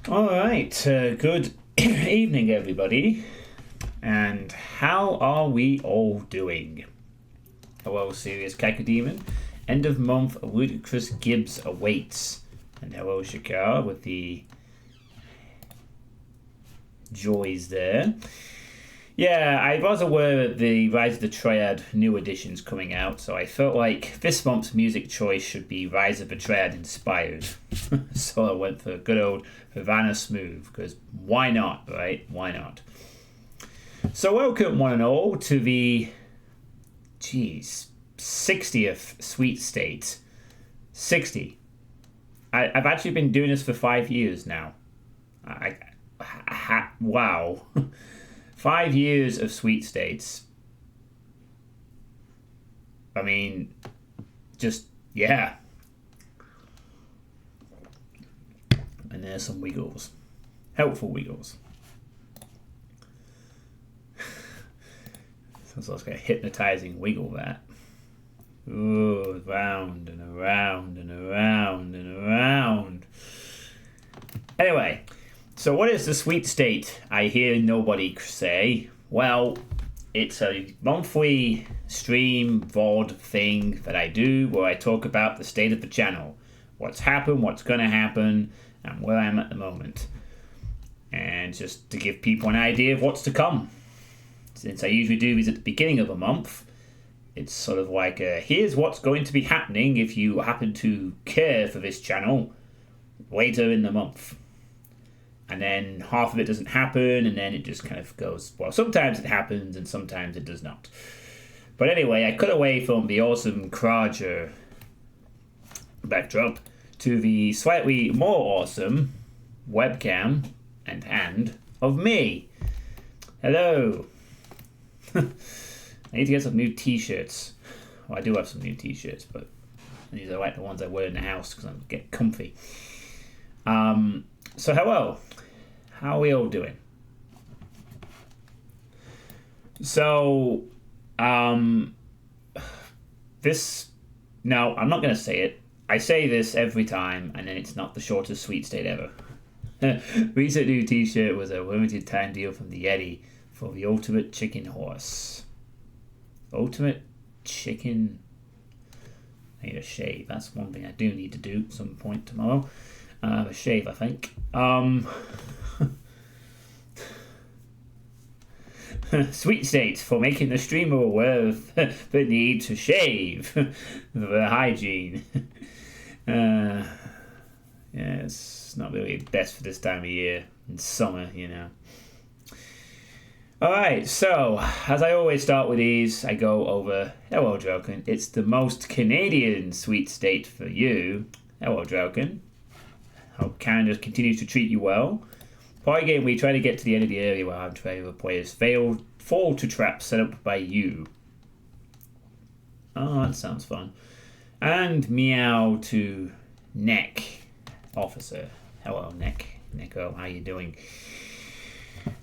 All right, good evening, everybody. And how are we all doing? Hello, serious Cacodemon. End of month, ludicrous Gibbs awaits. And hello, Shakar, with the joys there. Yeah, I was aware of the Rise of the Triad new editions coming out, so I felt like this month's music choice should be Rise of the Triad inspired. So I went for good old Havana Smooth, because why not, right? Why not? So welcome one and all to the, 60th Sweet State. 60. I've actually been doing this for 5 years now. Wow. 5 years of Sweet States. I mean, just, yeah. And there's some wiggles. Helpful wiggles. Sounds like a hypnotizing wiggle, that. Ooh, round and around and around and around. Anyway, so what is the Sweet State? I hear nobody say. Well, it's a monthly stream VOD thing that I do where I talk about the state of the channel. What's happened, what's going to happen, and where I'm at the moment. And just to give people an idea of what's to come. Since I usually do these at the beginning of a month, it's sort of like, here's what's going to be happening if you happen to care for this channel later in the month. And then half of it doesn't happen, and then it just kind of goes, well, sometimes it happens, and sometimes it does not. But anyway, I cut away from the awesome Krager backdrop to the slightly more awesome webcam and hand of me. Hello. I need to get some new t-shirts. Well, I do have some new t-shirts, but these are like the ones I wear in the house because I get comfy. So hello. How are we all doing? So, no, I'm not going to say it. I say this every time, and then it's not the shortest Sweet State ever. Recent new t-shirt was a limited time deal from the Yeti for the Ultimate Chicken Horse. Ultimate Chicken... I need a shave. That's one thing I do need to do at some point tomorrow. A shave, I think. Sweet State for making the streamer aware of the need to shave for hygiene. Yeah, it's not really best for this time of year in summer, you know. Alright, so as I always start with these, I go over hello Drauken. It's the most Canadian Sweet State for you. Hello Drauken. Hope Canada continues to treat you well. Party game, we try to get to the end of the area where I'm trying to players fall to traps set up by you. Oh, that sounds fun. And meow to Neck Officer. Hello, Neko, how you doing?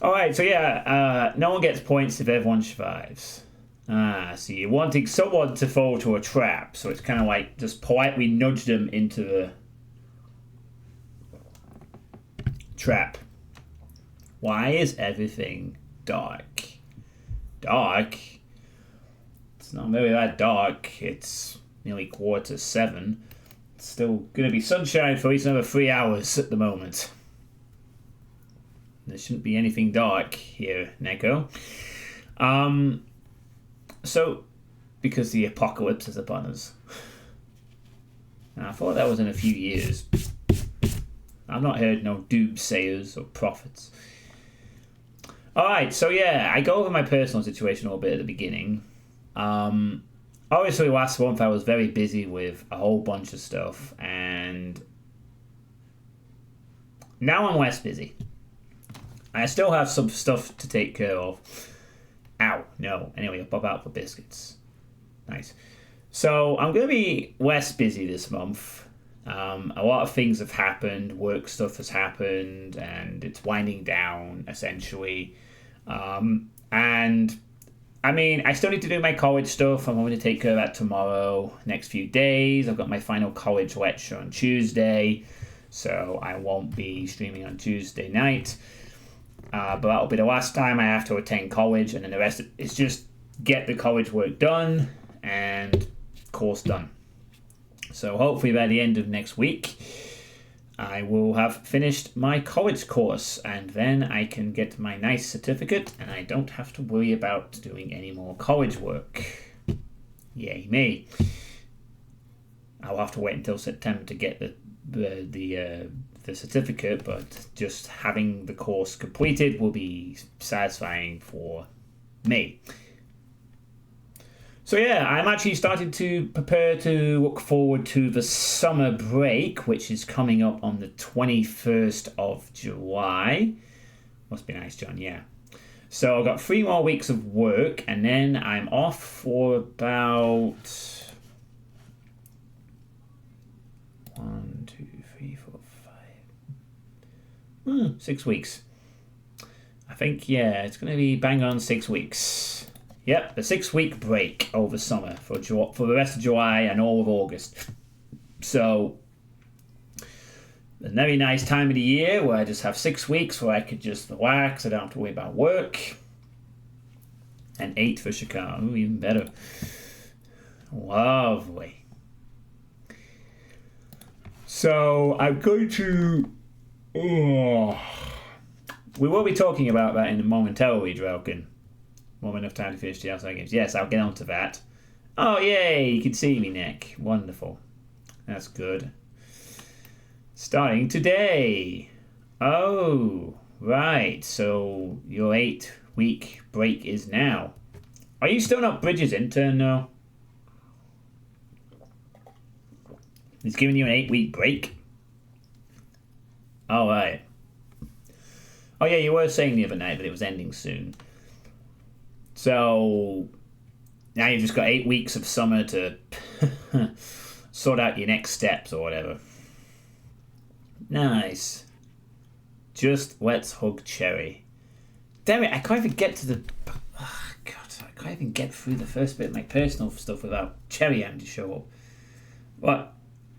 Alright, so yeah, no one gets points if everyone survives. So you're wanting someone to fall to a trap, so it's kind of like just politely nudge them into the trap. Why is everything dark? Dark? It's not really that dark. It's nearly 7:15. It's still going to be sunshine for at least another 3 hours at the moment. There shouldn't be anything dark here, Neko. So, because the apocalypse is upon us. And I thought that was in a few years. I've not heard no doomsayers or prophets. Alright, so yeah, I go over my personal situation a little bit at the beginning. Obviously last month I was very busy with a whole bunch of stuff, and now I'm less busy. I still have some stuff to take care of. Ow, no. Anyway, I'll pop out for biscuits. Nice. So I'm going to be less busy this month. A lot of things have happened. Work stuff has happened, and it's winding down, essentially. And, I mean, I still need to do my college stuff. I'm going to take care of that tomorrow, next few days. I've got my final college lecture on Tuesday. so I won't be streaming on Tuesday night. But that'll be the last time I have to attend college, and then the rest is just get the college work done and course done. So hopefully by the end of next week, I will have finished my college course, and then I can get my nice certificate, and I don't have to worry about doing any more college work. Yay me! I'll have to wait until September to get the certificate, but just having the course completed will be satisfying for me. So yeah, I'm actually starting to prepare to look forward to the summer break, which is coming up on the 21st of July. Must be nice, John, yeah. So I've got 3 more weeks of work, and then I'm off for about 1, 2, 3, 4, 5, 6 weeks. I think, yeah, it's going to be bang on 6 weeks. Yep, a 6-week break over summer for the rest of July and all of August. So, a very nice time of the year where I just have 6 weeks where I could just relax. I don't have to worry about work. And 8 for Chicago, even better. Lovely. So, I'm going to... we will be talking about that in a momentarily, Drelkin. More enough time to finish the outside games. Yes, I'll get on to that. Oh, yay! You can see me, Nick. Wonderful. That's good. Starting today. Oh, right. So your 8-week break is now. Are you still not Bridges' intern, though? He's giving you an 8-week break? All right. Oh, yeah, you were saying the other night that it was ending soon. So now you've just got 8 weeks of summer to sort out your next steps or whatever. Nice. Just let's hug Cherry. Damn it, I can't even get to the... Oh, God, I can't even get through the first bit of my personal stuff without Cherry having to show up. What?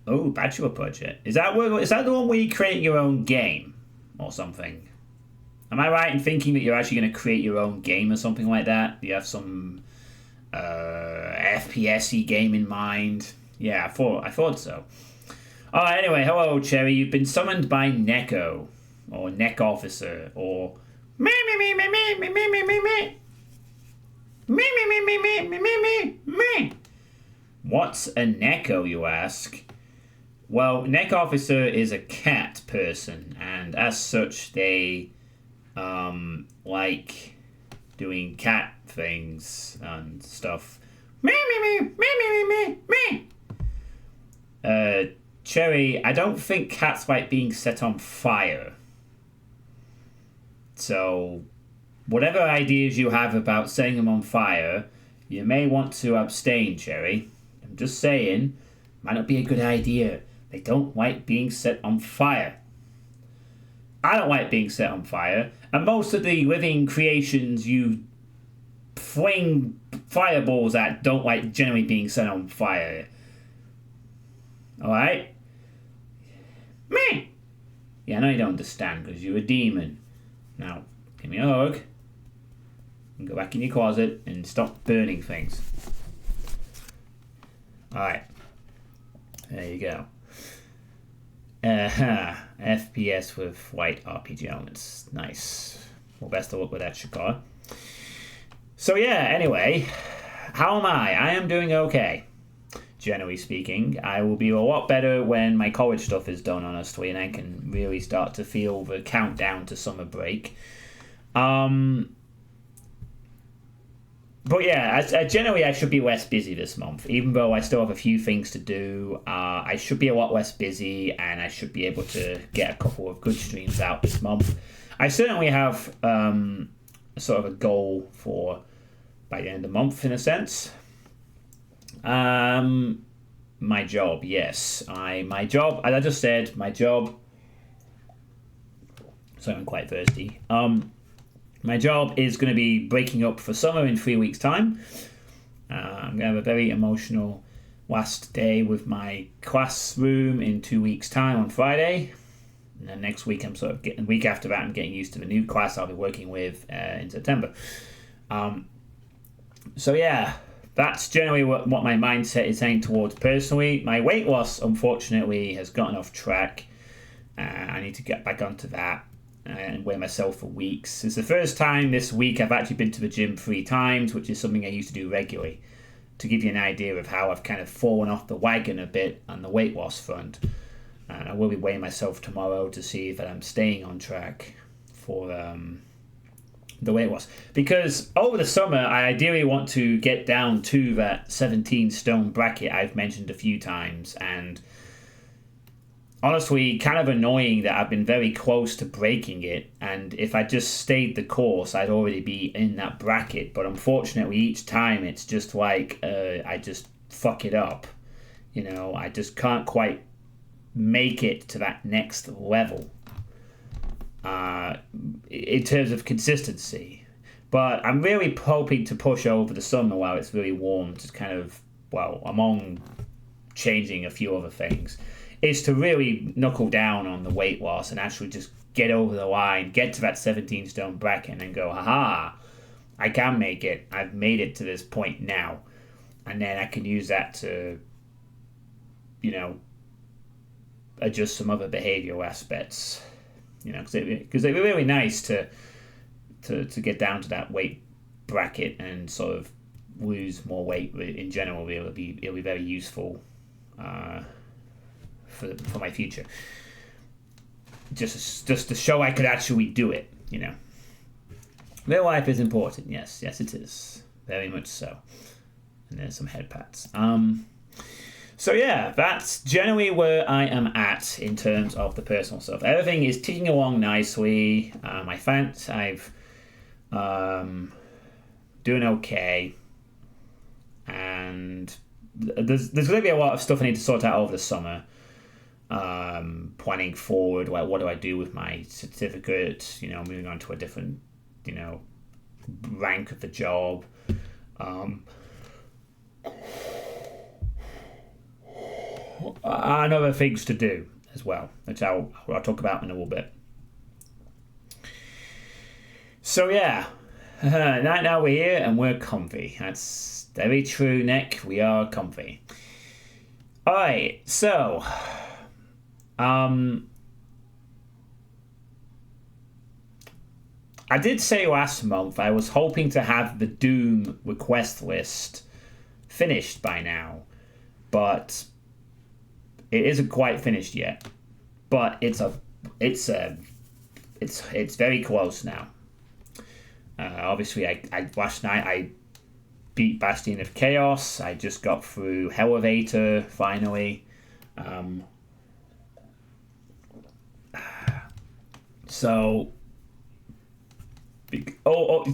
Oh, Bachelor Project. Is that the one where you create your own game or something? Am I right in thinking that you're actually going to create your own game or something like that? You have some FPS-y game in mind? Yeah, I thought so. Anyway, hello, Cherry. You've been summoned by Neko, or Neck Officer, or me. What's a Neko, you ask? Well, Neck Officer is a cat person, and as such, they... like doing cat things and stuff. Me. Cherry, I don't think cats like being set on fire. So, whatever ideas you have about setting them on fire, you may want to abstain, Cherry. I'm just saying, might not be a good idea. They don't like being set on fire. I don't like being set on fire, and most of the living creations you fling fireballs at don't like generally being set on fire. Alright? Me! Yeah, I know you don't understand because you're a demon. Now, give me a hug, and go back in your closet and stop burning things. Alright. There you go. FPS with white RPG elements. Nice. Well, best of luck with that, Shakar. So yeah, anyway, how am I? I am doing okay, generally speaking. I will be a lot better when my college stuff is done, honestly, and I can really start to feel the countdown to summer break. But yeah, generally I should be less busy this month. Even though I still have a few things to do, I should be a lot less busy, and I should be able to get a couple of good streams out this month. I certainly have sort of a goal for by the end of the month, in a sense. My job, yes. My job, as I just said, my job... So I'm quite thirsty. My job is going to be breaking up for summer in 3 weeks' time. I'm going to have a very emotional last day with my classroom in 2 weeks' time on Friday. And then next week, I'm sort of getting, the week after that, I'm getting used to the new class I'll be working with in September. So yeah, that's generally what my mindset is heading towards personally. My weight loss, unfortunately, has gotten off track. I need to get back onto that and weigh myself for weeks. It's the first time this week I've actually been to the gym 3 times, which is something I used to do regularly. To give you an idea of how I've kind of fallen off the wagon a bit on the weight loss front. And I will be weighing myself tomorrow to see if I'm staying on track for the weight loss. Because over the summer, I ideally want to get down to that 17 stone bracket I've mentioned a few times. And honestly, kind of annoying that I've been very close to breaking it, and if I just stayed the course, I'd already be in that bracket. But unfortunately, each time it's just like I just fuck it up. You know, I just can't quite make it to that next level in terms of consistency. But I'm really hoping to push over the summer while it's really warm, just kind of, well, among changing a few other things, is to really knuckle down on the weight loss and actually just get over the line, get to that 17 stone bracket and go, haha, I can make it. I've made it to this point now. And then I can use that to, you know, adjust some other behavioral aspects. You know, because it'd be really nice to get down to that weight bracket and sort of lose more weight in general. It'll be very useful for my future, just to show I could actually do it. You know, real life is important. Yes, it is, very much so. And there's some head pats. So yeah, that's generally where I am at in terms of the personal stuff. Everything is ticking along nicely. I've doing okay, and there's going to be a lot of stuff I need to sort out over the summer. Planning forward, like what do I do with my certificate? You know, moving on to a different, you know, rank of the job. And other things to do as well, which I'll talk about in a little bit. So yeah, now we're here and we're comfy. That's very true, Nick. We are comfy. All right, so I did say last month I was hoping to have the Doom request list finished by now, but it isn't quite finished yet. But it's very close now. Obviously, I last night I beat Bastion of Chaos. I just got through Elevator finally. So,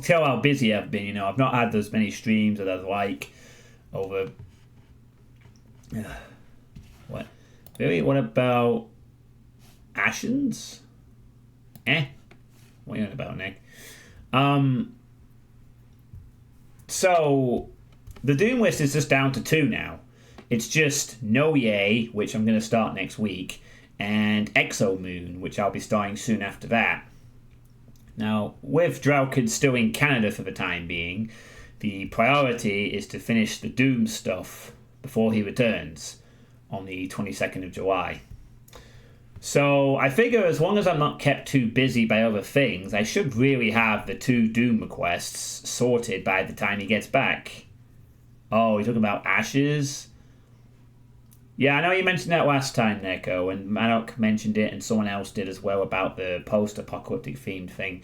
tell how busy I've been. You know, I've not had as many streams as I'd like over. What? Really? What about Ashen's? What are you on about, Nick? So the Doom list is just down to 2 now. It's just No Yay, which I'm going to start next week, and Exo Moon, which I'll be starting soon after that. Now, with Drowkid still in Canada for the time being, the priority is to finish the Doom stuff before he returns on the 22nd of July. So I figure as long as I'm not kept too busy by other things, I should really have the 2 Doom requests sorted by the time he gets back. Oh, you're talking about Ashes? Yeah, I know you mentioned that last time, Neko, and Manok mentioned it, and someone else did as well about the post-apocalyptic themed thing.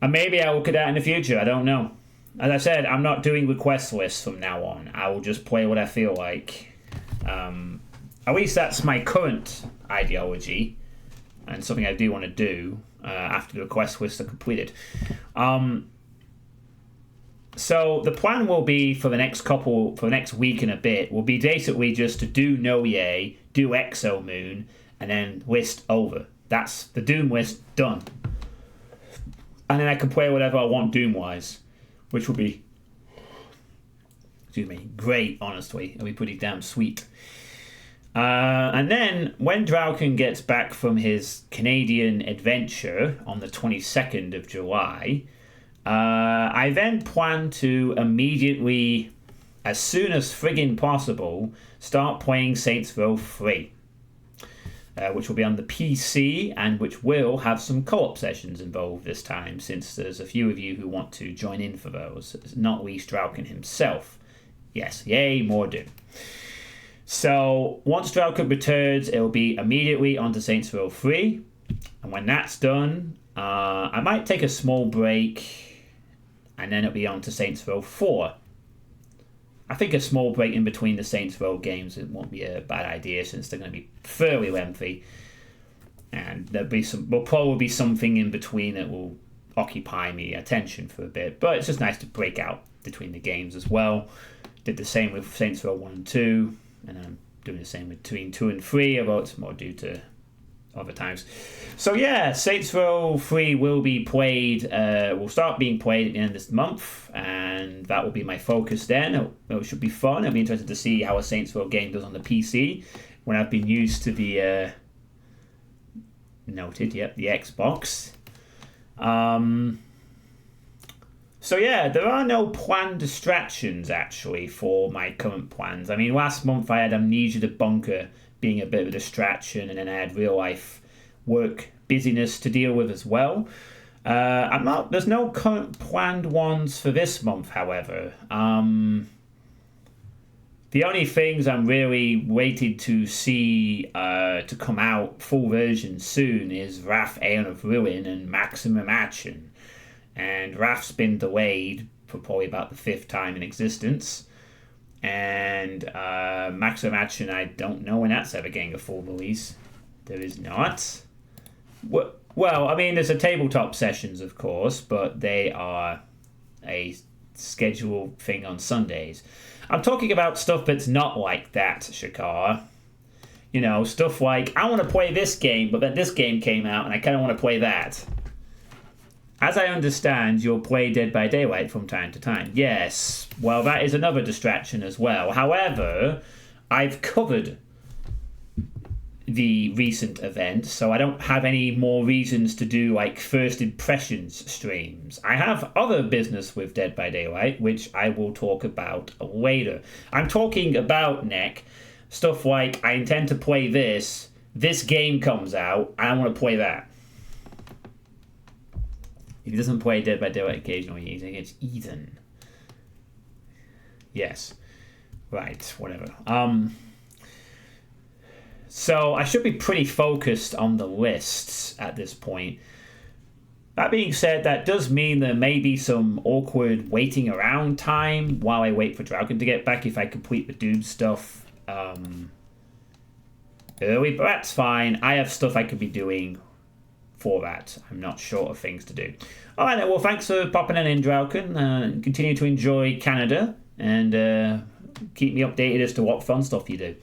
And maybe I will look at that in the future, I don't know. As I said, I'm not doing request lists from now on. I will just play what I feel like. At least that's my current ideology, and something I do want to do after the request lists are completed. So the plan will be for the next week and a bit, will be basically just to do No Yay, do Exo Moon, and then list over. That's the Doom list done. And then I can play whatever I want Doom-wise, which will be, great, honestly. It'll be pretty damn sweet. And then when Drauken gets back from his Canadian adventure on the 22nd of July, I then plan to immediately, as soon as friggin' possible, start playing Saints Row 3. Which will be on the PC and which will have some co-op sessions involved this time, since there's a few of you who want to join in for those, not least Drauken himself. Yes, yay, more Doom. So once Drauken returns, it'll be immediately onto Saints Row 3, and when that's done, I might take a small break, and then it'll be on to Saints Row 4. I think a small break in between the Saints Row games, it won't be a bad idea, since they're going to be fairly lengthy, and there'll probably be something in between that will occupy me attention for a bit. But it's just nice to break out between the games as well. Did the same with Saints Row 1 and 2, and I'm doing the same between 2 and 3, although it's more due to other times. So yeah, Saints Row 3 will be played, will start being played at the end of this month, and that will be my focus then. It should be fun. I'll be interested to see how a Saints Row game does on the PC, when I've been used to the the Xbox. So yeah, there are no planned distractions actually for my current plans. I mean, last month I had Amnesia the Bunker being a bit of a distraction, and then I had real life work busyness to deal with as well. There's no current planned ones for this month, however. The only things I'm really waiting to see to come out full version soon is Wrath Aeon of Ruin and Maximum Action. And Wrath's been delayed for probably about the 5th time in existence. And Maximum Action, I don't know when that's ever getting a full release. There is not. Well, I mean, there's a tabletop sessions, of course, but they are a scheduled thing on Sundays. I'm talking about stuff that's not like that, Shakar. You know, stuff like, I want to play this game, but then this game came out, and I kind of want to play that. As I understand, you'll play Dead by Daylight from time to time. Yes, well, that is another distraction as well. However, I've covered the recent event, so I don't have any more reasons to do, like, first impressions streams. I have other business with Dead by Daylight, which I will talk about later. I'm talking about, Nick, stuff like, I intend to play this game comes out, and I want to play that. If he doesn't play Dead by Daylight occasionally, he's against Ethan. Yes. Right, whatever. So I should be pretty focused on the lists at this point. That being said, that does mean there may be some awkward waiting around time while I wait for Drauken to get back if I complete the Doom stuff early, but that's fine. I have stuff I could be doing for that. I'm not short of things to do. All right, well, thanks for popping in, Drauken. Continue to enjoy Canada, and keep me updated as to what fun stuff you do.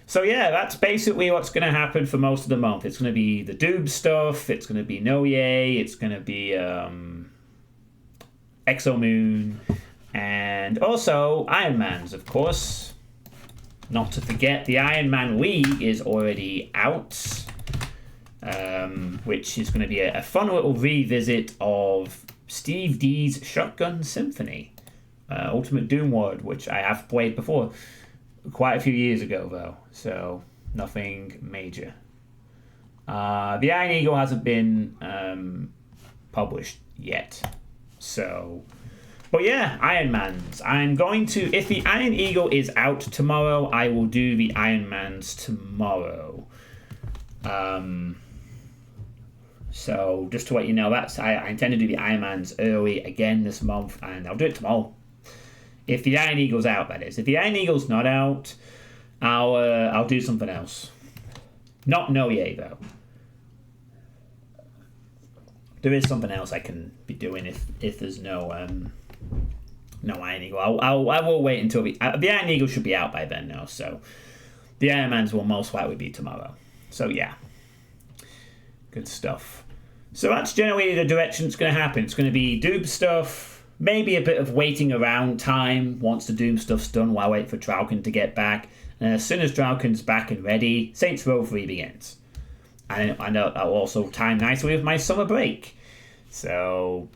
So yeah, that's basically what's going to happen for most of the month. It's going to be the Doom stuff, it's going to be No Yay, it's going to be Exomoon, and also Iron Man's, of course. Not to forget, the Iron Man League is already out, which is going to be a fun little revisit of Steve D's Shotgun Symphony, Ultimate Doom World, which I have played before. Quite a few years ago, though, so nothing major. The Iron Eagle hasn't been published yet, so... But yeah, Iron Man's. I'm going to... If the Iron Eagle is out tomorrow, I will do the Iron Man's tomorrow. So, just to let you know, I intend to do the Iron Man's early again this month, and I'll do it tomorrow. If the Iron Eagle's out, that is. If the Iron Eagle's not out, I'll do something else. Not No Yay, though. There is something else I can be doing if there's no Iron Eagle. I will wait until the Iron Eagle should be out by then, though. So the Iron Man's will most likely be tomorrow. So yeah, good stuff. So that's generally the direction it's going to happen. It's going to be Doom stuff, maybe a bit of waiting around time once the Doom stuff's done while I wait for Drauken to get back. And as soon as Drauken's back and ready, Saints Row 3 begins. And I know that will also time nicely with my summer break. So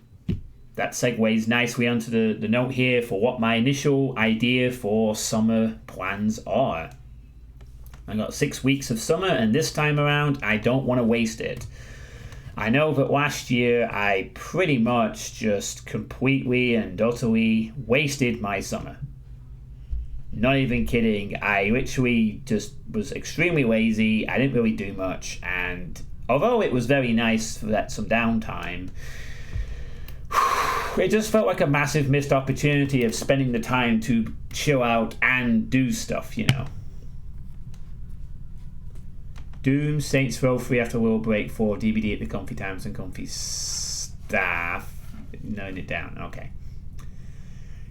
that segues nicely onto the note here for what my initial idea for summer plans are. I got 6 weeks of summer, and this time around, I don't want to waste it. I know that last year I pretty much just completely and utterly wasted my summer. Not even kidding. I literally just was extremely lazy. I didn't really do much, and although it was very nice for that some downtime, it just felt like a massive missed opportunity of spending the time to chill out and do stuff, you know. Doom, Saints Row 3 after a little break for DVD at the Comfy Times and Comfy Staff. Noting it down. Okay.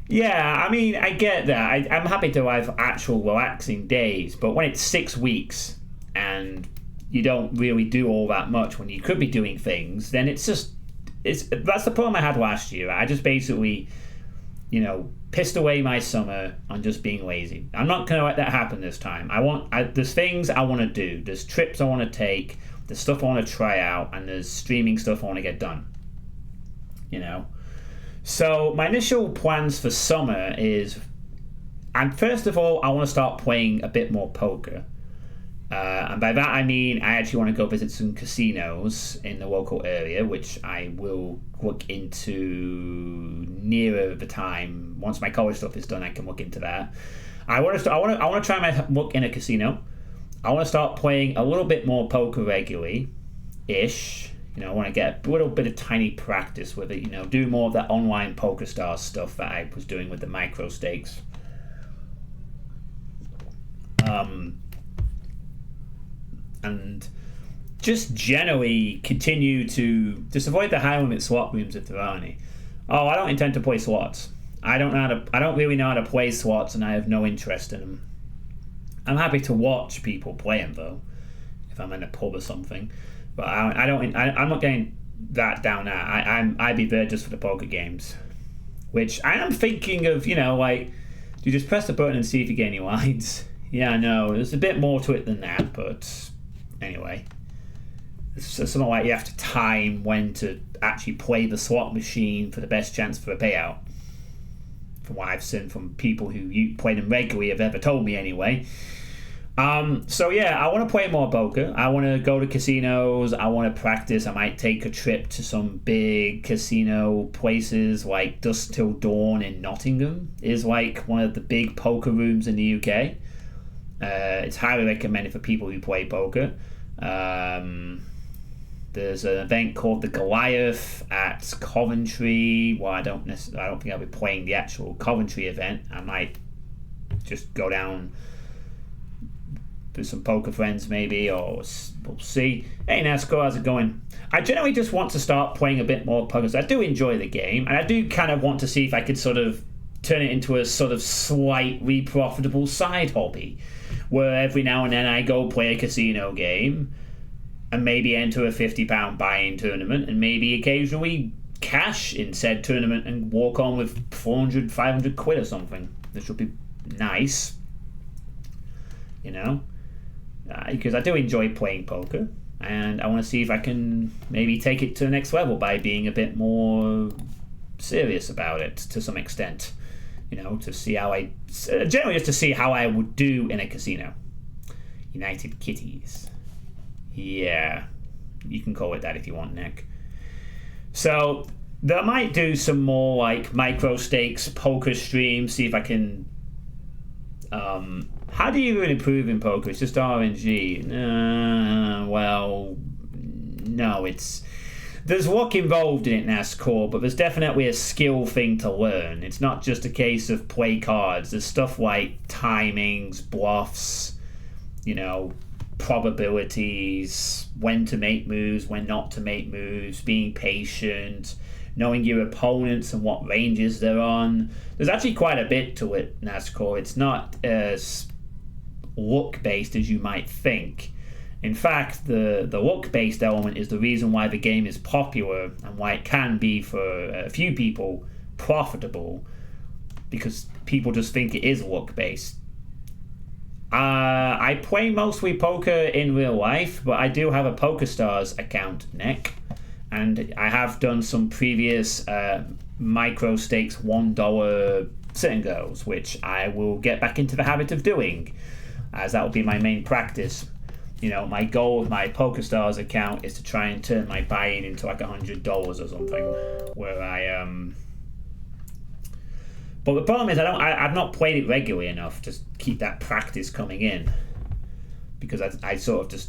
Yeah, I mean, I get that. I'm happy to have actual relaxing days, but when it's 6 weeks and you don't really do all that much when you could be doing things, then that's the problem I had last year. I just basically, pissed away my summer on just being lazy. I'm not going to let that happen this time. There's things I want to do. There's trips I want to take. There's stuff I want to try out, and there's streaming stuff I want to get done. So my initial plans for summer is, and first of all, I want to start playing a bit more poker. And by that I mean I actually want to go visit some casinos in the local area, which I will look into nearer the time. Once my college stuff is done, I can look into that. I want to try my luck in a casino. I want to start playing a little bit more poker regularly-ish. I want to get a little bit of tiny practice with it. Do more of that online PokerStars stuff that I was doing with the micro stakes. And just generally continue to just avoid the high limit slot rooms if there are any. Oh, I don't intend to play slots. I don't really know how to play slots, and I have no interest in them. I'm happy to watch people play them though, if I'm in a pub or something. But I'm not getting that down there. I'd be there just for the poker games, which I am thinking of. Like, you just press the button and see if you get any lines. Yeah, I know there's a bit more to it than that, but anyway, it's something like you have to time when to actually play the slot machine for the best chance for a payout. From what I've seen from people who play them regularly have ever told me anyway. So yeah, I want to play more poker. I want to go to casinos. I want to practice. I might take a trip to some big casino places like Dusk Till Dawn in Nottingham is like one of the big poker rooms in the UK. It's highly recommended for people who play poker. There's an event called the Goliath at Coventry. Well, I don't think I'll be playing the actual Coventry event. I might just go down with some poker friends maybe, or we'll see. Hey Nasco, how's it going? I generally just want to start playing a bit more poker. I do enjoy the game, and I do kind of want to see if I could sort of turn it into a sort of slightly profitable side hobby, where every now and then I go play a casino game and maybe enter a £50 buy-in tournament, and maybe occasionally cash in said tournament and walk on with 400, 500 quid or something. This would be nice, because I do enjoy playing poker, and I want to see if I can maybe take it to the next level by being a bit more serious about it to some extent. To see how generally just to see how I would do in a casino. United Kitties. Yeah, you can call it that if you want, Nick. So I might do some more like micro stakes poker streams, see if I can. How do you even improve in poker? It's just RNG. Well, no, there's luck involved in it, NASCAR, but there's definitely a skill thing to learn. It's not just a case of play cards. There's stuff like timings, bluffs, probabilities, when to make moves, when not to make moves, being patient, knowing your opponents and what ranges they're on. There's actually quite a bit to it, NASCAR. It's not as luck-based as you might think. In fact, the luck-based element is the reason why the game is popular and why it can be for a few people profitable because people just think it is luck based. I play mostly poker in real life, but I do have a PokerStars account, Nick, and I have done some previous micro stakes $1 sit and goes, which I will get back into the habit of doing, as that will be my main practice. You know, my goal with my PokerStars account is to try and turn my buy-in into like $100 or something, where I But the problem is I've not played it regularly enough to keep that practice coming in, because I sort of just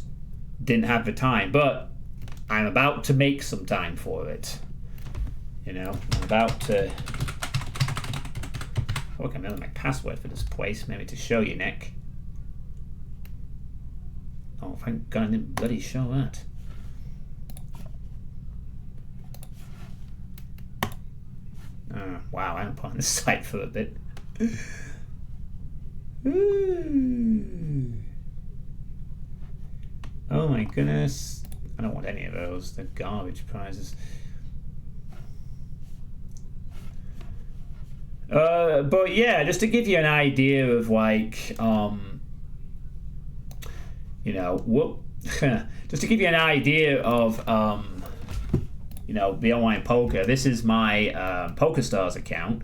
didn't have the time. But I'm about to make some time for it. You know, I'm about to. Oh, I can remember my password for this place. Maybe to show you, Nick. Oh, thank God I didn't bloody show that. Wow, I haven't put on the site for a bit. Ooh. Oh my goodness. I don't want any of those. They're garbage prizes. But yeah, just to give you an idea of like, you know, just to give you an idea of, you know, the online poker. This is my PokerStars account,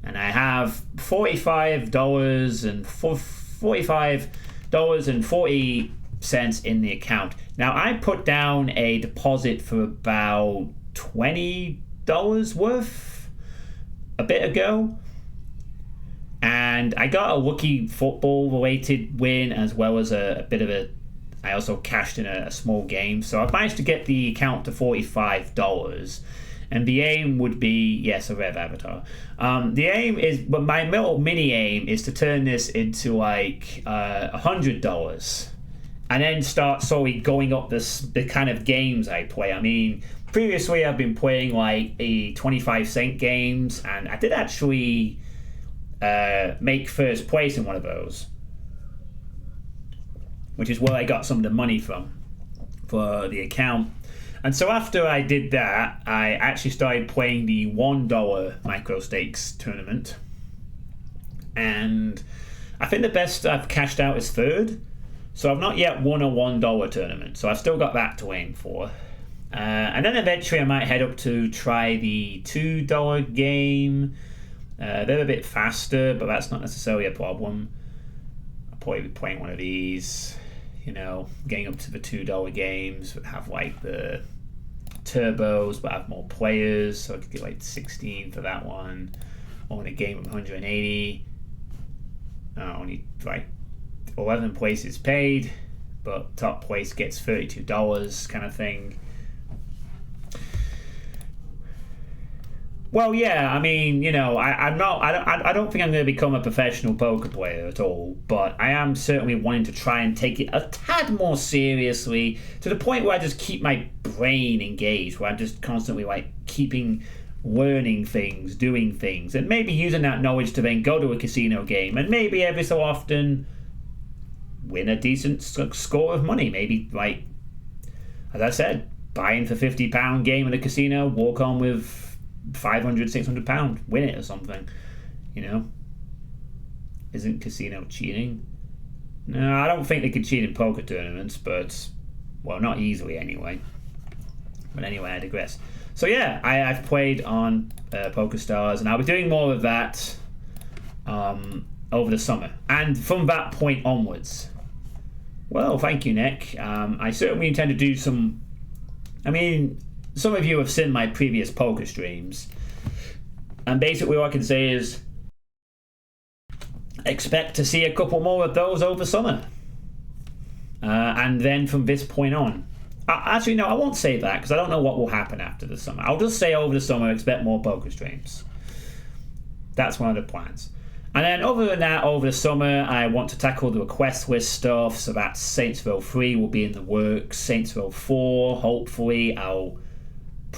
and I have $45.40 in the account. Now I put down a deposit for about $20 worth a bit ago, and I got a lucky football related win, as well as a bit of a. I also cashed in a small game, so I've managed to get the account to $45, and the aim would be, yes, a red avatar. The aim is, but my little mini aim is to turn this into like $100, and then start slowly going up the kind of games I play. I mean, previously I've been playing like 25-cent games, and I did actually make first place in one of those, which is where I got some of the money from for the account. And so after I did that, I actually started playing the $1 micro stakes tournament. And I think the best I've cashed out is third. So I've not yet won a $1 tournament. So I've still got that to aim for. And then eventually I might head up to try the $2 game. They're a bit faster, but that's not necessarily a problem. I'll probably be playing one of these. You know, getting up to the $2 games, have like the turbos, but have more players, so I could get like 16 for that one. Or in a game of 180, only like 11 places paid, but top place gets $32 kind of thing. Well, yeah, I mean, you know, I don't think I'm going to become a professional poker player at all, but I am certainly wanting to try and take it a tad more seriously, to the point where I just keep my brain engaged, where I'm just constantly like keeping learning things, doing things, and maybe using that knowledge to then go to a casino game and maybe every so often win a decent score of money. Maybe, like, as I said, buy in for £50 game at a casino, walk on with £500-600, win it or something. You know, isn't casino cheating? No, I don't think they could cheat in poker tournaments, but, well, not easily anyway. But anyway, I digress. So yeah, I've played on PokerStars, and I'll be doing more of that over the summer, and from that point onwards. Well, thank you, Nick. I certainly intend to do some. I mean, some of you have seen my previous poker streams, and basically all I can say is expect to see a couple more of those over summer, and then from this point on. Actually, no, I won't say that, because I don't know what will happen after the summer. I'll just say over the summer, expect more poker streams. That's one of the plans. And then other than that, over the summer, I want to tackle the request list stuff. So that's Saints Row 3 will be in the works. Saints Row 4, hopefully. I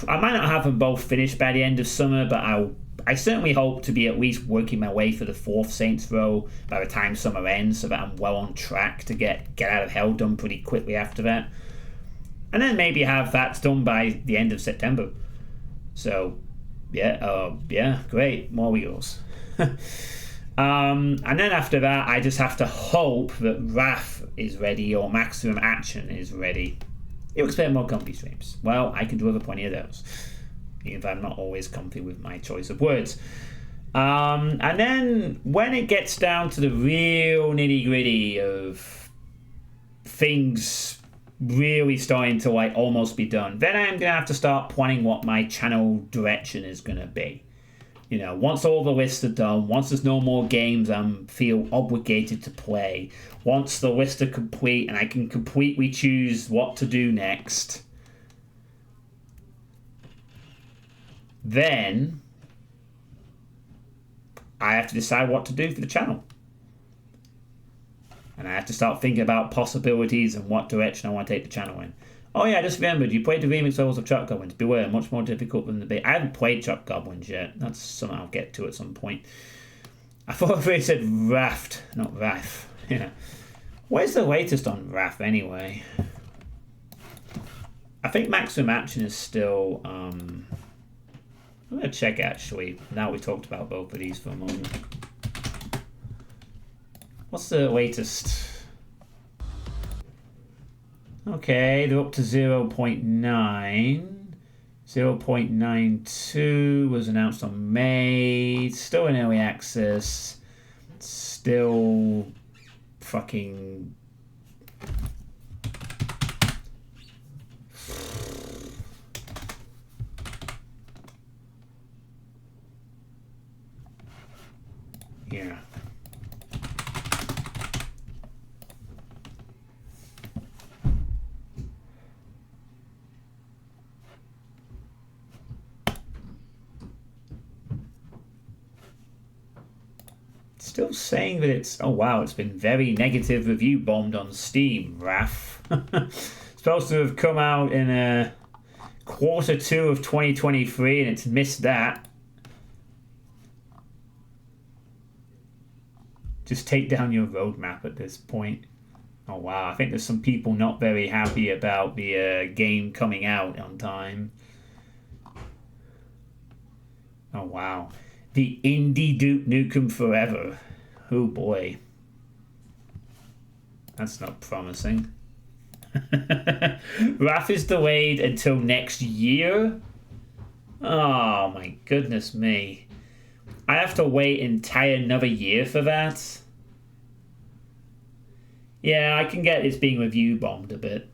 might not have them both finished by the end of summer, but I certainly hope to be at least working my way for the 4th Saints Row by the time summer ends, so that I'm well on track to get out of hell done pretty quickly after that. And then maybe have that done by the end of September. So Yeah, great, more wheels. And then after that, I just have to hope that RAF is ready or Maximum Action is ready. You expect more comfy streams. Well, I can deliver plenty of those, even if I'm not always comfy with my choice of words. And then when it gets down to the real nitty-gritty of things really starting to like almost be done, then I'm gonna have to start planning what my channel direction is gonna be. You know, once all the lists are done, once there's no more games I feel obligated to play, once the lists are complete and I can completely choose what to do next, then I have to decide what to do for the channel. And I have to start thinking about possibilities and what direction I want to take the channel in. Oh yeah, I just remembered, you played the remix levels of Truck Goblins. Beware, much more difficult than the bait. I haven't played Truck Goblins yet. That's something I'll get to at some point. I thought they said Raft, not Raff. Yeah. Where's the latest on Raff anyway? I think Maximum Action is still... I'm going to check actually, now we talked about both of these for a moment. What's the latest? Okay, they're up to 0.9. 0.92 was announced on May. Still in early access. Still fucking... Yeah. Still saying that it's... Oh, wow, it's been very negative review bombed on Steam, RAF. Supposed to have come out in Q2 of 2023, and it's missed that. Just take down your roadmap at this point. Oh, wow, I think there's some people not very happy about the game coming out on time. Oh, wow. The Indie Duke Nukem Forever. Oh boy. That's not promising. RAF is delayed until next year? Oh my goodness me. I have to wait another year for that? Yeah, I can get it's being review bombed a bit.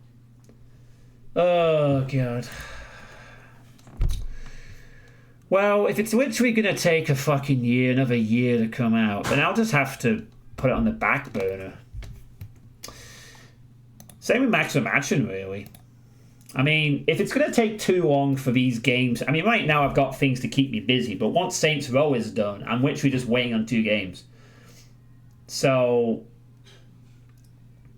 Oh god. Well, if it's literally going to take a fucking year, another year to come out, then I'll just have to put it on the back burner. Same with Maximum Action, really. I mean, if it's going to take too long for these games... I mean, right now I've got things to keep me busy, but once Saints Row is done, I'm literally just waiting on 2 games. So,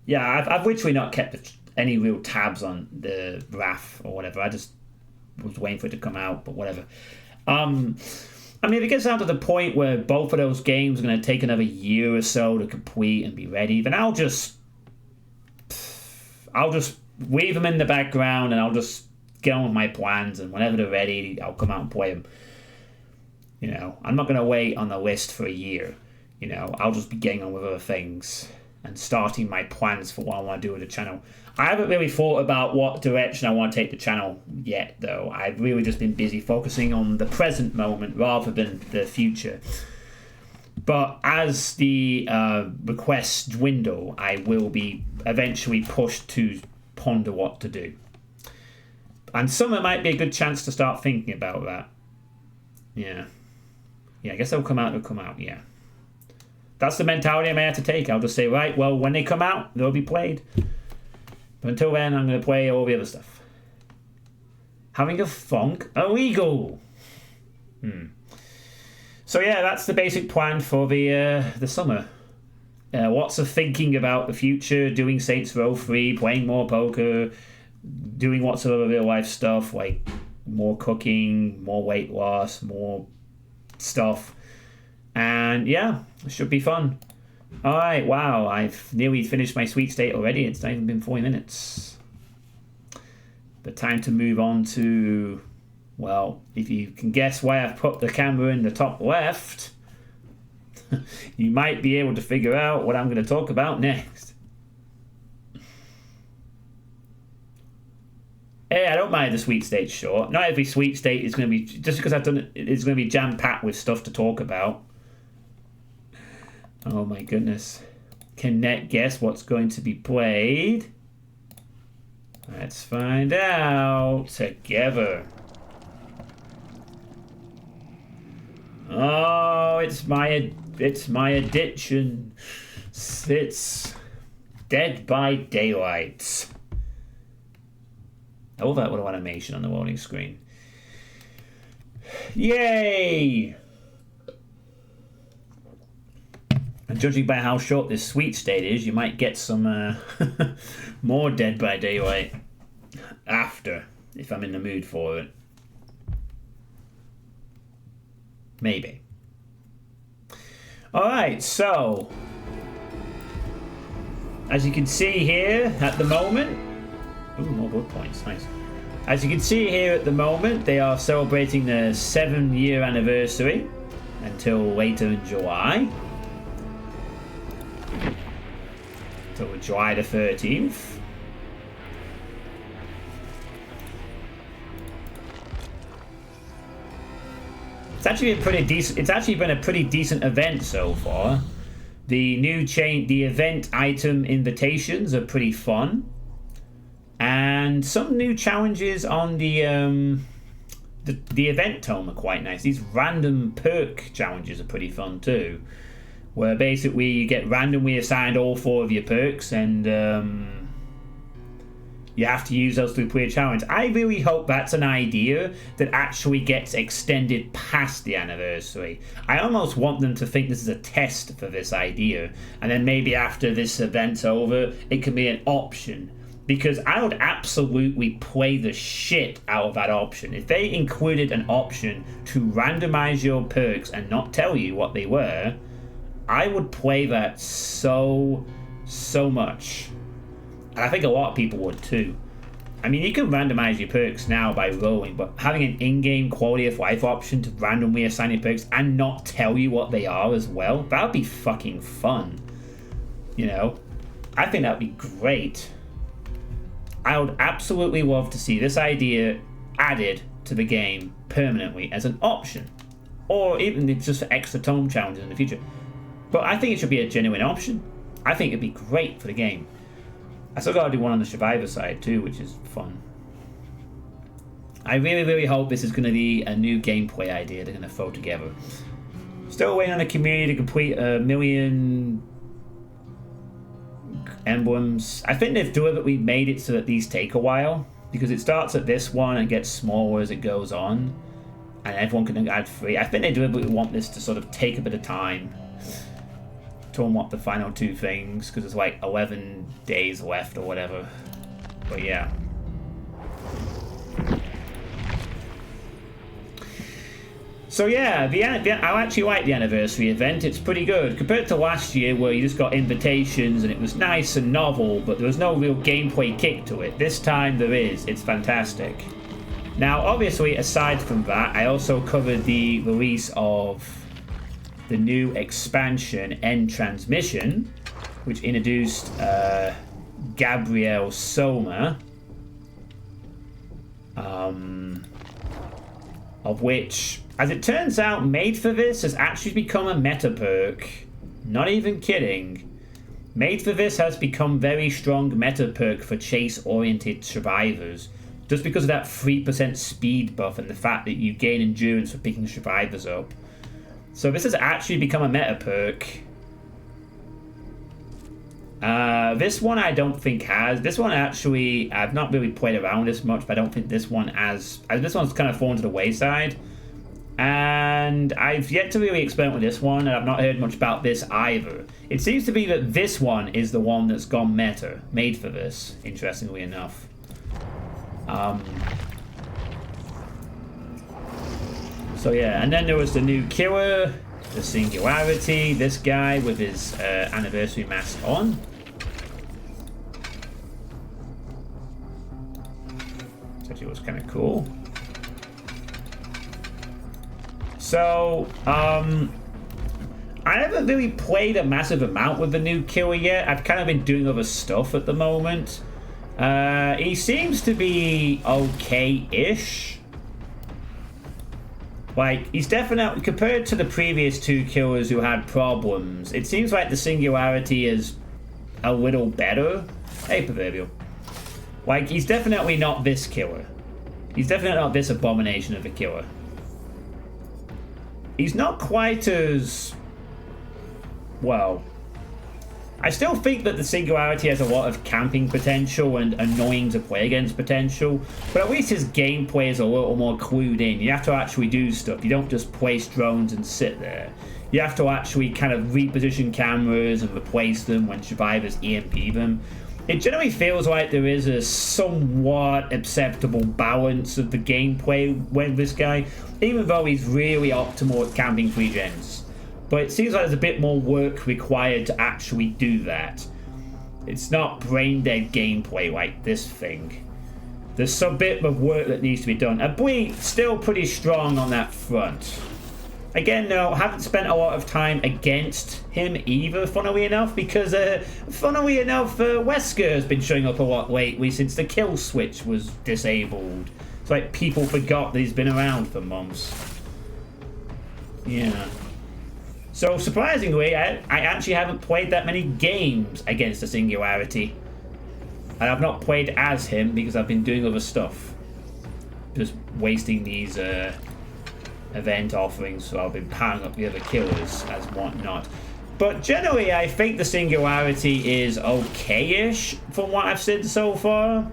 yeah, I've literally not kept any real tabs on the RAF or whatever. I just was waiting for it to come out, but whatever. I mean, if it gets down to the point where both of those games are going to take another year or so to complete and be ready, then I'll just leave them in the background and I'll just get on with my plans, and whenever they're ready, I'll come out and play them. You know, I'm not going to wait on the list for a year. You know, I'll just be getting on with other things and starting my plans for what I want to do with the channel. I haven't really thought about what direction I want to take the channel yet, though. I've really just been busy focusing on the present moment rather than the future. But as the requests dwindle, I will be eventually pushed to ponder what to do. And summer might be a good chance to start thinking about that. Yeah. Yeah, I guess they'll come out, yeah. That's the mentality I may have to take. I'll just say, right, well, when they come out, they'll be played. But until then, I'm going to play all the other stuff. Having a funk illegal. So yeah, that's the basic plan for the summer. Lots of thinking about the future, doing Saints Row 3, playing more poker, doing lots of other real life stuff like more cooking, more weight loss, more stuff. And yeah, it should be fun. Alright, wow, I've nearly finished my sweet state already. It's not even been 40 minutes. But time to move on to Well, if you can guess why I've put the camera in the top left, you might be able to figure out what I'm going to talk about next. Hey, I don't mind the sweet state short. Not every sweet state is going to be, just because I've done it, it's going to be jam-packed with stuff to talk about. Oh my goodness. Can Net guess what's going to be played? Let's find out together. Oh, it's my addiction. It's Dead by Daylight. I love that little animation on the loading screen. Yay! And judging by how short this sweet state is, you might get some more Dead by Daylight after, if I'm in the mood for it. Maybe. Alright, so as you can see here at the moment, ooh, more good points, nice. As you can see here at the moment, they are celebrating the 7-year anniversary until later in July. Till July the 13th. It's actually been pretty decent. It's actually been a pretty decent event so far. The event item invitations are pretty fun, and some new challenges on the event tome are quite nice. These random perk challenges are pretty fun too, where basically you get randomly assigned all 4 of your perks, and you have to use those to play a challenge. I really hope that's an idea that actually gets extended past the anniversary. I almost want them to think this is a test for this idea, and then maybe after this event's over, it can be an option. Because I would absolutely play the shit out of that option. If they included an option to randomize your perks and not tell you what they were, I would play that so much. And I think a lot of people would too. I mean, you can randomize your perks now by rolling, but having an in-game quality of life option to randomly assign your perks and not tell you what they are as well, that would be fucking fun. You know? I think that would be great. I would absolutely love to see this idea added to the game permanently as an option. Or even just for extra tome challenges in the future. But I think it should be a genuine option. I think it'd be great for the game. I still gotta do one on the Survivor side too, which is fun. I really hope this is gonna be a new gameplay idea they're gonna throw together. Still waiting on the community to complete 1 million emblems. I think they've deliberately made it so that these take a while, because it starts at this one and gets smaller as it goes on, and everyone can add 3. I think they deliberately want this to sort of take a bit of time to unlock the final 2 things, because there's like 11 days left or whatever. But yeah. So yeah, I actually like the anniversary event. It's pretty good compared to last year, where you just got invitations and it was nice and novel, but there was no real gameplay kick to it. This time there is. It's fantastic. Now, obviously, aside from that, I also covered the release of the new expansion, End Transmission, which introduced Gabrielle Soma, of which, as it turns out, Made for This has actually become a meta perk. Not even kidding. Made for This has become very strong meta perk for chase-oriented survivors, just because of that 3% speed buff and the fact that you gain endurance for picking survivors up. So this has actually become a meta perk. This one I don't think has. This one actually, I've not really played around this much, but I don't think this one has. This one's kind of fallen to the wayside. And I've yet to really experiment with this one, and I've not heard much about this either. It seems to be that this one is the one that's gone meta, Made for This, interestingly enough. So yeah, and then there was the new killer, the Singularity, this guy with his anniversary mask on. Which actually was kind of cool. So, I haven't really played a massive amount with the new killer yet. I've kind of been doing other stuff at the moment. He seems to be okay-ish. Like, he's definitely, compared to the previous two killers who had problems, it seems like the Singularity is a little better. Hey, Proverbial. Like, he's definitely not this killer. He's definitely not this abomination of a killer. He's not quite as... well... I still think that the Singularity has a lot of camping potential and annoying to play against potential, but at least his gameplay is a little more clued in. You have to actually do stuff. You don't just place drones and sit there. You have to actually kind of reposition cameras and replace them when survivors EMP them. It generally feels like there is a somewhat acceptable balance of the gameplay with this guy, even though he's really optimal at camping 3 gens. But it seems like there's a bit more work required to actually do that. It's not brain-dead gameplay like this thing. There's some bit of work that needs to be done. And Bree, still pretty strong on that front. Again, no, haven't spent a lot of time against him either, funnily enough, because, Wesker has been showing up a lot lately since the kill switch was disabled. It's like people forgot that he's been around for months. Yeah. So, surprisingly, I actually haven't played that many games against the Singularity. And I've not played as him because I've been doing other stuff. Just wasting these event offerings, so I've been powering up the other killers as whatnot. But generally, I think the Singularity is okay-ish from what I've seen so far.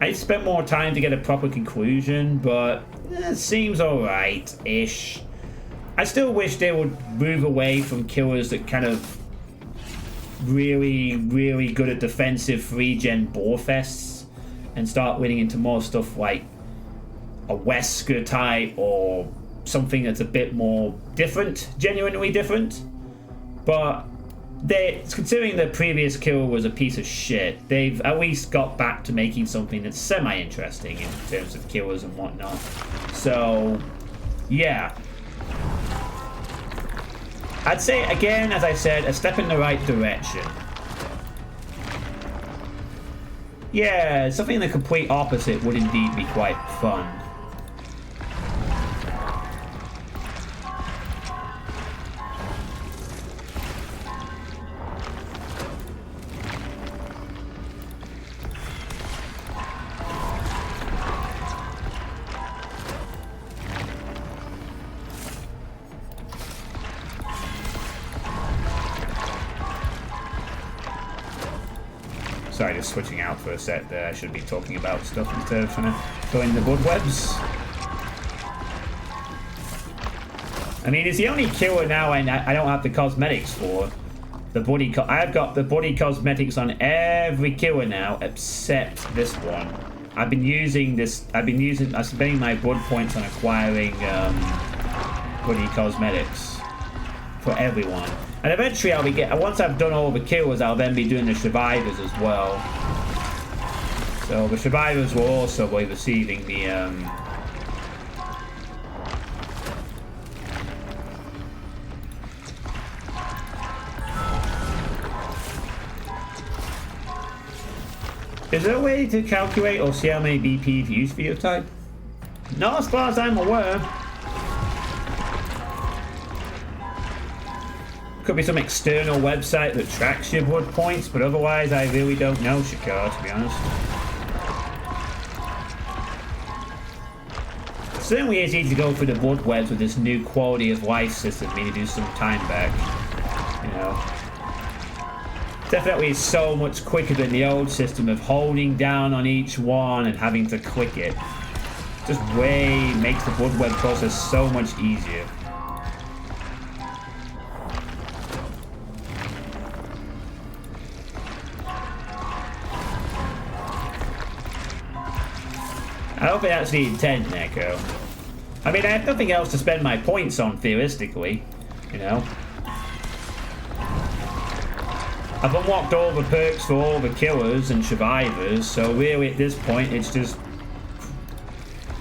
I spent more time to get a proper conclusion, but it seems alright-ish. I still wish they would move away from killers that kind of really, really good at defensive 3-gen borefests and start winning into more stuff like a Wesker type or something that's a bit more different, genuinely different. But considering the previous killer was a piece of shit, they've at least got back to making something that's semi-interesting in terms of killers and whatnot. So, yeah. I'd say, again, as I said, a step in the right direction. Yeah, something the complete opposite would indeed be quite fun. Sorry, just switching out for a sec there. I should be talking about stuff instead of trying to fill in the blood webs. I mean, it's the only killer now I don't have the cosmetics for. I've got the body cosmetics on every killer now except this one. I'm spending my blood points on acquiring body cosmetics for everyone. And eventually once I've done all the kills, I'll then be doing the survivors as well. So the survivors will also be receiving the Is there a way to calculate or see how many BP you've used for your type? Not as far as I'm aware. Could be some external website that tracks your blood points, but otherwise I really don't know, Shakar, to be honest. It certainly is easy to go through the blood webs with this new quality of life system, meaning to do some time back. You know. Definitely so much quicker than the old system of holding down on each one and having to click it. Just makes the blood web process so much easier. I don't think that's the intent, Neko. I mean, I have nothing else to spend my points on, theoretically. You know? I've unlocked all the perks for all the killers and survivors, so really at this point it's just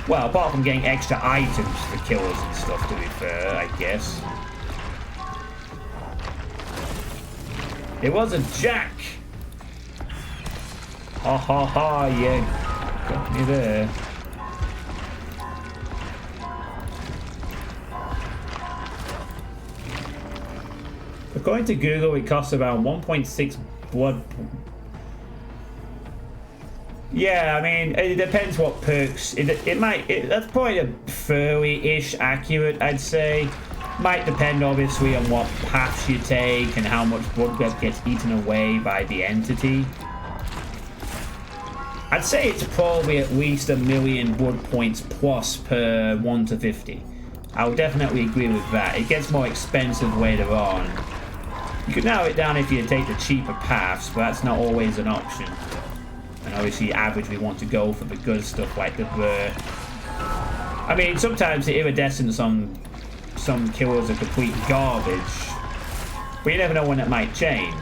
Well, apart from getting extra items for killers and stuff, to be fair, I guess. It was a jack! Ha ha ha, yeah. Got me there. According to Google, it costs around 1.6 blood. Yeah, I mean, it depends what perks. That's probably a fairly-ish accurate, I'd say. Might depend, obviously, on what paths you take and how much blood gets eaten away by the entity. I'd say it's probably at least 1 million blood points plus per 1 to 50. I'll definitely agree with that. It gets more expensive later on. You could narrow it down if you take the cheaper paths, but that's not always an option. And obviously, average, we want to go for the good stuff like the I mean, sometimes the iridescence on some killers are complete garbage, but you never know when it might change.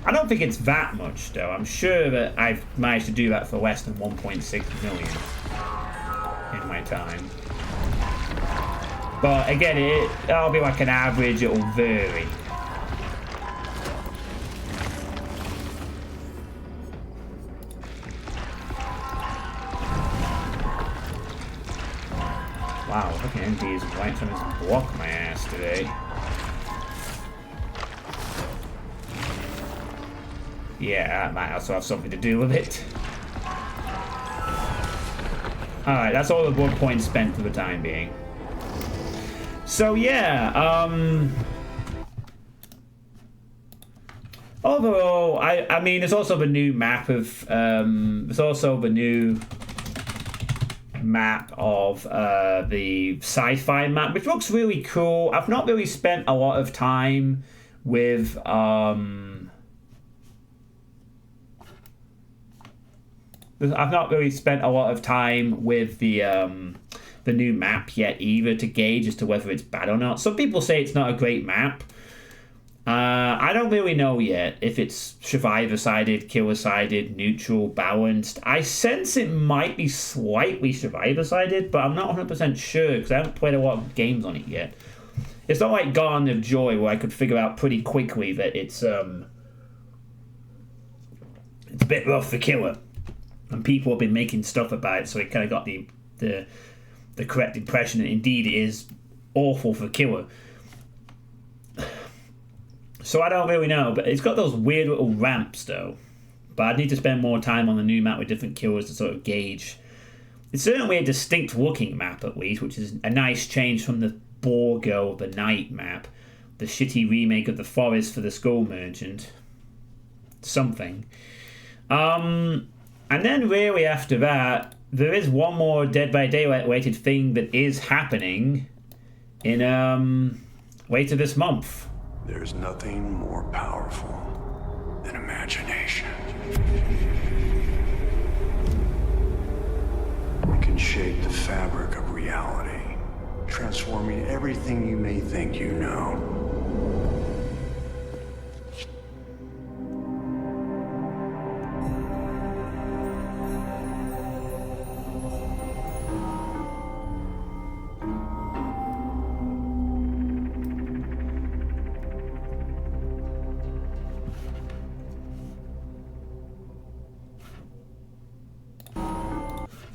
I don't think it's that much, though. I'm sure that I've managed to do that for less than 1.6 million in my time. But again, that'll be like an average, it'll vary. Wow, look at these white summons block my ass today. Yeah, that might also have something to do with it. Alright, that's all the blood points spent for the time being. So yeah, overall, I mean, there's also the new map of, there's also the new map of the sci-fi map, which looks really cool. I've not really spent a lot of time with I've not really spent a lot of time with the new map yet either to gauge as to whether it's bad or not. Some people say it's not a great map. I don't really know yet if it's survivor-sided, killer-sided, neutral, balanced. I sense it might be slightly survivor-sided, but I'm not 100% sure because I haven't played a lot of games on it yet. It's not like Garden of Joy where I could figure out pretty quickly that it's a bit rough for killer. And people have been making stuff about it, so it kind of got the correct impression that indeed it is awful for killer. So I don't really know, but it's got those weird little ramps though. But I'd need to spend more time on the new map with different killers to sort of gauge. It's certainly a distinct looking map at least, which is a nice change from the Borgo, the night map, the shitty remake of the forest for the Skull Merchant. Something. And then really after that, there is one more Dead by Daylight related thing that is happening in later this month. There's nothing more powerful than imagination. It can shape the fabric of reality, transforming everything you may think you know.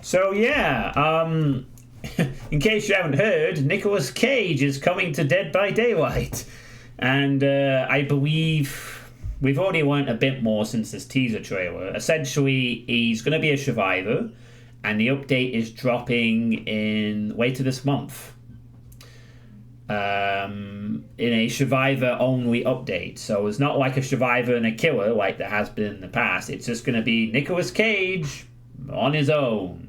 So yeah, in case you haven't heard, Nicolas Cage is coming to Dead by Daylight. And I believe we've already learned a bit more since this teaser trailer. Essentially, he's going to be a survivor, and the update is dropping in later this month. In a survivor-only update. So it's not like a survivor and a killer like there has been in the past. It's just going to be Nicolas Cage on his own.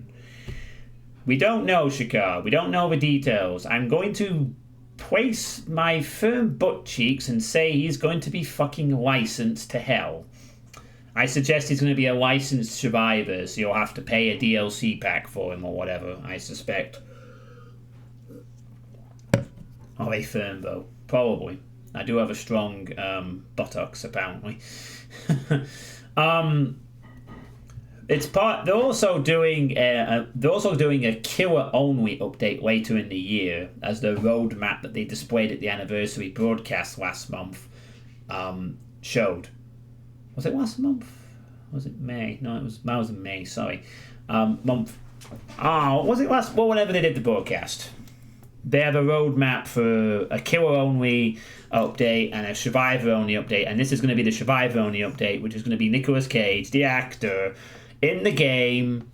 We don't know, Shakar. We don't know the details. I'm going to place my firm butt cheeks and say he's going to be fucking licensed to hell. I suggest he's going to be a licensed survivor, so you'll have to pay a DLC pack for him or whatever, I suspect. Are they firm, though? Probably. I do have a strong buttocks, apparently. It's part. They're also doing a killer only update later in the year, as the roadmap that they displayed at the anniversary broadcast last month showed. Was it last month? Was it May? No, that was in May. Sorry, month. Oh, was it last? Well, whenever they did the broadcast, they have a roadmap for a killer only update and a survivor only update, and this is going to be the survivor only update, which is going to be Nicolas Cage, the actor, in the game.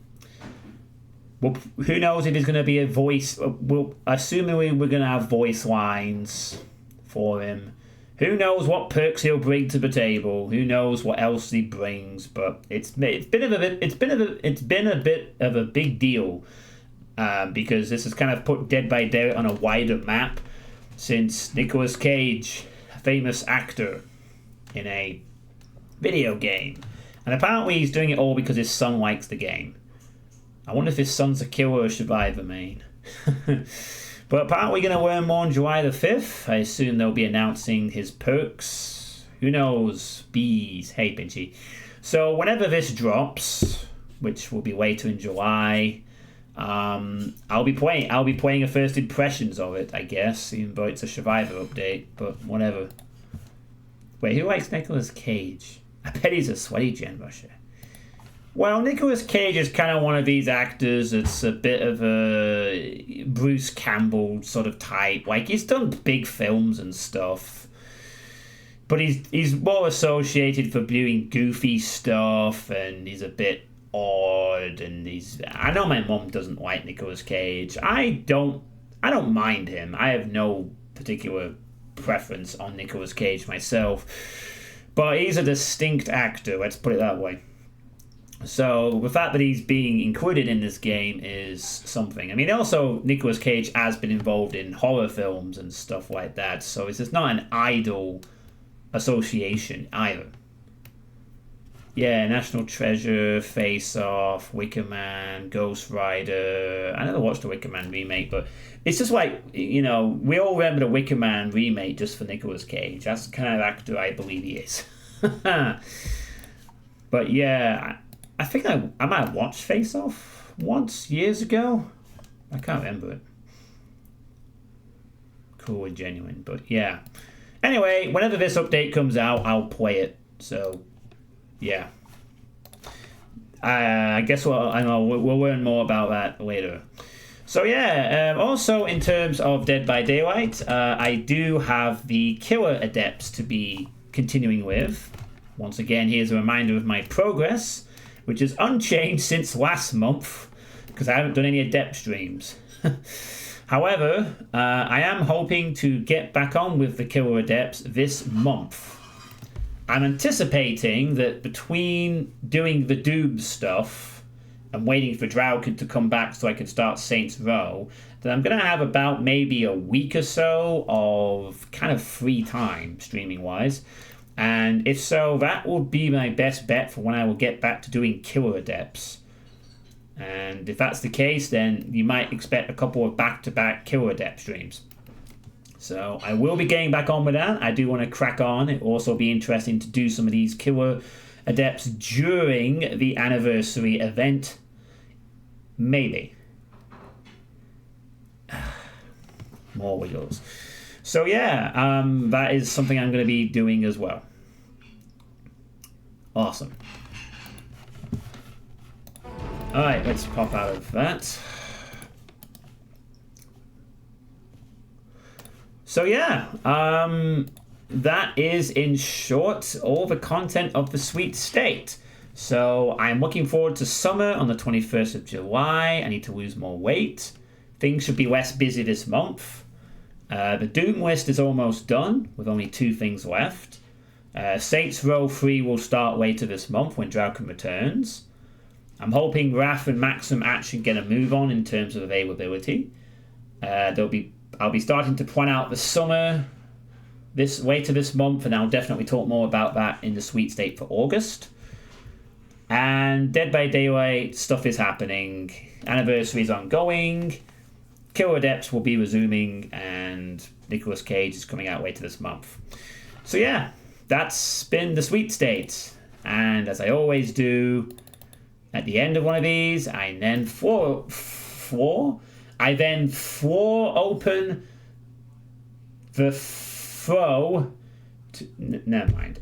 Well, who knows if he's going to be a voice? Well, assuming we're going to have voice lines for him. Who knows what perks he'll bring to the table? Who knows what else he brings? But it's been a bit of a big deal because this has kind of put Dead by Daylight on a wider map since Nicolas Cage, a famous actor in a video game, and apparently he's doing it all because his son likes the game. I wonder if his son's a killer or survivor main. But apparently we're going to learn more on July the 5th. I assume they'll be announcing his perks. Who knows? Bees. Hey, Pinchy. So whenever this drops, which will be later in July, I'll be playing a first impressions of it, I guess, even though it's a survivor update, but whatever. Wait, who likes Nicolas Cage? I bet he's a sweaty gen rusher. Well, Nicolas Cage is kind of one of these actors that's a bit of a Bruce Campbell sort of type. Like, he's done big films and stuff, but he's more associated for doing goofy stuff, and he's a bit odd, and I know my mom doesn't like Nicolas Cage. I don't mind him. I have no particular preference on Nicolas Cage myself, but he's a distinct actor, let's put it that way. So the fact that he's being included in this game is something. I mean, also Nicolas Cage has been involved in horror films and stuff like that, so it's just not an idle association either. Yeah, National Treasure, Face Off, Wicker Man, Ghost Rider. I never watched the Wicker Man remake, but it's just like, you know, we all remember the Wicker Man remake just for Nicolas Cage. That's the kind of actor I believe he is. But yeah, I think I might have watched Face Off once, years ago. I can't remember it. Cool and genuine, but yeah. Anyway, whenever this update comes out, I'll play it. So, yeah. I guess we'll learn more about that later. So yeah, also in terms of Dead by Daylight, I do have the Killer Adepts to be continuing with. Once again, here's a reminder of my progress, which is unchanged since last month, because I haven't done any Adept streams. However, I am hoping to get back on with the Killer Adepts this month. I'm anticipating that between doing the Doom stuff and waiting for Drowkin to come back so I can start Saints Row, that I'm going to have about maybe a week or so of kind of free time, streaming-wise. And if so, that will be my best bet for when I will get back to doing Killer Adepts. And if that's the case, then you might expect a couple of back-to-back Killer Adept streams. So I will be getting back on with that. I do want to crack on. It will also be interesting to do some of these Killer Adepts during the anniversary event. Maybe. More wiggles. So yeah, that is something I'm going to be doing as well. Awesome. Alright, let's pop out of that. So yeah, that is in short all the content of the Sweet State. So I'm looking forward to summer on the 21st of July. I need to lose more weight. Things should be less busy this month. The Doom list is almost done, with only 2 things left. Saints Row 3 will start later this month when Drowkin returns. I'm hoping Wrath and Maxim actually get a move on in terms of availability. I'll be starting to plan out the summer later this month, and I'll definitely talk more about that in the Sweet State for August. And Dead by Daylight stuff is happening. Anniversary is ongoing. Killer Adepts will be resuming, and Nicolas Cage is coming out later this month. So yeah, that's been the Sweet State. And as I always do, At the end of one of these, I then floor open the throw. Never mind.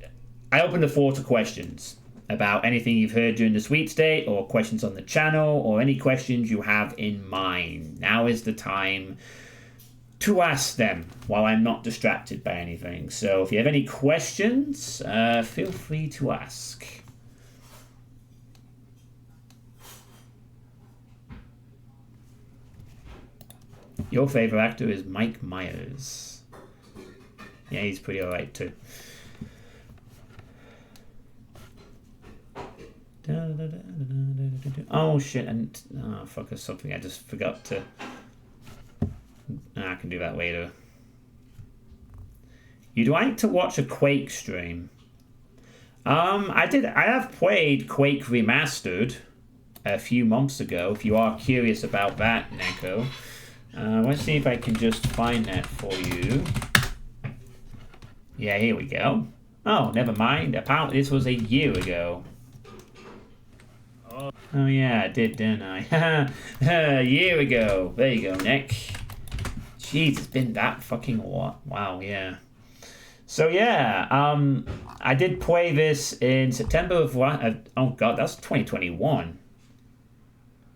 I open the floor to questions about anything you've heard during the sweet state, or questions on the channel, or any questions you have in mind. Now is the time to ask them while I'm not distracted by anything. So if you have any questions, feel free to ask. Your favorite actor is Mike Myers. Yeah, he's pretty alright too. Oh shit, and fuck, there's something I just forgot to. I can do that later. You'd like to watch a Quake stream? I have played Quake Remastered a few months ago. If you are curious about that, Neko, let's see if I can just find that for you. Yeah, here we go. Oh, never mind. Apparently this was a year ago. Oh yeah, I did, didn't I? A year ago. There you go, Nick. Jeez, it's been that fucking what? Wow, yeah. So yeah, I did play this in September of oh god, that's 2021.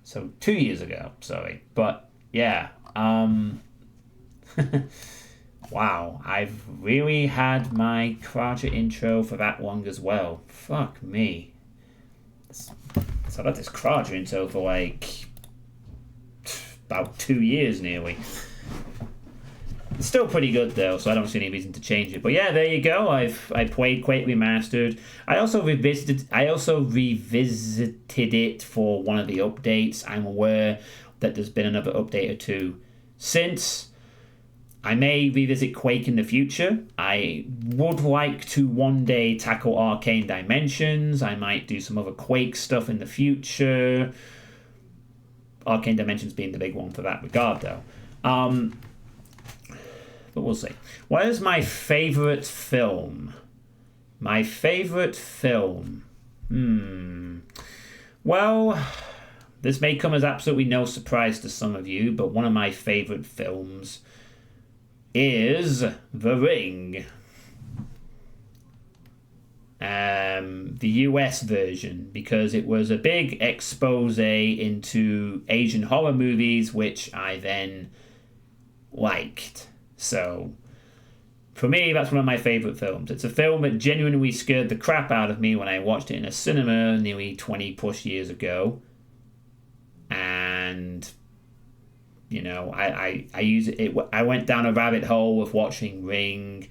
So 2 years ago, sorry. But yeah, wow, I've really had my Kraja intro for that long as well. Fuck me. So I've had this Kraja intro for like about 2 years nearly. It's still pretty good though, so I don't see any reason to change it. But yeah, there you go. I played Quake Remastered. I also revisited it for one of the updates. I'm aware that there's been another update or two since. I may revisit Quake in the future. I would like to one day tackle Arcane Dimensions. I might do some other Quake stuff in the future. Arcane Dimensions being the big one for that regard, though. But we'll see. What is my favorite film? My favorite film? Well, this may come as absolutely no surprise to some of you, but one of my favorite films is The Ring. The US version, because it was a big expose into Asian horror movies, which I then liked. So, for me, that's one of my favourite films. It's a film that genuinely scared the crap out of me when I watched it in a cinema nearly 20 plus years ago. And you know, I use it. I went down a rabbit hole of watching Ring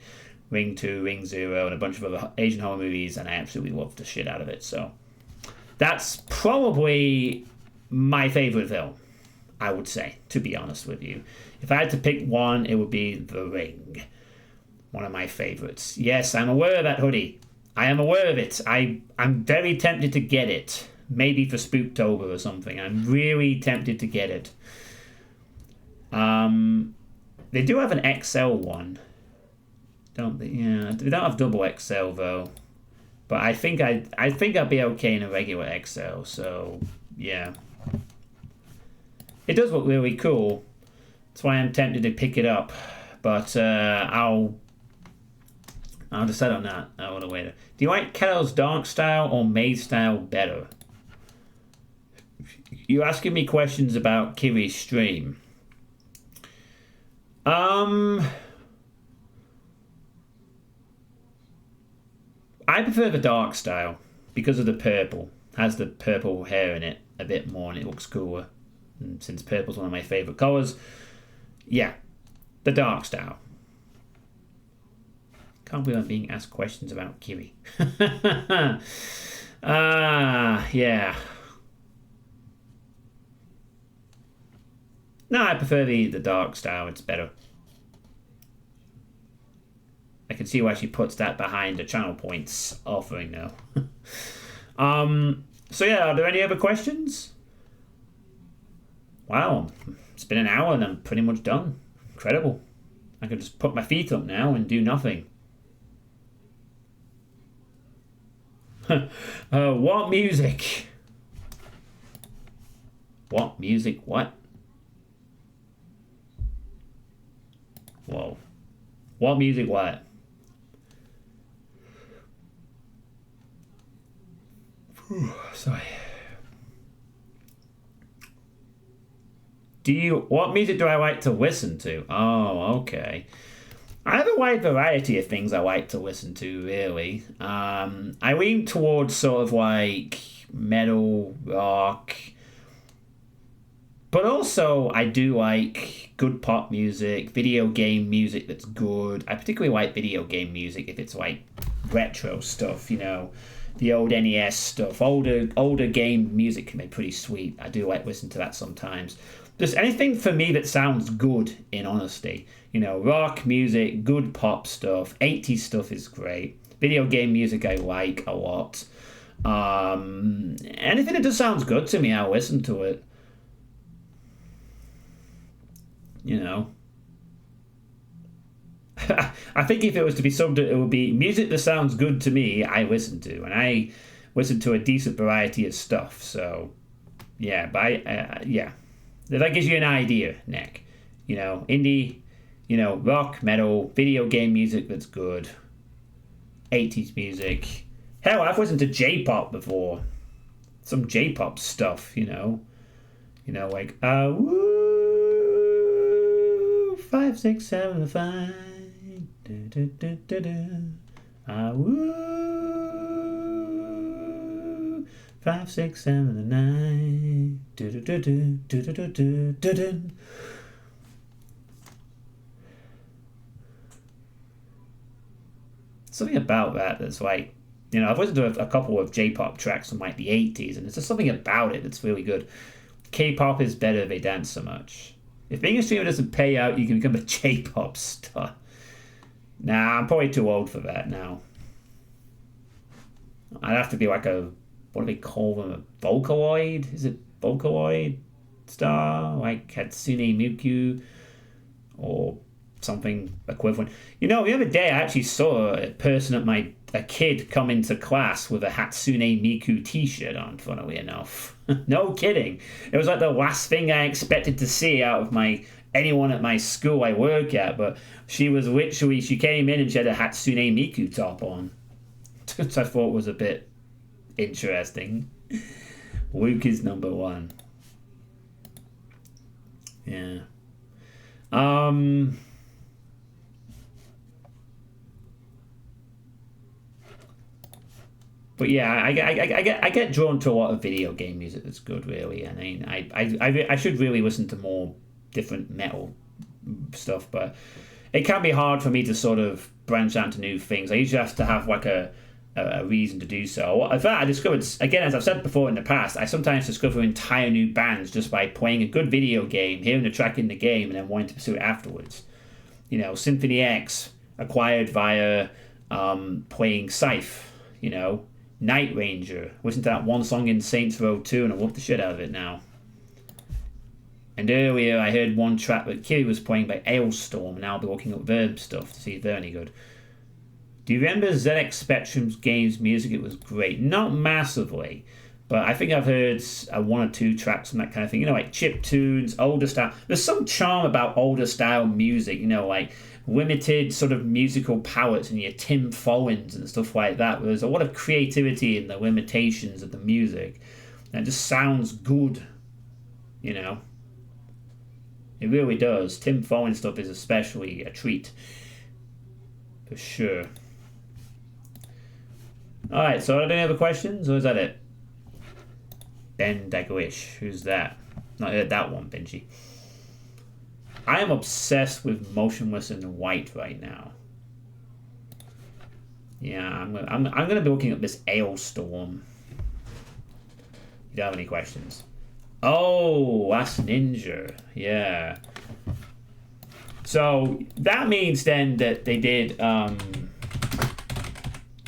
2, Ring 0, and a bunch of other Asian horror movies, and I absolutely loved the shit out of it. So that's probably my favorite film, I would say, to be honest with you. If I had to pick one, it would be The Ring. One of my favorites. Yes, I'm aware of that hoodie. I am aware of it. I'm very tempted to get it. Maybe for Spooktober or something. I'm really tempted to get it. They do have an XL one, don't they? Yeah, they don't have double XL though. But I think I'd be okay in a regular XL. So yeah, it does look really cool. That's why I'm tempted to pick it up. But I'll decide on that a little later. Do you like Kell's dark style or Maid style better? You're asking me questions about Kiri's stream. I prefer the dark style because of the purple. Has the purple hair in it a bit more and it looks cooler. And since purple's one of my favourite colours, yeah, the dark style. Can't believe I'm being asked questions about Kiri. Yeah. No, I prefer the dark style. It's better. I can see why she puts that behind the channel points offering now. So yeah, are there any other questions? Wow, it's been an hour and I'm pretty much done. Incredible. I can just put my feet up now and do nothing. What music? What music? What? Whoa. What music? What? Sorry. What music do I like to listen to? Oh, okay. I have a wide variety of things I like to listen to, really. I lean towards sort of like metal, rock, but also I do like good pop music, video game music that's good. I particularly like video game music if it's like retro stuff, you know, the old NES stuff. Older game music can be pretty sweet. I do like listening to that sometimes. Just anything for me that sounds good, in honesty. You know, rock music, good pop stuff, 80s stuff is great. Video game music I like a lot. Anything that just sounds good to me, I'll listen to it. You know. I think if it was to be summed up, it would be music that sounds good to me, I listen to. And I listen to a decent variety of stuff. So, yeah, but yeah. That gives you an idea, Nick. You know, indie, you know, rock, metal, video game music that's good, 80s music. Hell, I've listened to J-pop before. Some J-pop stuff, you know. You know, like, woo, 5, 6, 7, 5. Da, da, da, da, da. Woo, 5, 6, 7, 9. Do, do, do, do, do, do, do, do, do. Something about that that's like, you know, I've listened to a couple of J-pop tracks from like the 80s, and there's just something about it that's really good. K-pop is better if they dance so much. If being a streamer doesn't pay out, you can become a J-pop star. Nah, I'm probably too old for that now. I'd have to be like a, what do they call them, a Vocaloid? Is it Vocaloid star? Like Hatsune Miku? Or something equivalent. You know, the other day I actually saw a kid come into class with a Hatsune Miku t-shirt on, funnily enough. No kidding. It was like the last thing I expected to see out of anyone at my school I work at, but she came in and she had a Hatsune Miku top on. Which I thought was a bit interesting. Luke is number 1. Yeah. But yeah, I get drawn to a lot of video game music that's good, really. I mean, I should really listen to more different metal stuff, but it can be hard for me to sort of branch out to new things. I usually have to have like a reason to do so. In fact, I discovered, again, as I've said before in the past, I sometimes discover entire new bands just by playing a good video game, hearing the track in the game, and then wanting to pursue it afterwards. You know, Symphony X, acquired via playing Scythe, you know, Night Ranger. Listened to that one song in Saints Row 2, and I love the shit out of it now. And earlier I heard one track that Kiri was playing by Ailstorm, and I'll be looking up their stuff to see if they're any good. Do you remember ZX Spectrum's games music? It was great. Not massively, but I think I've heard 1 or 2 tracks from that kind of thing. You know, like chip tunes, older style. There's some charm about older style music, you know, like limited sort of musical palettes and your Tim Fowens and stuff like that. There's a lot of creativity in the limitations of the music. And it just sounds good, you know. It really does. Tim Fowen stuff is especially a treat. For sure. Alright, so are there any other questions, or is that it? Ben Daglish, who's that? Not heard that one, Benji. I am obsessed with Motionless in White right now. Yeah, I'm gonna be looking up this Ailstorm. You don't have any questions? Oh, Last Ninja. Yeah. So that means then that they did.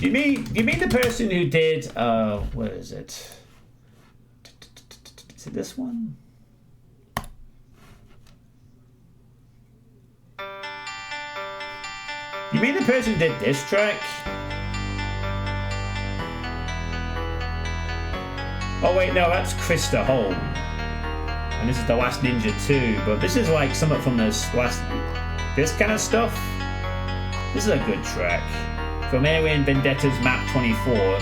You mean the person who did? What is it? Is it this one? You mean the person who did this track? Oh wait, no, that's Krista Holm. And this is The Last Ninja 2, but this is like something from this kind of stuff. This is a good track. From Alien Vendetta's Map 24.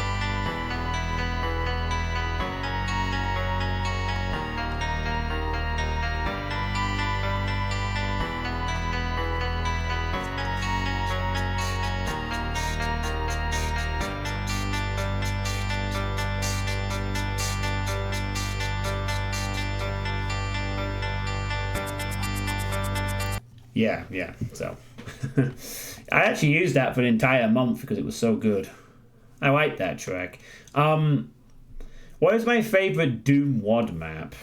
Yeah, so I actually used that for an entire month because it was so good. I like that track. What is my favourite Doom WOD map?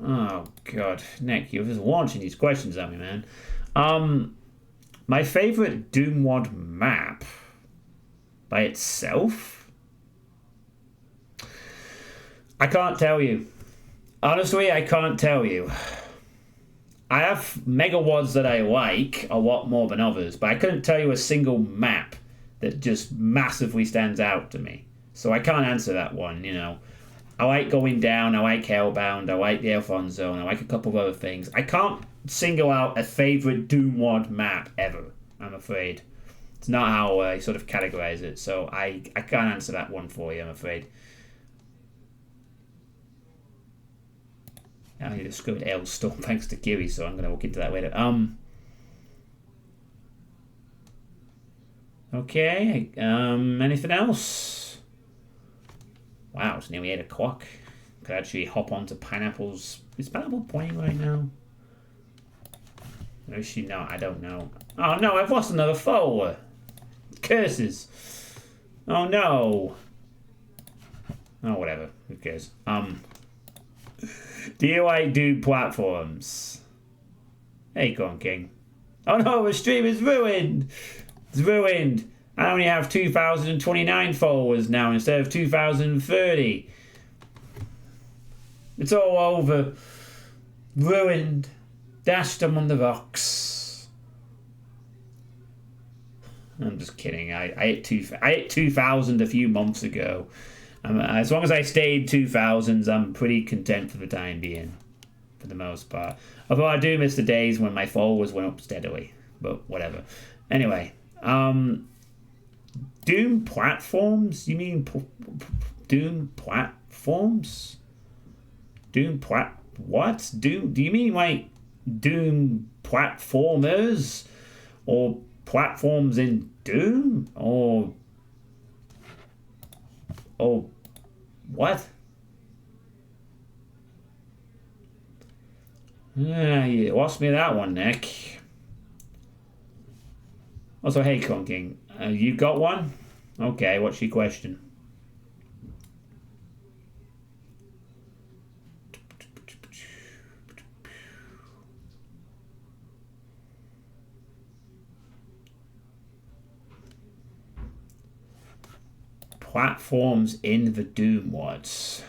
Oh god, Nick, you're just launching these questions at me, man. My favourite Doom WOD map by itself? I can't tell you. Honestly, I can't tell you. I have megawads that I like a lot more than others, but I couldn't tell you a single map that just massively stands out to me. So I can't answer that one, you know. I like Going Down, I like Hellbound, I like the Elfon Zone, I like a couple of other things. I can't single out a favourite Doom WOD map ever, I'm afraid. It's not how I sort of categorize it, so I can't answer that one for you, I'm afraid. I discovered L-Storm thanks to Kiri, so I'm going to look into that later. Okay, anything else? Wow, it's nearly 8 o'clock. Could actually hop onto Pineapple's... Is Pineapple playing right now? Or is she not? I don't know. Oh no, I've lost another follower. Curses. Oh no. Oh, whatever. Who cares? Do you like Doom platforms? Hey, Corn King. Oh no, the stream is ruined! It's ruined! I only have 2,029 followers now instead of 2,030. It's all over. Ruined. Dashed them on the rocks. I'm just kidding. I hit 2,000 a few months ago. As long as I stayed 2000s, I'm pretty content for the time being, for the most part. Although I do miss the days when my followers went up steadily, but whatever. Anyway, Doom platforms? You mean Doom platforms? What? Doom? Do you mean like Doom platformers, or platforms in Doom, or what? You lost me that one, Nick. Also, hey, Con King, you got one? Okay, what's your question? Platforms in the Doom WODs.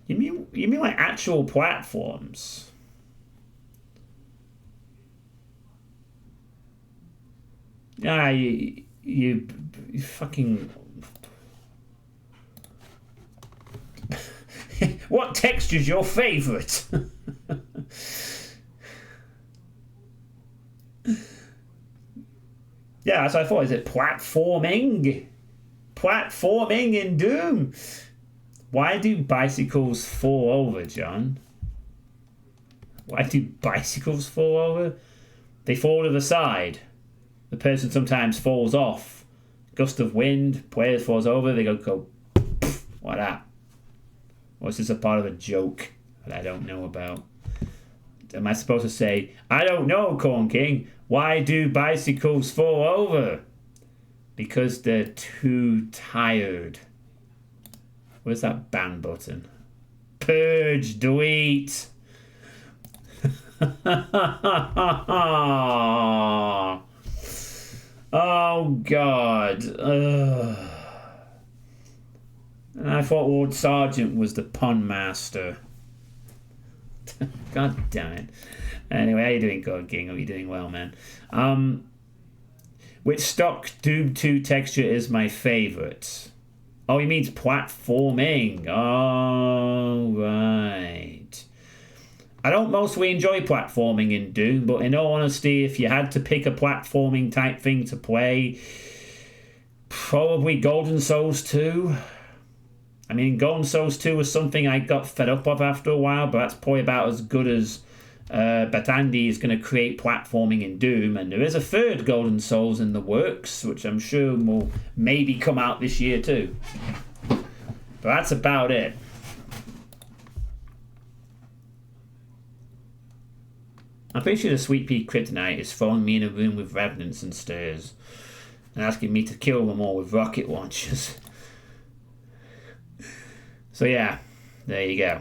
You mean like actual platforms? Ah, you fucking. What texture's your favourite? Yeah, that's what I thought. Is it platforming? Platforming in Doom. Why do bicycles fall over, John? Why do bicycles fall over? They fall to the side. The person sometimes falls off. Gust of wind, players falls over, they go poof, like that. Or is this a part of a joke that I don't know about? Am I supposed to say, I don't know, Corn King, why do bicycles fall over? Because they're too tired. Where's that ban button? Purge, delete. Oh, God. Ugh. And I thought Lord Sergeant was the pun master. God damn it. Anyway, how you doing, God King? Are you doing well, man? Which stock Doom 2 texture is my favourite? Oh, he means platforming. Oh, right. I don't mostly enjoy platforming in Doom, but in all honesty, if you had to pick a platforming type thing to play, probably Golden Souls 2. I mean, Golden Souls 2 was something I got fed up of after a while, but that's probably about as good as Batandi is going to create platforming in Doom. And there is a third Golden Souls in the works, which I'm sure will maybe come out this year too. But that's about it. I'm pretty sure the Suitepee Kryptonite is throwing me in a room with revenants and stairs and asking me to kill them all with rocket launchers. So yeah, there you go.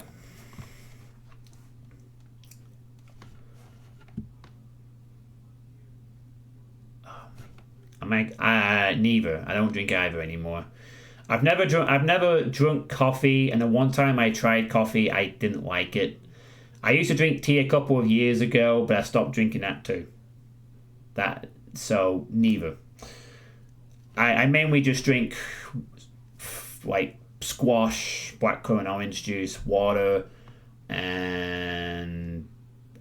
Neither. I don't drink either anymore. I've never drunk coffee, and the one time I tried coffee, I didn't like it. I used to drink tea a couple of years ago, but I stopped drinking that too. So neither. I mainly just drink like squash, blackcurrant orange juice, water, and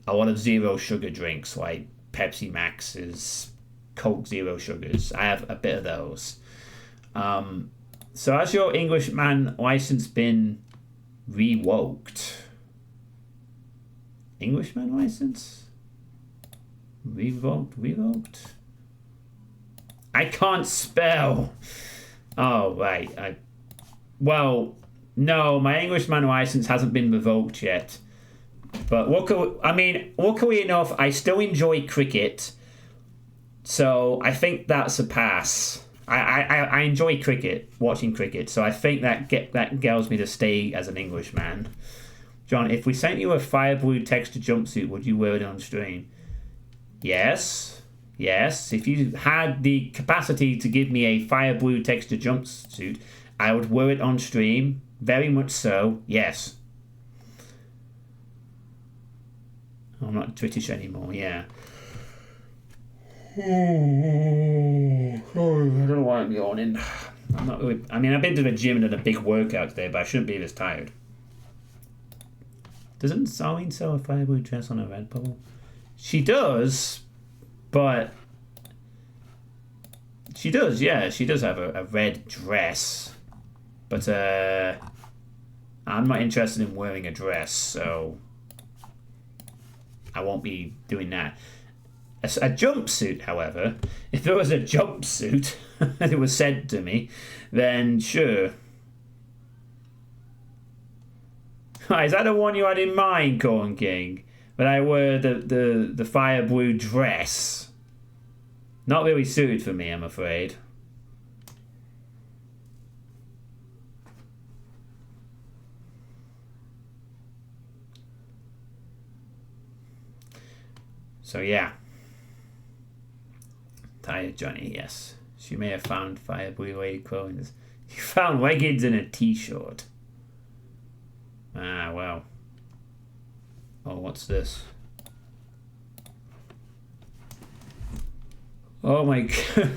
a lot of zero sugar drinks like Pepsi Max's, Coke Zero Sugars. I have a bit of those. So has your Englishman license been revoked? Englishman license? Revoked? I can't spell. Oh, right. Well, no, my Englishman license hasn't been revoked yet. But luckily enough, I still enjoy cricket. So I think that's a pass. I enjoy cricket, watching cricket. So I think that gels me to stay as an Englishman. John, if we sent you a fire blue texture jumpsuit, would you wear it on stream? Yes. If you had the capacity to give me a fire blue texture jumpsuit, I would wear it on stream. Very much so. Yes. I'm not British anymore. Yeah. I don't want to be yawning. I'm not really. I mean, I've been to the gym and done a big workout today, but I shouldn't be this tired. Doesn't Sarlene sell a fire blue dress on a red bubble? She does, but she does. Yeah, she does have a red dress, but I'm not interested in wearing a dress, so I won't be doing that. A jumpsuit, however, if there was a jumpsuit and it was sent to me, then sure. Is that the one you had in mind, Corn King? But I wear the fire blue dress. Not really suited for me, I'm afraid. So yeah. Tired Johnny, yes. She may have found fire blue lady clothing. You found leggings and a t-shirt. Ah, well. Oh, what's this? Oh my god.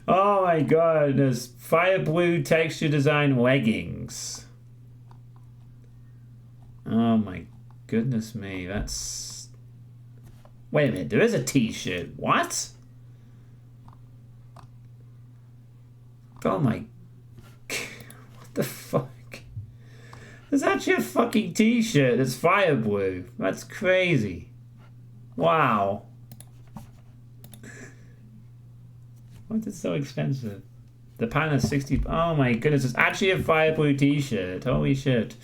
Oh my god, there's fire blue texture design leggings. Oh my goodness me, that's... Wait a minute, there is a t-shirt. What? Oh my... What the fuck? There's actually a fucking t-shirt that's fire blue. That's crazy. Wow. Why is it so expensive? The pan is 60... Oh my goodness, it's actually a fire blue t-shirt. Holy shit.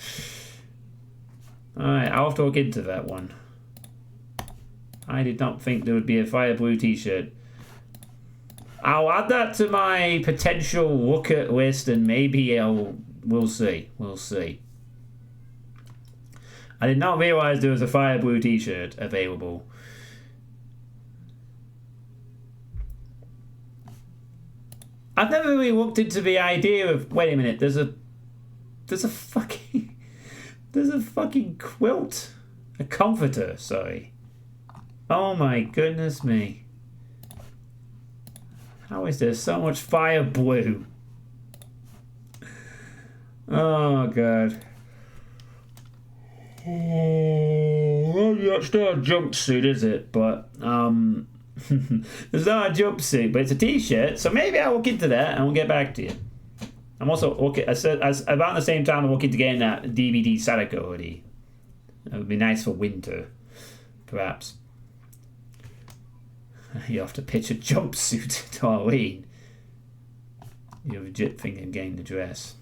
Alright, I'll have to look into that one. I did not think there would be a fire blue t-shirt. I'll add that to my potential look at list and maybe we'll see. We'll see. I did not realise there was a fire blue t-shirt available. I've never really looked into the idea of... Wait a minute, there's a fucking quilt. A comforter, sorry. Oh my goodness me. How is there so much fire blue? Oh god. Oh oh, yeah, it's not a jumpsuit, is it? But it's not a jumpsuit, but it's a t-shirt. So maybe I'll look into that and we'll get back to you. I'm also looking. About the same time I'm looking to getting that DVD Sadako hoodie. It would be nice for winter, perhaps. You have to pitch a jumpsuit to Halloween. You're legit thinking getting the dress.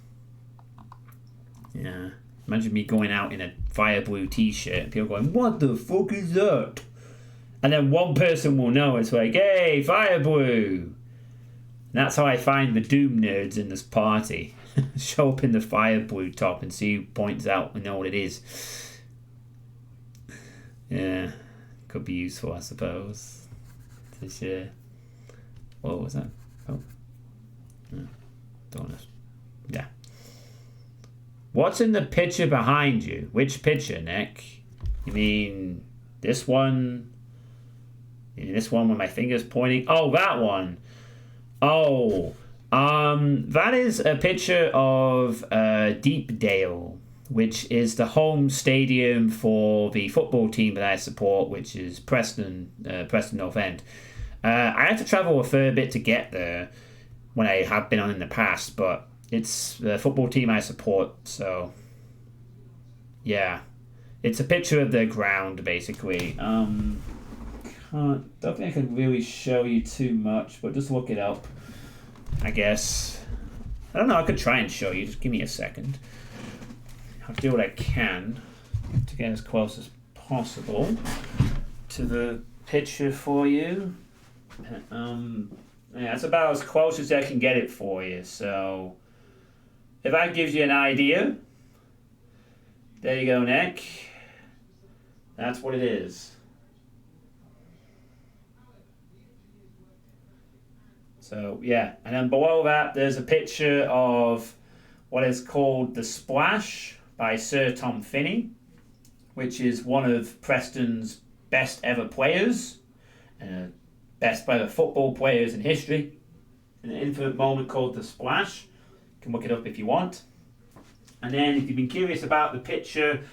Yeah. Imagine me going out in a fire blue t-shirt and people going, what the fuck is that? And then one person will know. It's like, hey, fire blue. And that's how I find the Doom nerds in this party. Show up in the fire blue top and see who points out and know what it is. Yeah. Could be useful, I suppose. This year. What was that? Oh. Don't know. Yeah. What's in the picture behind you? Which picture, Nick? You mean this one? You mean this one with my fingers pointing? Oh, that one. Oh, that is a picture of Deepdale, which is the home stadium for the football team that I support, which is Preston North End. I had to travel a fair bit to get there when I have been on in the past, but it's the football team I support, so yeah. It's a picture of the ground, basically. Don't think I can really show you too much, but just look it up, I guess. I don't know, I could try and show you, just give me a second. I'll do what I can to get as close as possible to the picture for you. Yeah, it's about as close as I can get it for you, so if that gives you an idea, there you go, Nick. That's what it is. So, yeah, and then below that, there's a picture of what is called The Splash by Sir Tom Finney, which is one of Preston's best ever players, best ever football players in history. An infinite moment called The Splash. You can look it up if you want. And then if you've been curious about the picture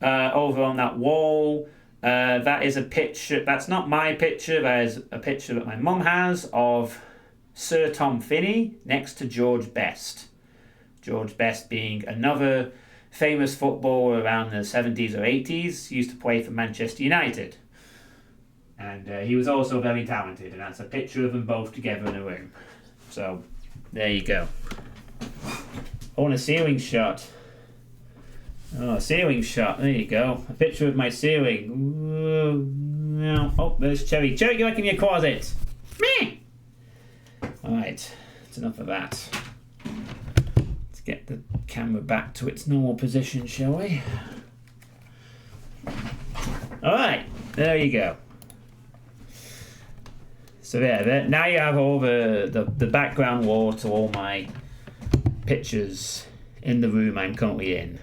over on that wall, that is a picture, that's not my picture, that is a picture that my mum has of Sir Tom Finney next to George Best. George Best being another famous footballer around the 70s or 80s, used to play for Manchester United. And he was also very talented, and that's a picture of them both together in a room. So, there you go. Oh, and a ceiling shot. Oh, a ceiling shot. There you go. A picture of my ceiling. Ooh, oh, there's Cherry. Cherry, get back in your closet. Meh! Alright, that's enough of that. Let's get the camera back to its normal position, shall we? Alright, there you go. So there, now you have all the background wall to all my pictures in the room I'm currently in.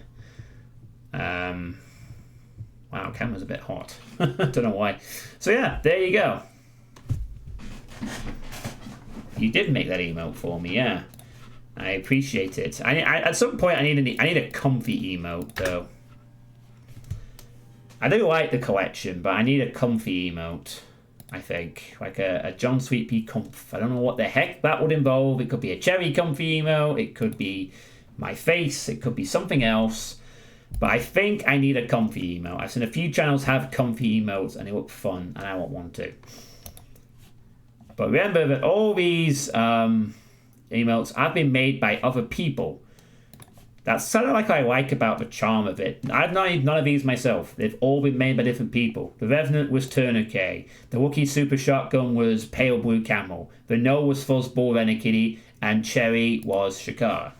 Wow, camera's a bit hot. Don't know why. So yeah, there you go. You did make that emote for me, yeah. I appreciate it. I at some point I need a comfy emote though. I do like the collection, but I need a comfy emote. I think like a John Suitepee comf. I don't know what the heck that would involve. It could be a cherry comfy emote. It could be my face. It could be something else. But I think I need a comfy emote. I've seen a few channels have comfy emotes and they look fun, and I want one too. But remember that all these emotes have been made by other people. That's sort of like what I like about the charm of it. I've not none of these myself. They've all been made by different people. The Revenant was Turner K. The Wookiee Super Shotgun was Pale Blue Camel. The No was Fuzzball Renekitty. And Cherry was Shakar.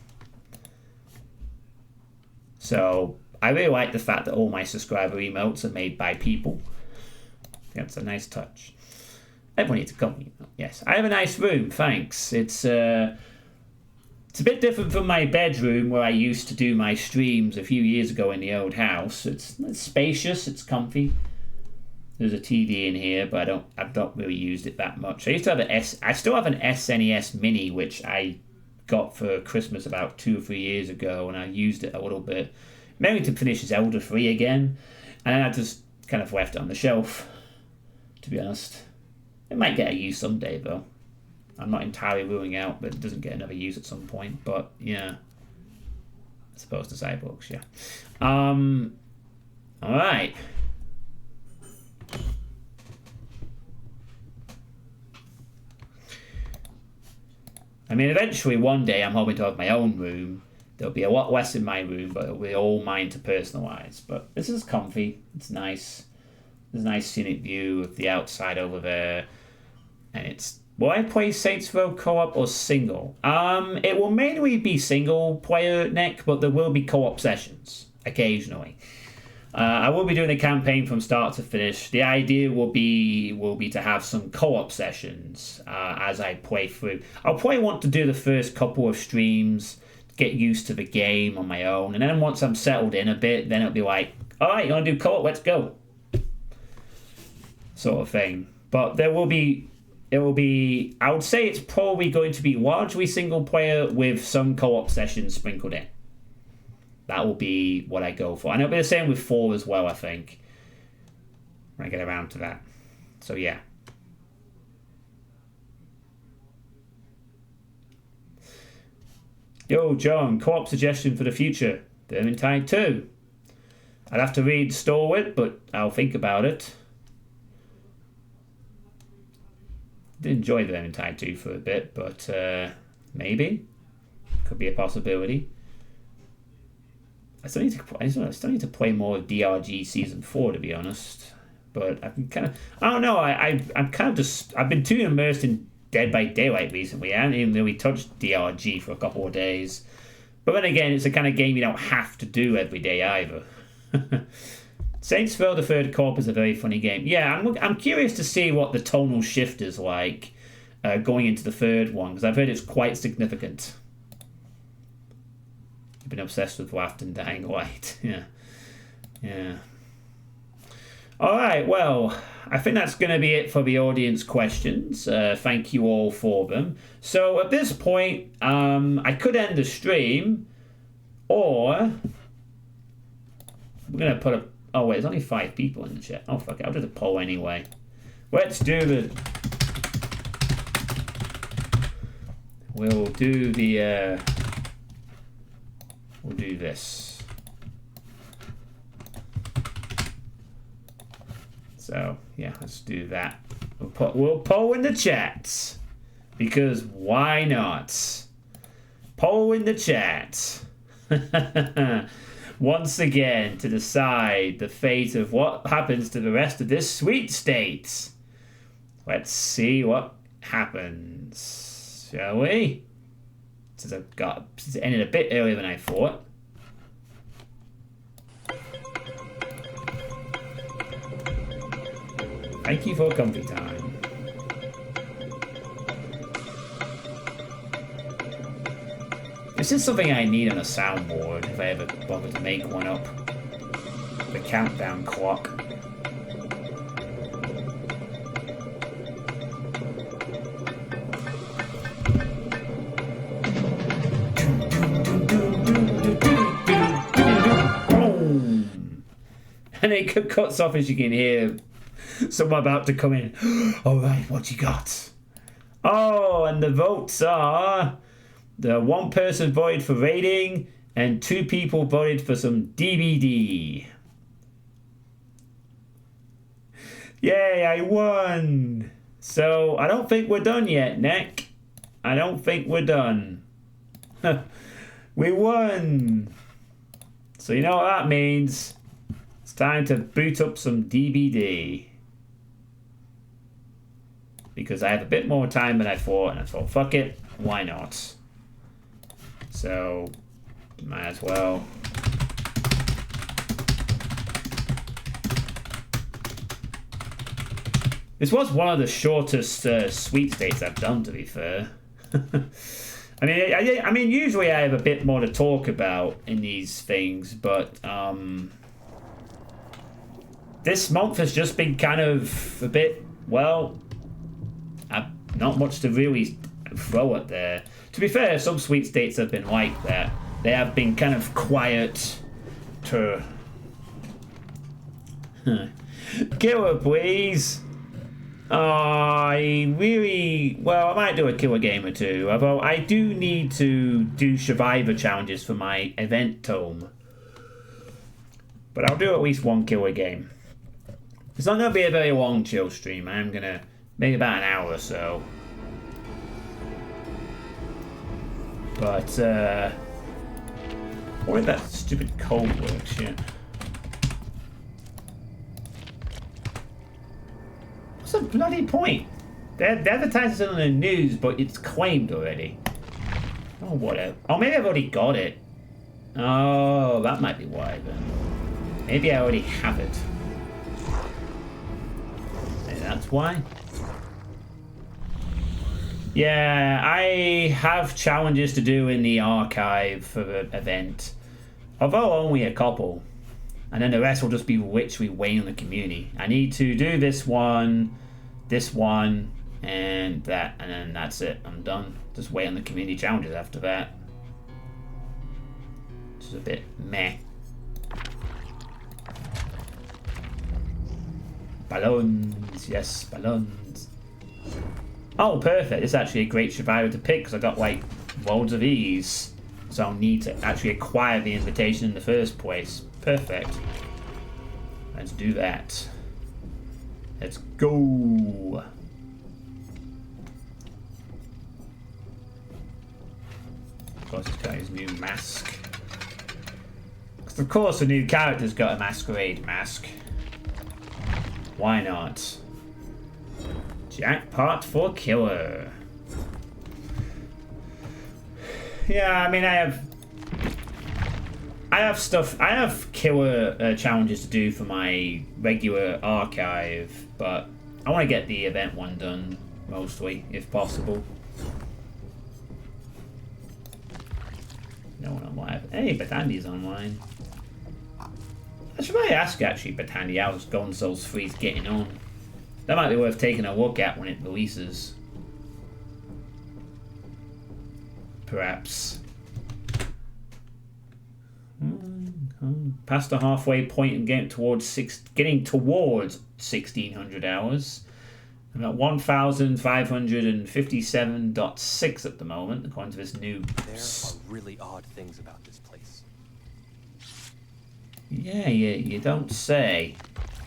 So I really like the fact that all my subscriber emotes are made by people. That's a nice touch. Everyone needs a company. Yes, I have a nice room, thanks. It's a bit different from my bedroom where I used to do my streams a few years ago in the old house. It's spacious, it's comfy. There's a TV in here, but I've not really used it that much. I used to have I still have an SNES Mini, which I got for Christmas about 2 or 3 years ago, and I used it a little bit, mainly to finish Zelda 3 again. And then I just kind of left it on the shelf, to be honest. It might get a use someday, though. I'm not entirely ruling out that it doesn't get another use at some point, but yeah. As opposed to cyborgs, yeah. Alright. I mean, eventually, one day, I'm hoping to have my own room. There'll be a lot less in my room, but it'll be all mine to personalise. But this is comfy. It's nice. There's a nice scenic view of the outside over there. And it's... Will I play Saints Row co-op or single? It will mainly be single player, Nick, but there will be co-op sessions occasionally. I will be doing a campaign from start to finish. The idea will be to have some co-op sessions as I play through. I'll probably want to do the first couple of streams, get used to the game on my own, and then once I'm settled in a bit, then it'll be like, all right, you want to do co-op? Let's go, sort of thing. But it will be. I would say it's probably going to be largely single player with some co-op sessions sprinkled in. That will be what I go for. And it'll be the same with 4 as well, I think, when I get around to that. So, yeah. Yo, John, co-op suggestion for the future. Vermintide 2. I'd have to read Stalwart, but I'll think about it. Did enjoy Vermintide 2 for a bit, but maybe. Could be a possibility. I still need to play more of DRG Season 4, to be honest. But I've been kind of... I don't know, I'm kind of just... I've been too immersed in Dead by Daylight recently. I haven't even really touched DRG for a couple of days. But then again, it's the kind of game you don't have to do every day either. Saints Row the Third Co-op is a very funny game. Yeah, I'm curious to see what the tonal shift is like going into the third one, because I've heard it's quite significant. I've been obsessed with Waft and Dying Light. Yeah. Alright, well, I think that's going to be it for the audience questions. Thank you all for them. So at this point, I could end the stream, or we're going to put a... Oh, wait, there's only 5 people in the chat. Oh, fuck it, I'll do the poll anyway. Let's do the... We'll do the... We'll do this. So, yeah, let's do that. We'll poll in the chat. Because why not? Poll in the chat. Once again, to decide the fate of what happens to the rest of this sweet state. Let's see what happens, shall we? Since it ended a bit earlier than I thought. Thank you for comfy time. This is something I need on a soundboard if I ever bother to make one up. The countdown clock. Boom! And it cuts off as you can hear someone about to come in. Alright, what you got? Oh, and the votes are... The 1 person voted for rating, and 2 people voted for some DVD. Yay, I won! So, I don't think we're done yet, Nick. I don't think we're done. We won! So you know what that means. It's time to boot up some DVD. Because I have a bit more time than I thought, and I thought, fuck it, why not? So, might as well. This was one of the shortest sweet states I've done, to be fair. I mean, usually I have a bit more to talk about in these things, but this month has just been kind of a bit, well, not much to really throw at there. To be fair, some sweet states have been like that. They have been kind of quiet to Killer, please. I really... Well, I might do a killer game or two. Although I do need to do survivor challenges for my event tome. But I'll do at least one killer game. It's not going to be a very long chill stream. I'm going to make about an hour or so. But, what if that stupid code works? Shit. What's the bloody point? They advertised it on the news, but it's claimed already. Oh, whatever. Oh, maybe I've already got it. Oh, that might be why then. Maybe I already have it. Maybe that's why. Yeah, I have challenges to do in the archive for the event. Although only a couple. And then the rest will just be literally weighing on the community. I need to do this one, and that, and then that's it. I'm done. Just wait on the community challenges after that. Which is a bit meh. Balloons, yes, balloons. Oh, perfect. It's actually a great survivor to pick because I got like loads of these. So I'll need to actually acquire the invitation in the first place. Perfect. Let's do that. Let's go. Of course, he's got his new mask. Of course, the new character's got a masquerade mask. Why not? Jackpot for killer. Yeah, I mean, I have stuff. I have killer challenges to do for my regular archive, but I want to get the event one done mostly, if possible. No one online. Hey, Batandi's online. I should probably ask actually, Batandi, how's Gonzo's Freeze getting on? That might be worth taking a look at when it releases. Perhaps. Past the halfway point and getting towards 1600 hours. I'm at 1557.6 at the moment, according to this new. There are really odd things about this place. Yeah, you don't say.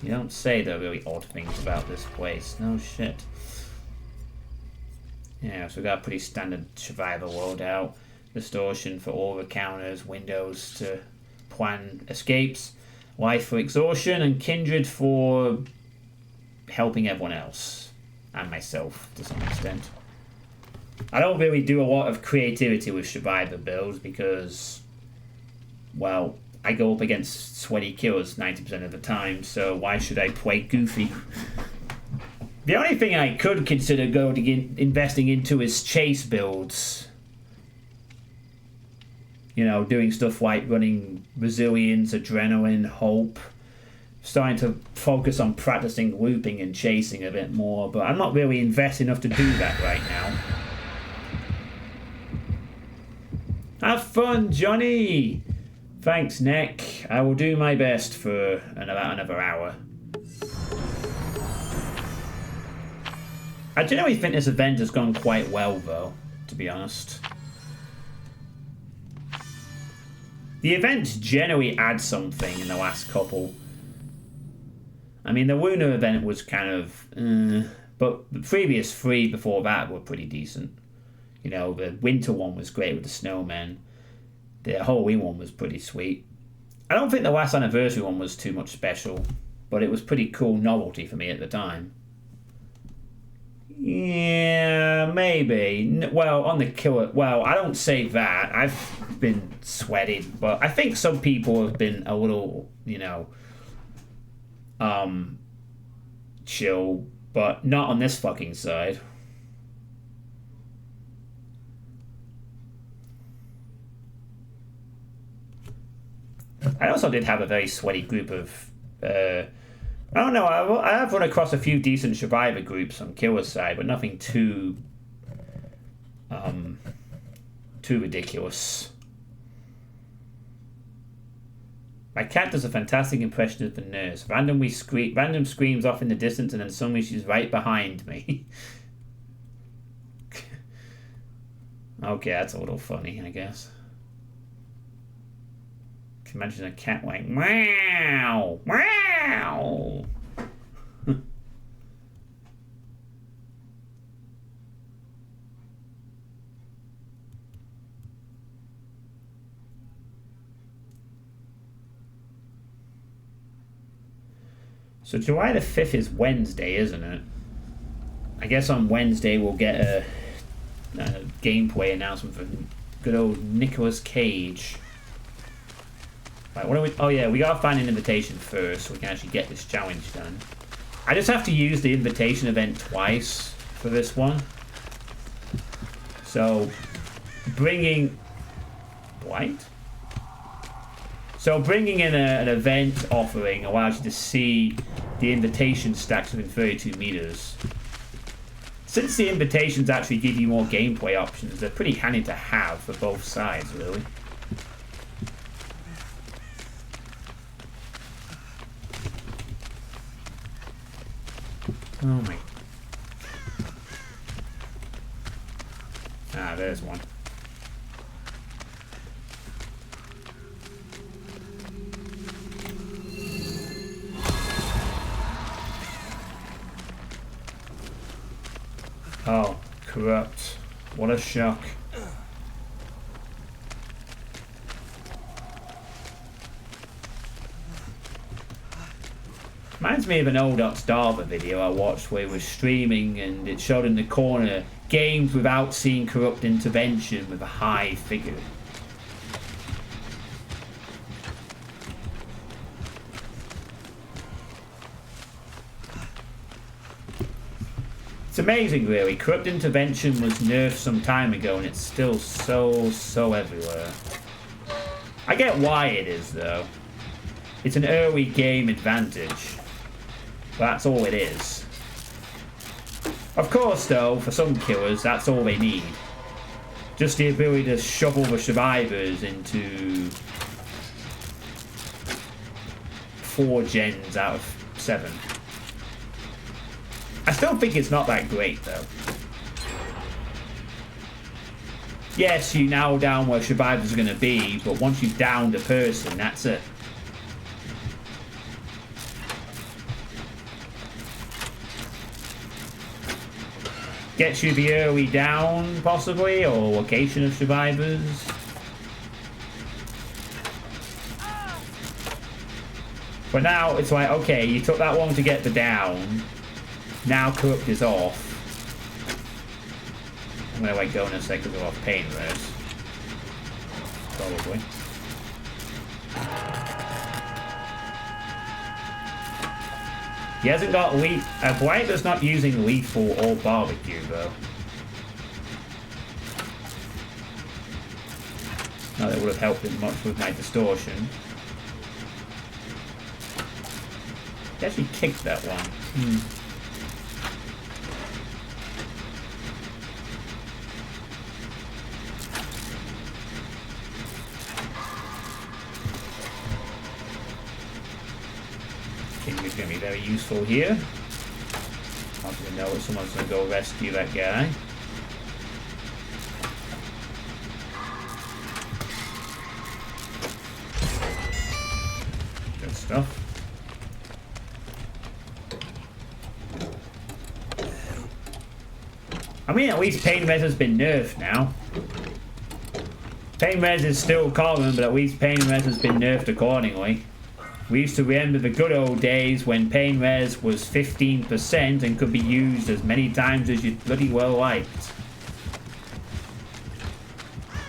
You don't say there are really odd things about this place. No shit. Yeah, so we got a pretty standard survivor loadout. Distortion for all the counters, windows to plan escapes, life for exhaustion, and kindred for helping everyone else. And myself, to some extent. I don't really do a lot of creativity with survivor builds because, well, I go up against sweaty killers 90% of the time, so why should I play goofy? The only thing I could consider investing into is chase builds. You know, doing stuff like running resilience, adrenaline, hope. Starting to focus on practicing looping and chasing a bit more, but I'm not really invested enough to do that right now. Have fun, Johnny! Thanks, Nick. I will do my best for about another hour. I generally think this event has gone quite well, though, to be honest. The events generally add something in the last couple. I mean, the Lunar event was kind of... but the previous three before that were pretty decent. You know, the winter one was great with the snowmen. The Halloween one was pretty sweet. I don't think the last anniversary one was too much special, but it was pretty cool novelty for me at the time. Yeah, maybe. Well, on the killer... Well, I don't say that. I've been sweated, but I think some people have been a little, you know... chill, but not on this fucking side. I also did have a very sweaty group of I don't know, I have run across a few decent survivor groups on Killer's side, but nothing too ridiculous. My cat does a fantastic impression of the nurse. Random screams off in the distance, and then suddenly she's right behind me. Okay, that's a little funny, I guess. Can you imagine a cat like meow, meow? So July the 5th is Wednesday, isn't it? I guess on Wednesday we'll get a gameplay announcement for good old Nicolas Cage. Right, what do we... Oh yeah, we gotta find an invitation first so we can actually get this challenge done. I just have to use the invitation event twice for this one. So, bringing... White? So bringing in an event offering allows you to see the invitation stacks within 32 meters. Since the invitations actually give you more gameplay options, they're pretty handy to have for both sides, really. Oh my... Ah, there's one. Oh, corrupt. What a shock. Reminds me of an old Oxdava video I watched where it was streaming and it showed in the corner games without seeing corrupt intervention with a high figure. It's amazing, really. Corrupt intervention was nerfed some time ago and it's still so everywhere. I get why it is, though. It's an early game advantage. But that's all it is. Of course, though, for some killers, that's all they need. Just the ability to shovel the survivors into 4 gens out of 7. I still think it's not that great, though. Yes, you narrow down where survivors are going to be, but once you've downed a person, that's it. Gets you the early down, possibly, or location of survivors. But now, it's like, okay, you took that long to get the down. Now corrupt is off. I'm gonna go in a second to go off pain res. Probably. He hasn't got Blight that's not using lethal or barbecue though. No, that would have helped him much with my distortion. He actually kicked that one. Is going to be very useful here. I'm going to know that someone's going to go rescue that guy. Good stuff. I mean, at least pain res has been nerfed now. Pain res is still common, but at least pain res has been nerfed accordingly. We used to remember the good old days when pain res was 15% and could be used as many times as you bloody well liked.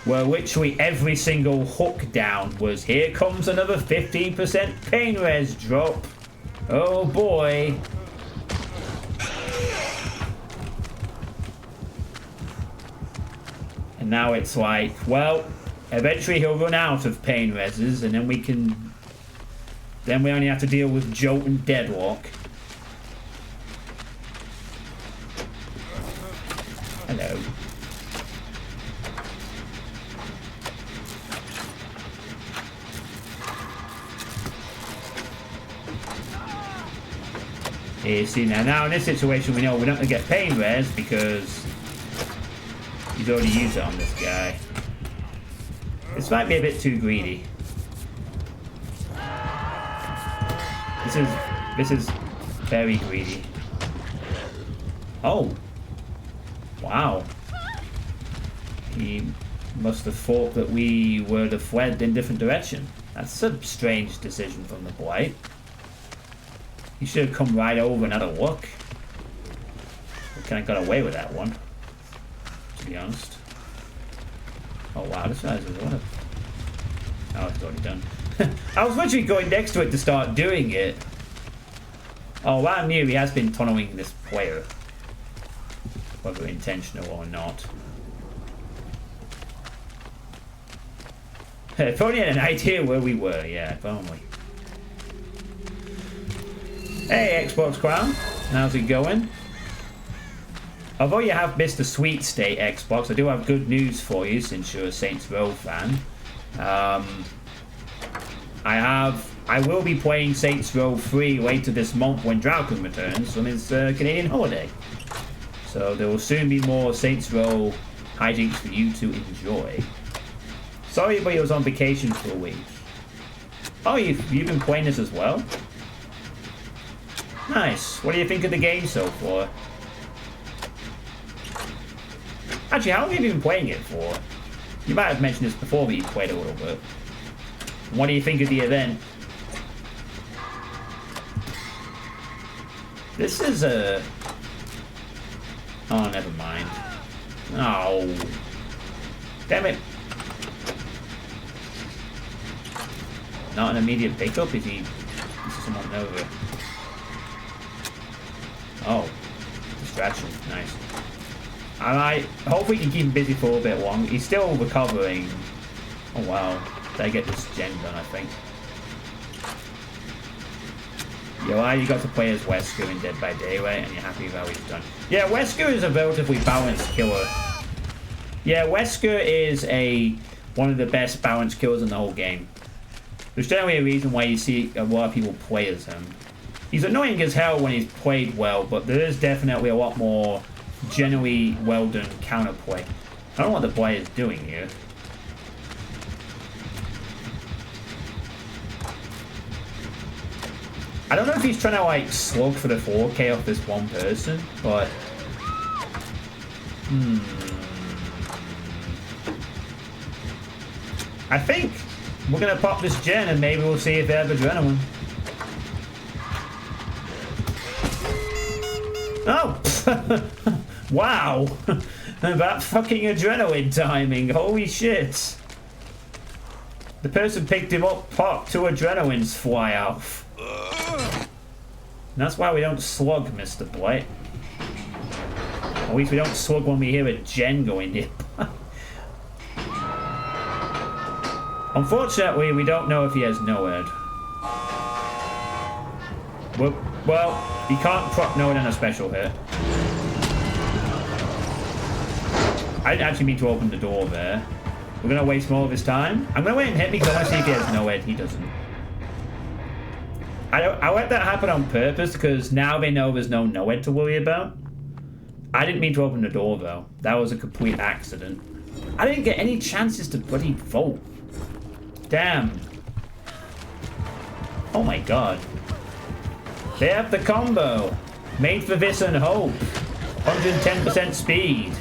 Where literally every single hook down was, here comes another 15% pain res drop. Oh boy. And now it's like, well, eventually he'll run out of pain reses and then we only have to deal with Jolt and Deadlock. Hello. You see, now in this situation we know we're not going to get pain res because he's already used it on this guy. This might be a bit too greedy. This is very greedy. Oh. Wow. He must have thought that we would have fled in a different direction. That's a strange decision from the Blight. He should have come right over and had a look. We kind of got away with that one, to be honest. Oh wow, this guy's a lot of... Oh, it's already done. I was literally going next to it to start doing it. Oh, I knew he has been tunneling this player. Whether intentional or not. If only had an idea where we were, yeah, if only. Hey, Xbox Crown. How's it going? Although you have missed a sweet state, Xbox, I do have good news for you since you're a Saints Row fan. I will be playing Saints Row 3 later this month when Drauken returns from his Canadian holiday. So there will soon be more Saints Row hijinks for you to enjoy. Sorry, but he was on vacation for a week. Oh, you've been playing this as well? Nice. What do you think of the game so far? Actually, how long have you been playing it for? You might have mentioned this before, but you played a little bit. What do you think of the event? This is a... Oh, never mind. Oh. Damn it. Not an immediate pickup? Is someone over? Oh. Distraction. Nice. Alright. Hopefully we can keep him busy for a bit long. He's still recovering. Oh, wow. They get this gen done, I think. You got to play as Wesker in Dead by Daylight, and you're happy with how he's done. Yeah, Wesker is a relatively balanced killer. Yeah, Wesker is one of the best balanced killers in the whole game. There's generally a reason why you see a lot of people play as him. He's annoying as hell when he's played well, but there is definitely a lot more generally well done counterplay. I don't know what the player is doing here. I don't know if he's trying to like slug for the 4K off this one person, but I think we're gonna pop this gen and maybe we'll see if they have adrenaline. Oh! Wow! That fucking adrenaline timing, holy shit! The person picked him up, popped, 2 adrenalines fly off. And that's why we don't slug, Mr. Blight. At least we don't slug when we hear a gen going near. Unfortunately, we don't know if he has NOED. Well, he can't proc NOED on a special hit. I didn't actually mean to open the door there. We're going to waste more of his time. I'm going to wait and hit me because I want to see if he has NOED. He doesn't. I let that happen on purpose because now they know there's no NOED to worry about. I didn't mean to open the door though. That was a complete accident. I didn't get any chances to bloody vote. Damn. Oh my god. They have the combo. Made for this and hope. 110% speed.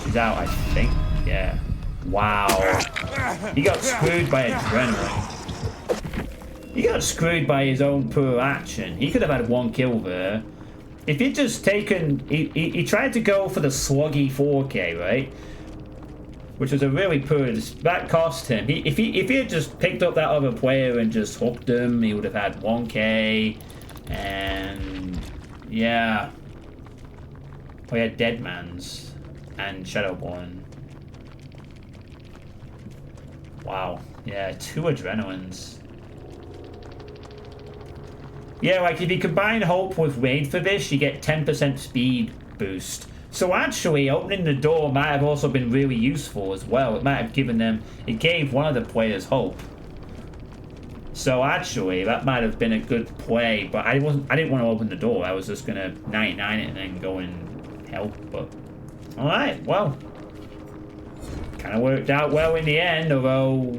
He's out, I think. Yeah. Wow. He got screwed by adrenaline. He got screwed by his own poor action. He could have had 1 kill there. If he'd just taken... He tried to go for the sluggy 4K, right? Which was a really poor... That cost him. If he had just picked up that other player and just hooked him, he would have had 1K. And... Yeah. We had Deadman's. And Shadowborn. Wow. Yeah, 2 adrenalines. Yeah, like if you combine Hope with Raid for this, you get 10% speed boost. So actually, opening the door might have also been really useful as well. It might have given them... It gave one of the players Hope. So actually, that might have been a good play, but I didn't want to open the door. I was just gonna 99 it and then go and help. But all right, well, kind of worked out well in the end. Although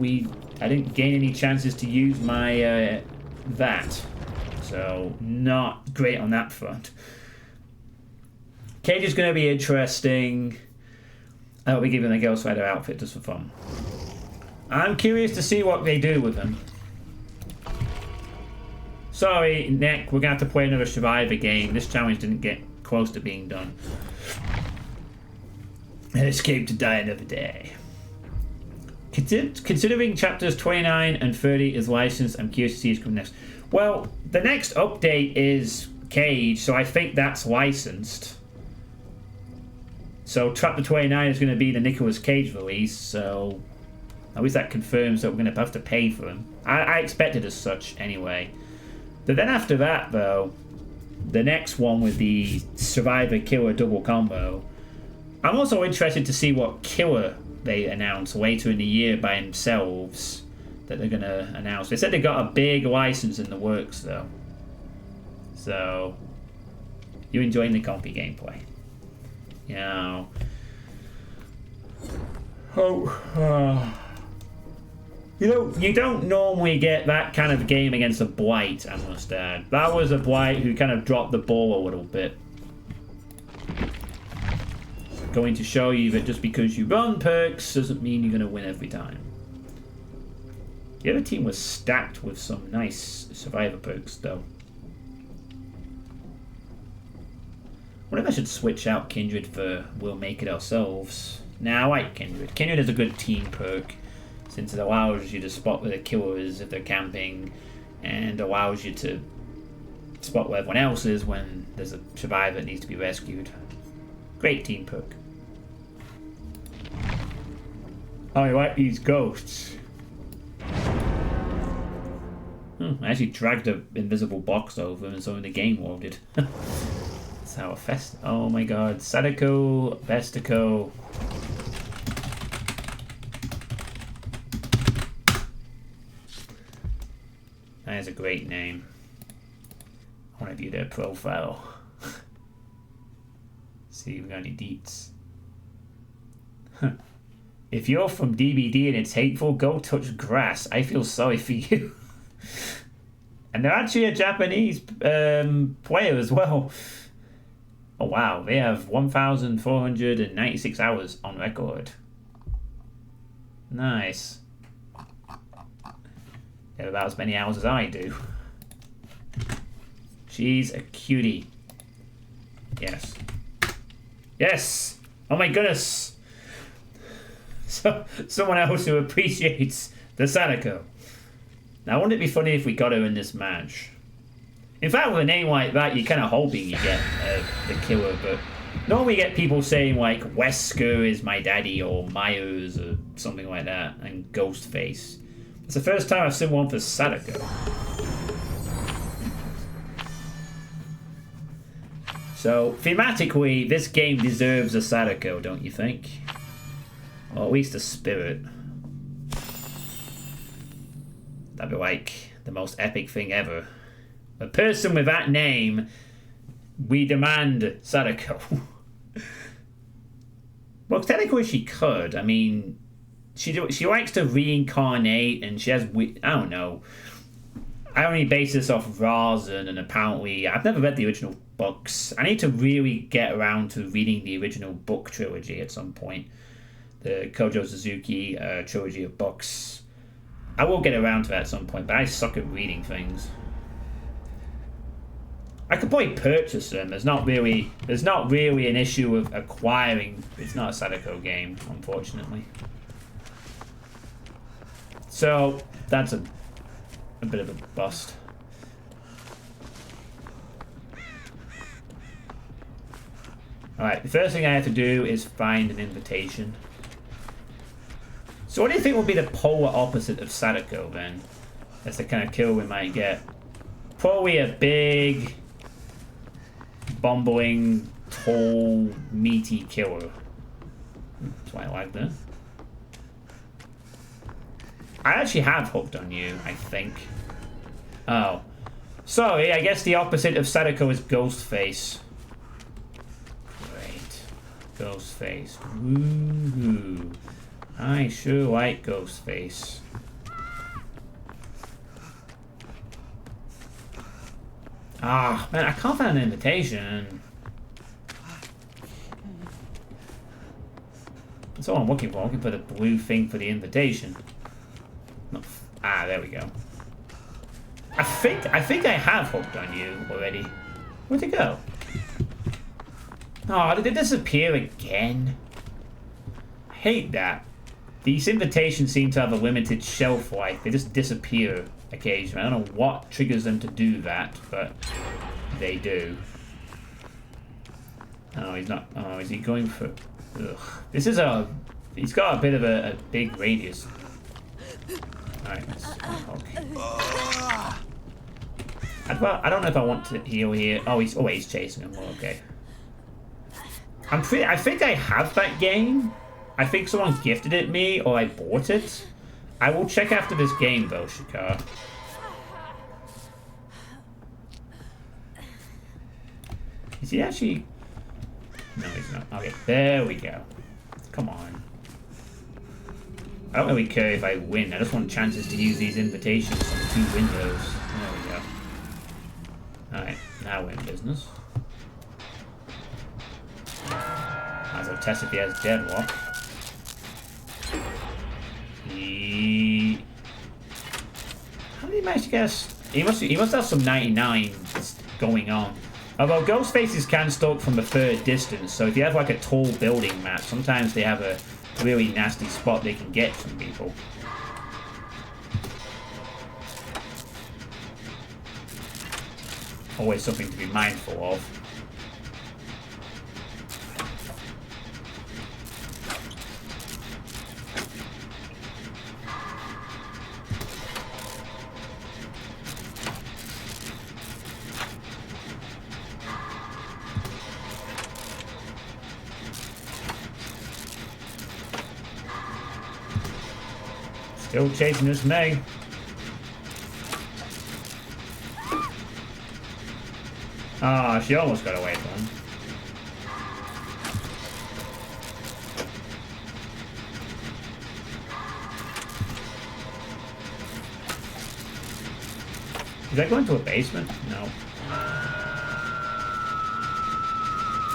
I didn't gain any chances to use my that, so not great on that front. Cage is going to be interesting. I'll be giving the Ghost Rider outfit just for fun. I'm curious to see what they do with him. Sorry, Nick, we're going to have to play another Survivor game. This challenge didn't get close to being done. And escape to die another day. Considering chapters 29 and 30 is licensed, I'm curious to see who's coming next. Well, the next update is Cage, so I think that's licensed. So chapter 29 is going to be the Nicolas Cage release, so at least that confirms that we're going to have to pay for him. I expected as such anyway. But then after that, though, the next one with the Survivor Killer double combo, I'm also interested to see what killer they announce later in the year by themselves that they're going to announce. They said they got a big license in the works, though. So, you enjoying the compy gameplay? You know. You know, you don't normally get that kind of game against a Blight, I must add. That was a Blight who kind of dropped the ball a little bit. Going to show you that just because you run perks doesn't mean you're going to win every time. The other team was stacked with some nice Survivor perks, though. I wonder if I should switch out Kindred for We'll Make It Ourselves. Nah, I like Kindred. Kindred is a good team perk, since it allows you to spot where the killer is if they're camping, and allows you to spot where everyone else is when there's a survivor that needs to be rescued. Great team perk. I like these ghosts. I actually dragged an invisible box over and so the game loaded. That's how oh my god. Sadako, Vestico. That is a great name. I want to view their profile. See if we got any deets. If you're from DBD and it's hateful, go touch grass. I feel sorry for you. And they're actually a Japanese player as well. Oh wow, they have 1,496 hours on record. Nice. They have about as many hours as I do. She's a cutie. Yes. Yes! Oh my goodness! So, someone else who appreciates the Sadako. Now, wouldn't it be funny if we got her in this match? In fact, with a name like that, you're kind of hoping you get the killer, but normally you get people saying, like, Wesker is my daddy, or Myers, or something like that, and Ghostface. It's the first time I've seen one for Sadako. So, thematically, this game deserves a Sadako, don't you think? Or at least a spirit. That'd be like the most epic thing ever. A person with that name, we demand Sadako. Well, technically she could. I mean, she likes to reincarnate, and she has, I don't know. I only base this off Razen, and apparently I've never read the original books. I need to really get around to reading the original book trilogy at some point. The Kojo Suzuki trilogy of books. I will get around to that at some point, but I suck at reading things. I could probably purchase them. There's not really an issue of acquiring. It's not a Sadako game, unfortunately. So that's a bit of a bust. Alright, the first thing I have to do is find an invitation. So what do you think will be the polar opposite of Sadako then? That's the kind of kill we might get. Probably a big, bumbling, tall, meaty killer. That's why I like that. I actually have Hooked on You, I think. Oh. Sorry, I guess the opposite of Sadako is Ghostface. Great. Ghostface. Woohoo. I sure like Ghostface. Ah, man, I can't find an invitation. That's all I'm looking for. I'm looking for the blue thing for the invitation. Ah, there we go. I think I have hooked on you already. Where'd it go? Oh, did it disappear again? I hate that. These invitations seem to have a limited shelf life. They just disappear occasionally. I don't know what triggers them to do that, but they do. Oh, he's not. Oh, is he going for... Ugh. This is a... He's got a bit of a big radius. Alright, let's... Okay. I don't know if I want to heal here. Oh, he's chasing him. Okay. I think I have that game. I think someone gifted it me, or I bought it. I will check after this game, though, Shikar. Is he actually... No, he's not. Okay, there we go. Come on. I don't really care if I win. I just want chances to use these invitations on the 2 windows. There we go. Alright, now we're in business. Might as well test if he has deadlock. How did he manage to guess? He must have some 99 going on. Although ghost faces can stalk from a third distance, so if you have like a tall building map, sometimes they have a really nasty spot they can get from people. Always something to be mindful of. Still chasing this Meg. Ah, she almost got away from him. Is that going to a basement? No.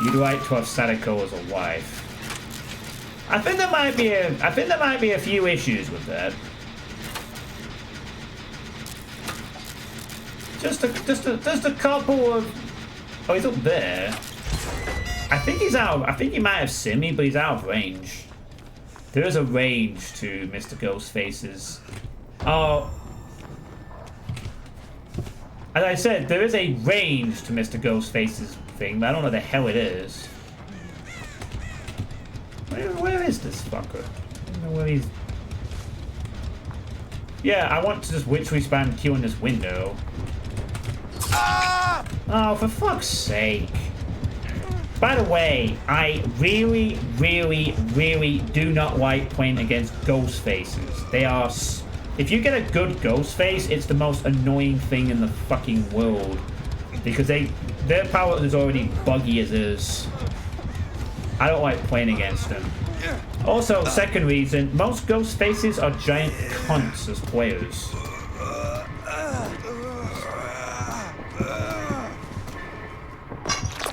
You'd like to have Sadako as a wife. I think there might be a few issues with that. Just a couple of... Oh, he's up there. I think he's out. I think he might have seen me, but he's out of range. There is a range to Mr. Ghostface's. Oh. As I said, there is a range to Mr. Ghostface's thing, but I don't know the hell it is. Where is this fucker? I don't know where he's... Yeah, I want to just witchery spam Q in this window. Oh, for fuck's sake. By the way, I really, really, really do not like playing against ghost faces. They are... If you get a good ghost face, it's the most annoying thing in the fucking world. Because their power is already buggy as is. I don't like playing against them. Also, second reason, most ghost faces are giant cunts as players.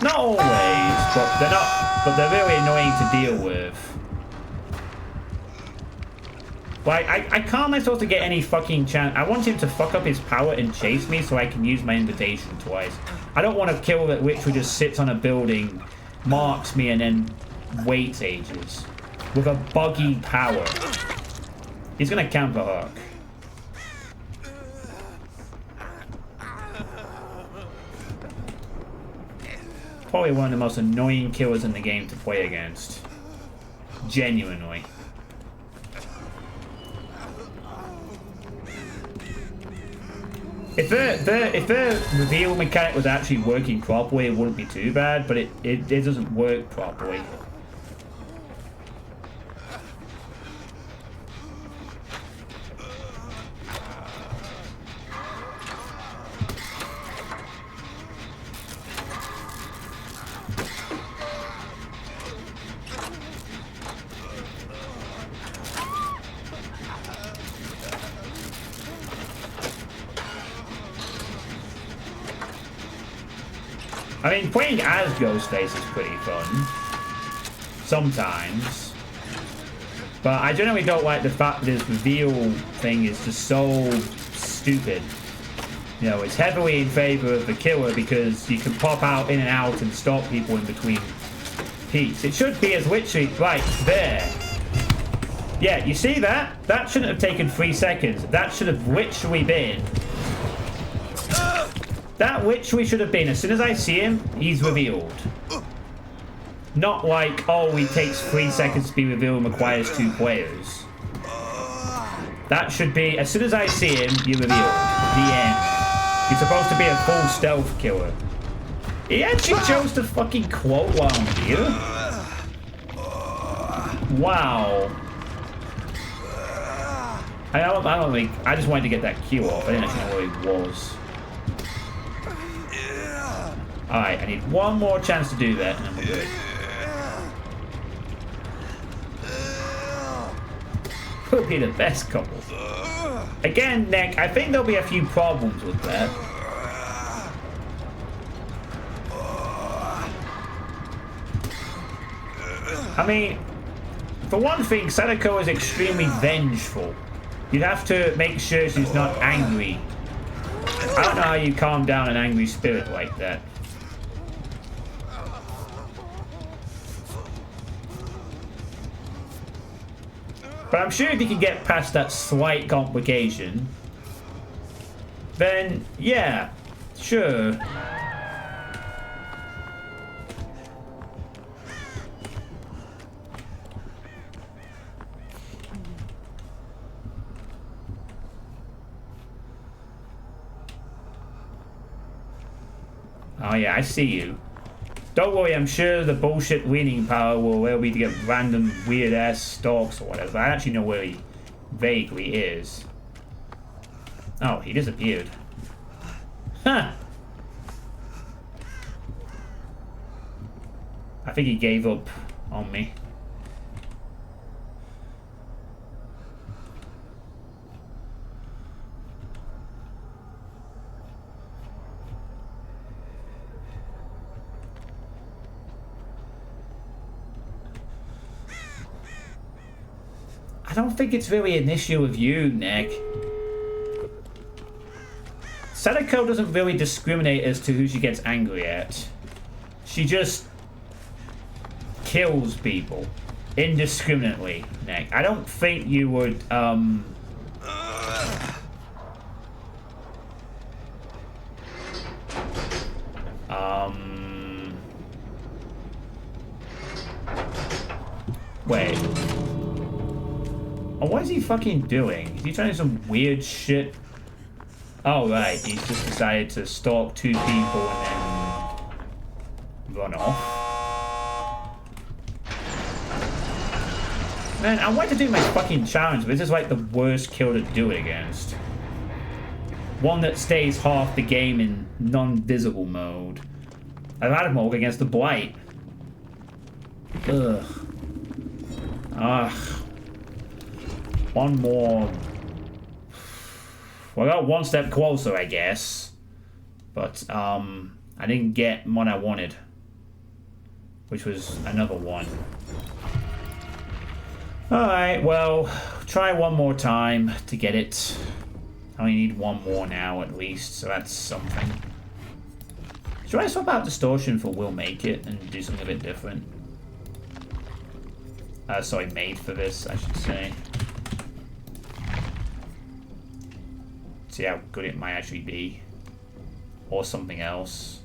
Not always, but they're not. But they're really annoying to deal with. Like, I can't am I supposed to get any fucking chance? I want him to fuck up his power and chase me so I can use my invitation twice. I don't want to kill that witch who just sits on a building, marks me, and then waits ages. With a buggy power. He's gonna counter hook. Probably one of the most annoying killers in the game to play against. Genuinely. If the reveal mechanic was actually working properly, it wouldn't be too bad, but it doesn't work properly. I mean, playing as Ghostface is pretty fun. Sometimes. But I generally don't like the fact that this reveal thing is just so stupid. You know, it's heavily in favor of the killer because you can pop out in and out and stop people in between peaks. It should be as literally right there. Yeah, you see that? That shouldn't have taken 3 seconds. That should have literally been. That literally should have been. As soon as I see him, he's revealed. Not like, oh, it takes 3 seconds to be revealed and requires 2 players. That should be, as soon as I see him, you're revealed. The end. You're supposed to be a full stealth killer. He actually chose to fucking quote while I'm here. Wow. I don't think, I just wanted to get that Q off. I didn't actually know where he was. Alright, I need one more chance to do that and then we're good. Could be the best couple. Again, Nick, I think there'll be a few problems with that. I mean, for one thing, Sadako is extremely vengeful. You'd have to make sure she's not angry. I don't know how you calm down an angry spirit like that. But I'm sure if you can get past that slight complication, then yeah, sure. Oh yeah, I see you. Don't worry, I'm sure the bullshit winning power will allow me to get random weird-ass stalks or whatever. I actually know where he vaguely is. Oh, he disappeared. Huh! I think he gave up on me. I don't think it's really an issue with you, Nick. Sadako doesn't really discriminate as to who she gets angry at. She just kills people indiscriminately, Nick. I don't think you would, wait. Oh, what is he fucking doing? Is he trying some weird shit? Oh, right. He's just decided to stalk 2 people and then run off. Man, I want to do my fucking challenge, but this is like the worst kill to do it against. One that stays half the game in non-visible mode. I've had him all against the Blight. Ugh. Ugh. One more. Well, I got one step closer, I guess. But, I didn't get one I wanted. Which was another one. Alright, well, try one more time to get it. I only need one more now, at least, so that's something. Should I swap out Distortion for Will Make It and do something a bit different? Sorry, made for this, I should say. See how good it might actually be. Or something else.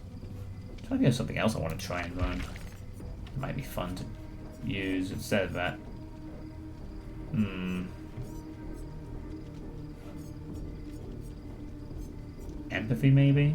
I'm trying to think of something else I want to try and run. It might be fun to use instead of that. Empathy, maybe?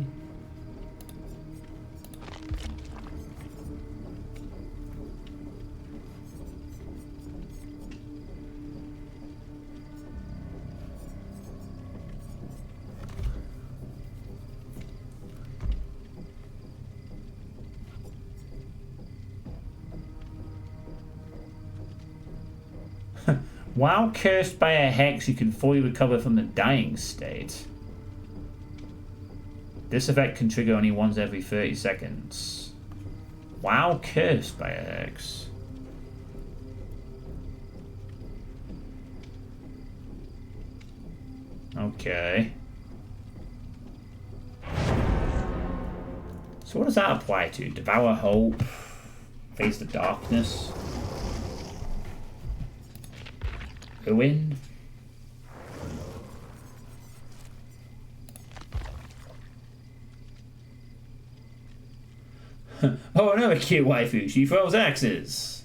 While cursed by a hex, you can fully recover from the dying state. This effect can trigger only once every 30 seconds. Wow, cursed by X. Okay. So what does that apply to? Devour hope? Face the darkness? Ruin? Oh, another cute waifu. She throws axes.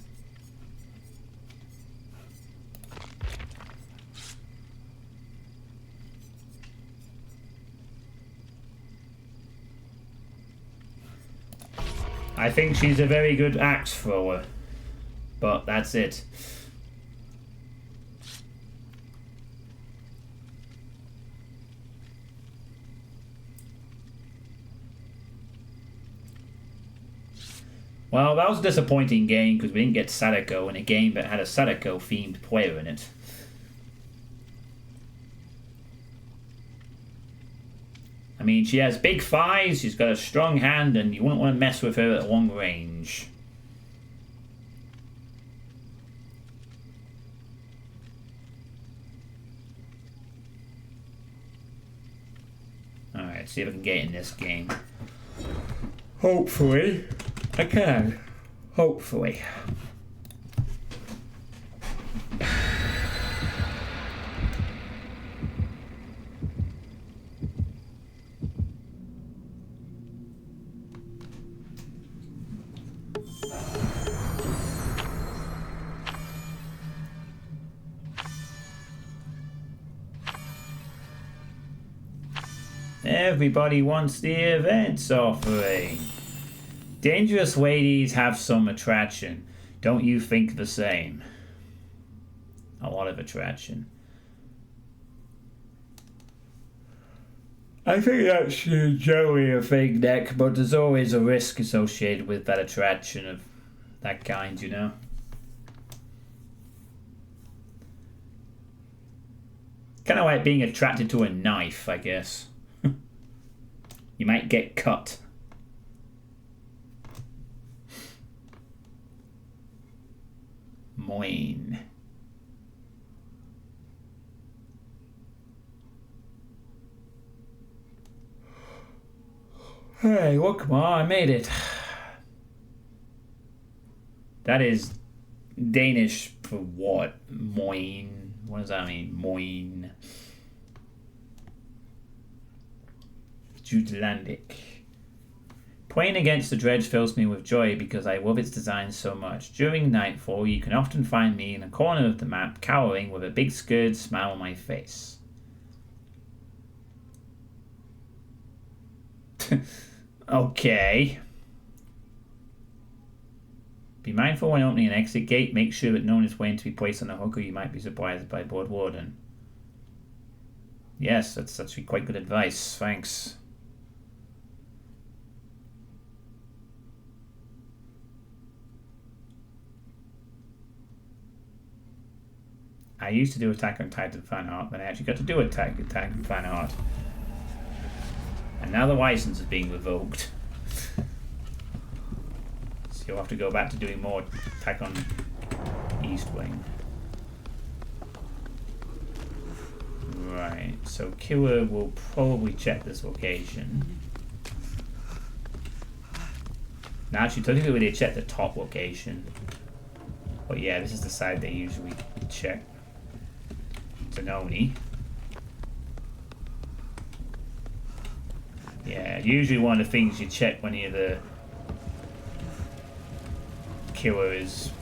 I think she's a very good axe thrower. But that's it. Well, that was a disappointing game because we didn't get Sadako in a game that had a Sadako-themed player in it. I mean, she has big thighs, she's got a strong hand, and you wouldn't want to mess with her at long range. Alright, see if I can get in this game. Hopefully. I can. Hopefully. Everybody wants the events offering. Dangerous ladies have some attraction. Don't you think the same? A lot of attraction. I think that's generally a thing, Nick, but there's always a risk associated with that attraction of that kind, you know? Kind of like being attracted to a knife, I guess. You might get cut. Moine. Hey, well, come on, I made it. That is Danish for what? Moine. What does that mean? Moine. Jutlandic. Playing against the dredge fills me with joy because I love its design so much. During nightfall, you can often find me in a corner of the map, cowering with a big scared smile on my face. Okay. Be mindful when opening an exit gate. Make sure that no one is waiting to be placed on the hook or you might be surprised by board warden. Yes, that's actually quite good advice. Thanks. I used to do Attack on Titan fan art, but I actually got to do Attack on fan art. And now the license is being revoked. So you'll have to go back to doing more Attack on East Wing. Right, so Killer will probably check this location. Now actually, technically they check the top location. But yeah, this is the side they usually check. Zanoni. Yeah, usually one of the things you check when you're the killer is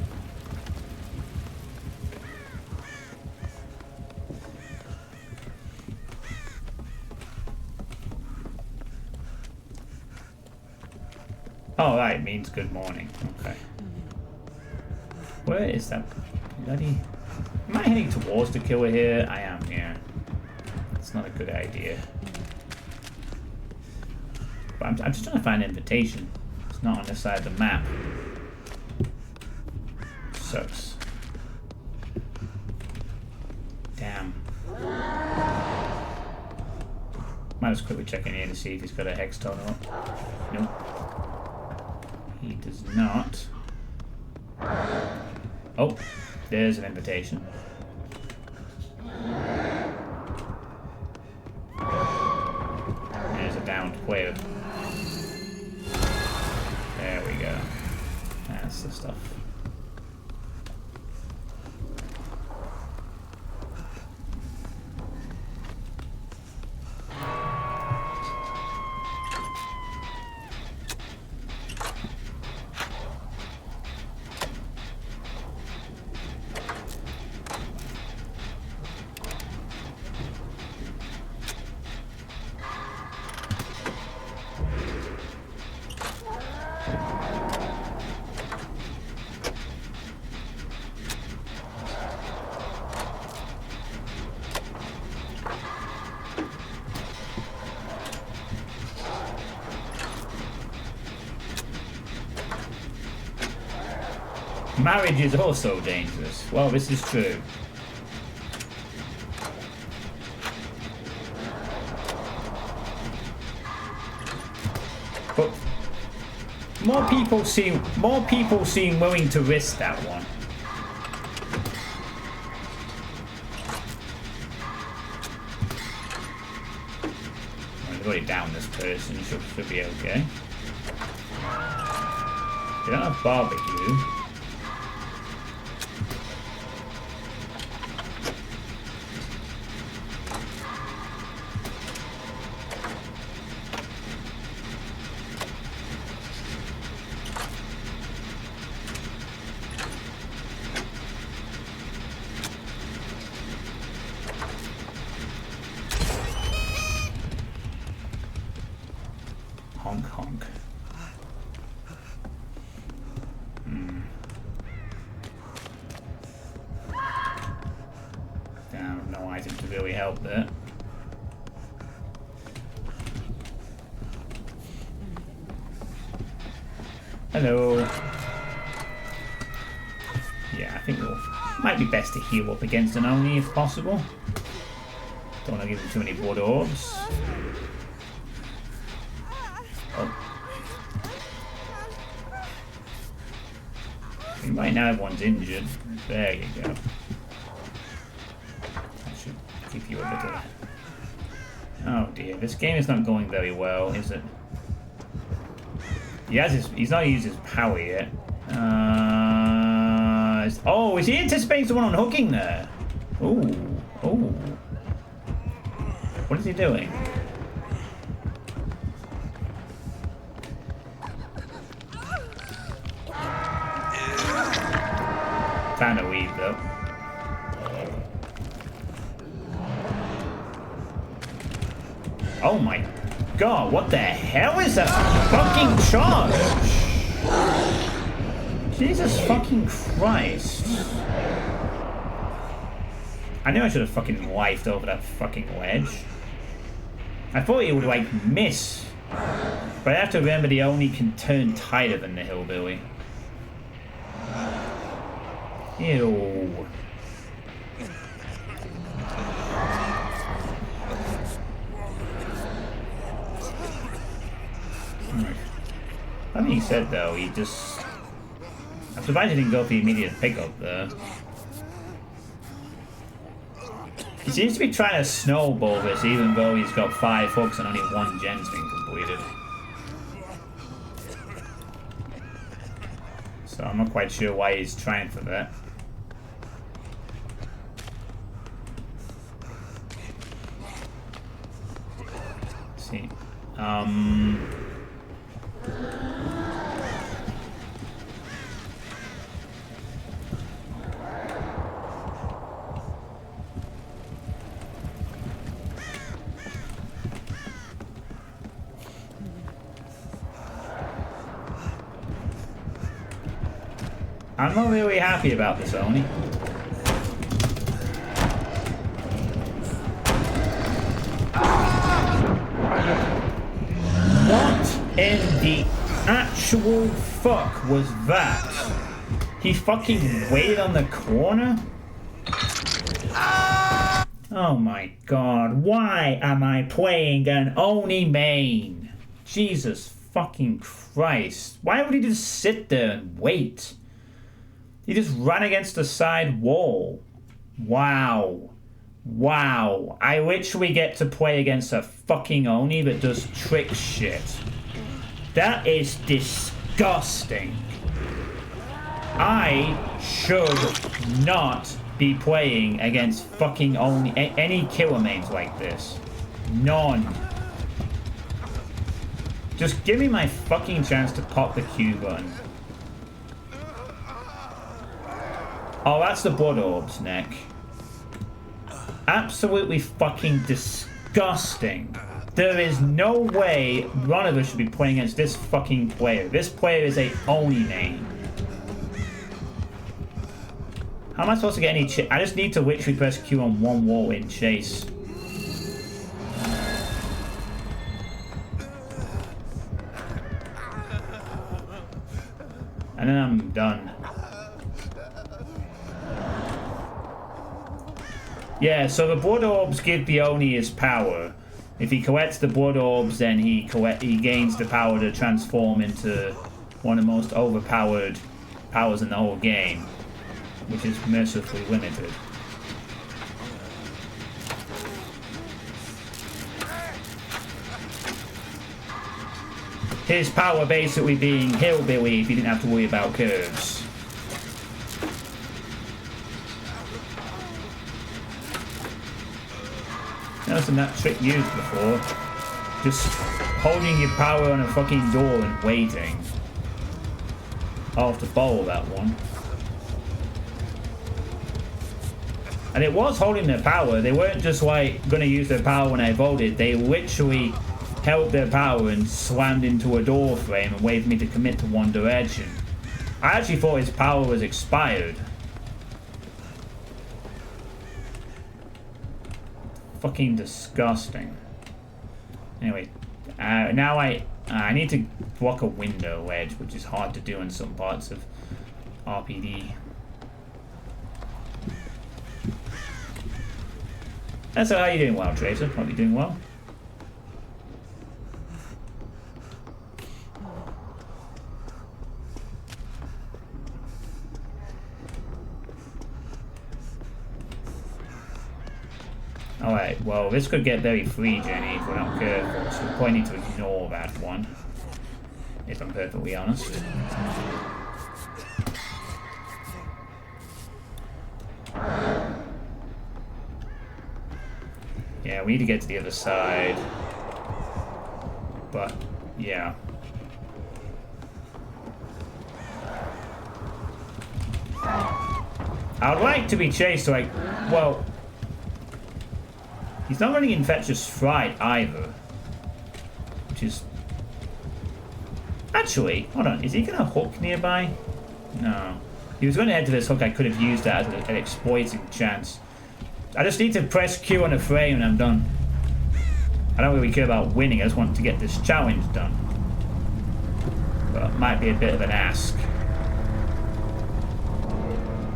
oh, right, means good morning. Okay. Where is that bloody... Am I heading towards the killer here? I am, yeah. It's not a good idea. But I'm just trying to find an invitation. It's not on this side of the map. Sucks. Damn. Might just quickly check in here to see if he's got a hex or not. Nope. He does not. Oh, there's an invitation. There's a downed player. There we go. That's the stuff. Marriage is also dangerous. Well, this is true. But more people seem willing to risk that one. I've already downed this person, should be okay. They don't have barbecue. Honk honk. Damn, no item to really help there. Hello. Yeah, I think might be best to heal up against an Oni if possible. Don't want to give him too many blood orbs. Right now everyone's injured. There you go. That should give you a bit of... Oh dear, this game is not going very well, is it? He's not used his power yet. Oh, is he anticipating someone unhooking there? Ooh, ooh. What is he doing? Found a weed though. Oh my god, what the hell is that fucking charge? Jesus fucking Christ. I knew I should have fucking lifed over that fucking ledge. I thought he would like miss. But I have to remember the Oni can turn tighter than the hillbilly. Ew. That being said, though, he just... I'm surprised he didn't go for the immediate pickup there. He seems to be trying to snowball this, even though he's got 5 hooks and only 1 gen's been completed. So I'm not quite sure why he's trying for that. Let's see. I'm not really happy about this, Oni. What in the actual fuck was that? He fucking waited on the corner? Oh my god, why am I playing an Oni main? Jesus fucking Christ. Why would he just sit there and wait? He just ran against the side wall. Wow. Wow. I literally get to play against a fucking Oni that does trick shit. That is disgusting. I should not be playing against fucking Oni any killer mains like this. None. Just give me my fucking chance to pop the Q button. Oh, that's the blood orb's neck. Absolutely fucking disgusting. There is no way one of us should be playing against this fucking player. This player is a Oni main. How am I supposed to get any I just need to literally press Q on one wall in chase. And then I'm done. Yeah, so the blood orbs give the Oni his power. If he collects the blood orbs, then he gains the power to transform into one of the most overpowered powers in the whole game, which is mercifully limited. His power basically being hillbilly if you didn't have to worry about curves. Never seen that trick used before. Just holding your power on a fucking door and waiting. I'll have to borrow that one. And it was holding their power. They weren't just like gonna use their power when I voted. They literally held their power and slammed into a door frame and waited for me to commit to one direction. I actually thought his power was expired. Fucking disgusting. Anyway, now I need to block a window ledge, which is hard to do in some parts of RPD. That's how you're doing well, Tracer. Hope you're doing well. Alright, well, this could get very free, Jenny, if we're not careful, so we probably need to ignore that one, if I'm perfectly honest. Yeah, we need to get to the other side. But, yeah. I would like to be chased, like, well... He's not running Infectious Fright either. Which is... Actually, hold on, is he going to hook nearby? No. If he was going to head to this hook, I could have used that as an exploiting chance. I just need to press Q on a frame and I'm done. I don't really care about winning, I just want to get this challenge done. But it might be a bit of an ask.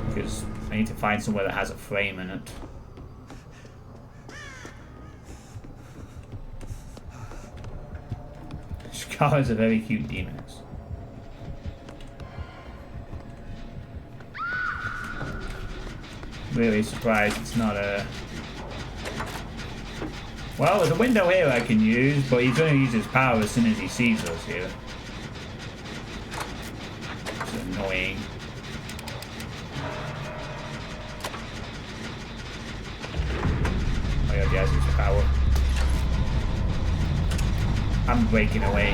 Because I need to find somewhere that has a frame in it. Scar is a very cute demon. Really surprised it's not a... Well, there's a window here I can use, but he's going to use his power as soon as he sees us here. It's annoying. Oh yeah, he has his power. I'm breaking away.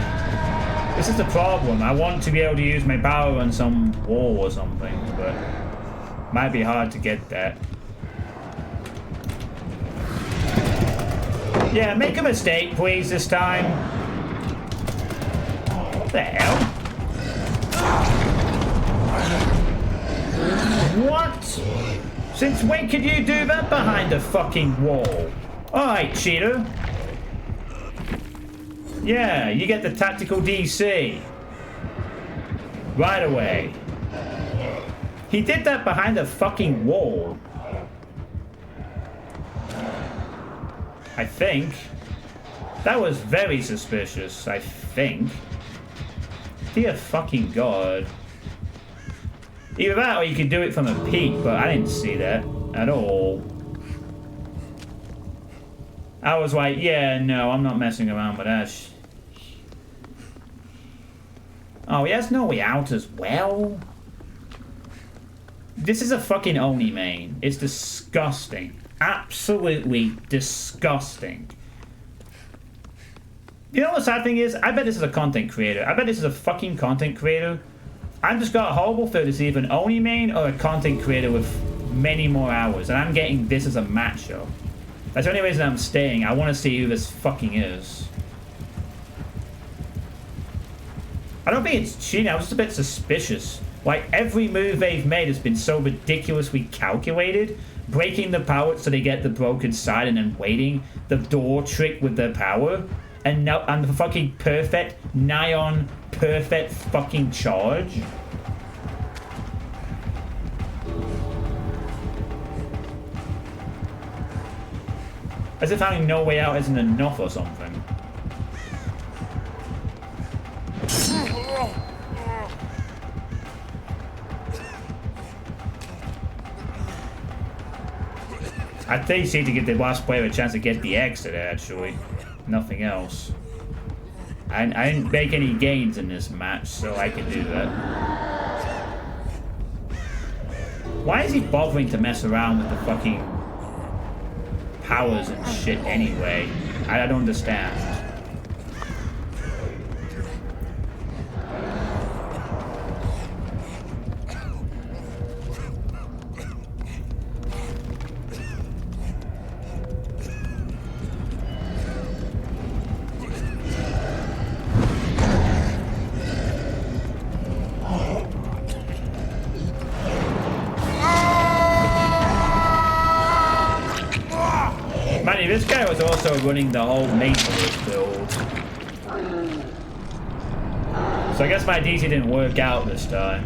This is the problem. I want to be able to use my power on some wall or something, but... Might be hard to get that. Yeah, make a mistake, please, this time. What the hell? What? Since when could you do that behind a fucking wall? Alright, cheater. Yeah, you get the tactical DC. Right away. He did that behind a fucking wall. I think. That was very suspicious, I think. Dear fucking God. Either that or you could do it from a peak, but I didn't see that at all. I was like, yeah, no, I'm not messing around with that. Oh, he has no way out as well? This is a fucking Oni main. It's disgusting. Absolutely disgusting. You know what the sad thing is? I bet this is a content creator. I bet this is a fucking content creator. I've just got a horrible feeling it's either an Oni main or a content creator with many more hours. And I'm getting this as a matchup. That's the only reason I'm staying. I want to see who this fucking is. I don't think it's cheating. I was just a bit suspicious. Like, every move they've made has been so ridiculously calculated. Breaking the power so they get the broken side and then waiting. The door trick with their power. And now, and the fucking perfect, nigh on perfect fucking charge. As if having no way out isn't enough or something. I'd say you to give the last player a chance to get the exit, actually. Nothing else. I didn't make any gains in this match, so I can do that. Why is he bothering to mess around with the fucking powers and shit anyway? I don't understand. This guy was also running the whole Matrix build. So I guess my DC didn't work out this time.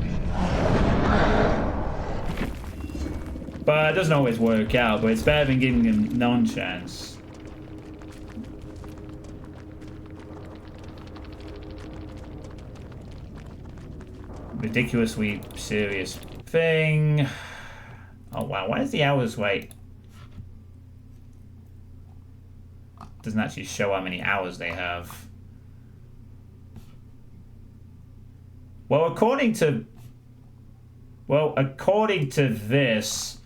But it doesn't always work out, but it's better than giving him non-chance. Ridiculously serious thing. Oh wow, why is the hours wait? Doesn't actually show how many hours they have. Well, according to this,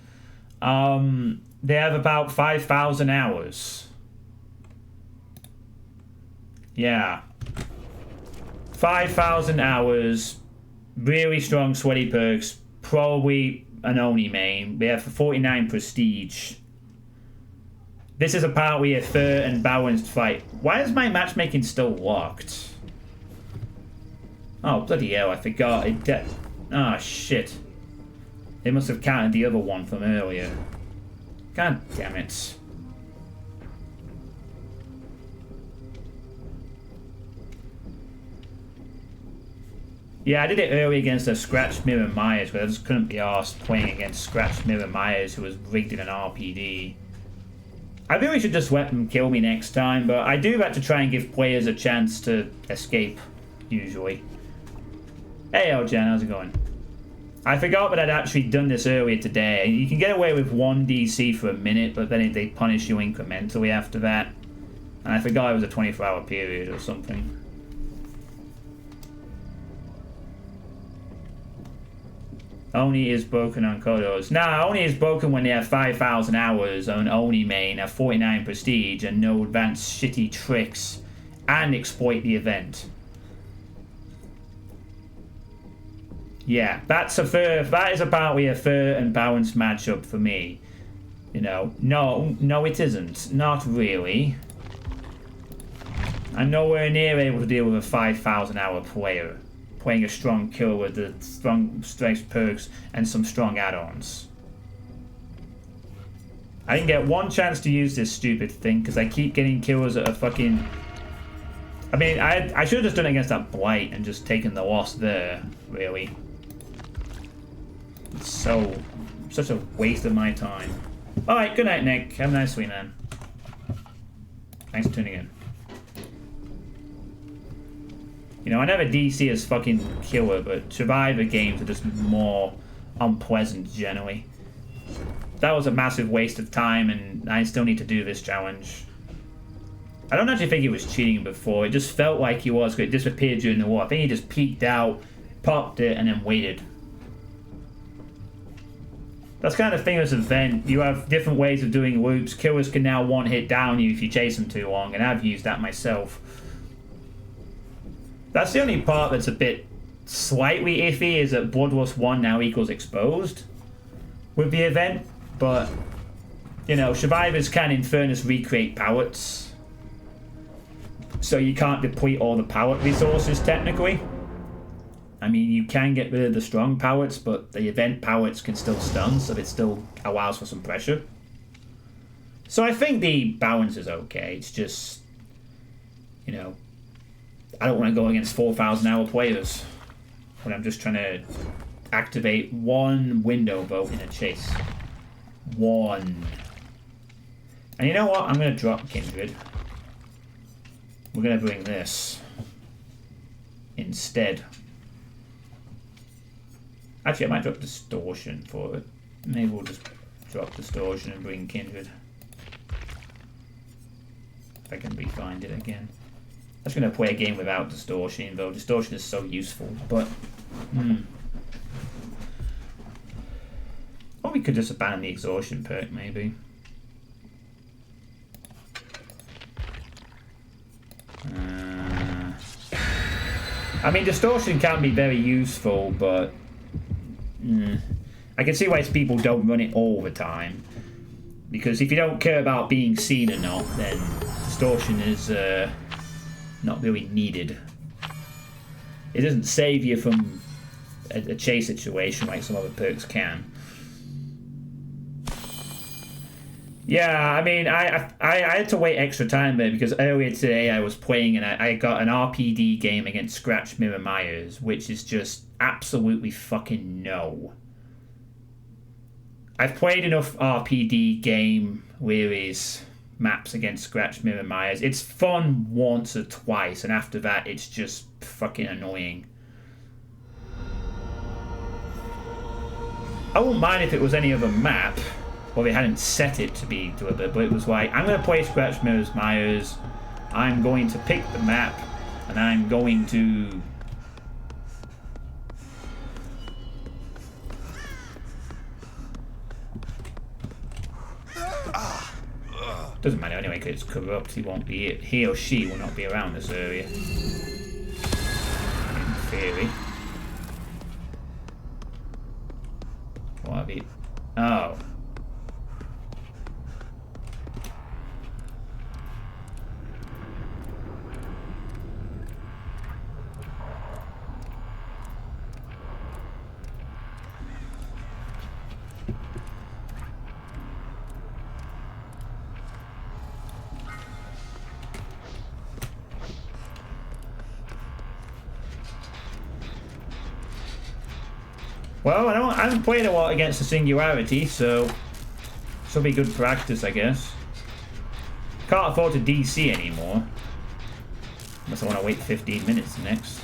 they have about 5,000 hours. Yeah. 5,000 hours, really strong sweaty perks, probably an Oni main. They have 49 prestige. This is apparently a fair and balanced fight. Why is my matchmaking still locked? Oh, bloody hell, I forgot. Oh, shit. They must have counted the other one from earlier. God damn it. Yeah, I did it early against a Scratch Mirror Myers, but I just couldn't be arsed playing against Scratch Mirror Myers, who was rigged in an RPD. I really should just let them kill me next time, but I do like to try and give players a chance to escape, usually. Hey, Eljan, how's it going? I forgot that I'd actually done this earlier today. You can get away with 1 DC for a minute, but then they punish you incrementally after that. And I forgot it was a 24-hour period or something. Oni is broken on Kodos. Nah, Oni is broken when they have 5,000 hours on Oni main, have 49 prestige, and no advanced shitty tricks, and exploit the event. Yeah, that is apparently a fair and balanced matchup for me. You know, no it isn't. Not really. I'm nowhere near able to deal with a 5,000 hour player. Playing a strong killer with the strong strength perks and some strong add-ons. I didn't get one chance to use this stupid thing because I keep getting killers that are fucking... I mean, I should have just done it against that Blight and just taken the loss there, really. It's such a waste of my time. Alright, good night, Nick. Have a nice week, man. Thanks for tuning in. You know, I never DC as fucking killer, but Survivor games are just more unpleasant generally. That was a massive waste of time, and I still need to do this challenge. I don't actually think he was cheating before. It just felt like he was, because it disappeared during the war. I think he just peeked out, popped it, and then waited. That's kind of the thing with this event. You have different ways of doing loops. Killers can now one-hit down you if you chase them too long, and I've used that myself. That's the only part that's a bit slightly iffy, is that Bloodlust 1 now equals exposed with the event. But, you know, survivors can in fairness recreate pallets. So you can't deplete all the pallet resources technically. I mean, you can get rid of the strong pallets, but the event pallets can still stun, so it still allows for some pressure. So I think the balance is okay. It's just, you know, I don't want to go against 4,000 hour players when I'm just trying to activate one window vote in a chase. One. And you know what? I'm going to drop Kindred. We're going to bring this instead. Actually, I might drop Distortion for it. Maybe we'll just drop Distortion and bring Kindred. If I can re-find it again. I'm just going to play a game without Distortion, though. Distortion is so useful, but... Or we could just abandon the Exhaustion perk, maybe. I mean, Distortion can be very useful, but... I can see why people don't run it all the time. Because if you don't care about being seen or not, then Distortion is not really needed. It doesn't save you from a chase situation like some other perks can. Yeah, I mean, I had to wait extra time there because earlier today I was playing and I got an RPD game against Scratch Mirror Myers, which is just absolutely fucking no. I've played enough RPD game series maps against Scratch Mirror Myers. It's fun once or twice, and after that it's just fucking annoying. I wouldn't mind if it was any other map. Well, they hadn't set it to be doable, but it was like, I'm going to play Scratch Mirror Myers, I'm going to pick the map, and I'm going to... Doesn't matter anyway, because it's corrupt, he or she will not be around this area. In theory. What have you... Oh. Well, I haven't played a lot against the Singularity, so this will be good practice, I guess. Can't afford to DC anymore. Unless I want to wait 15 minutes next.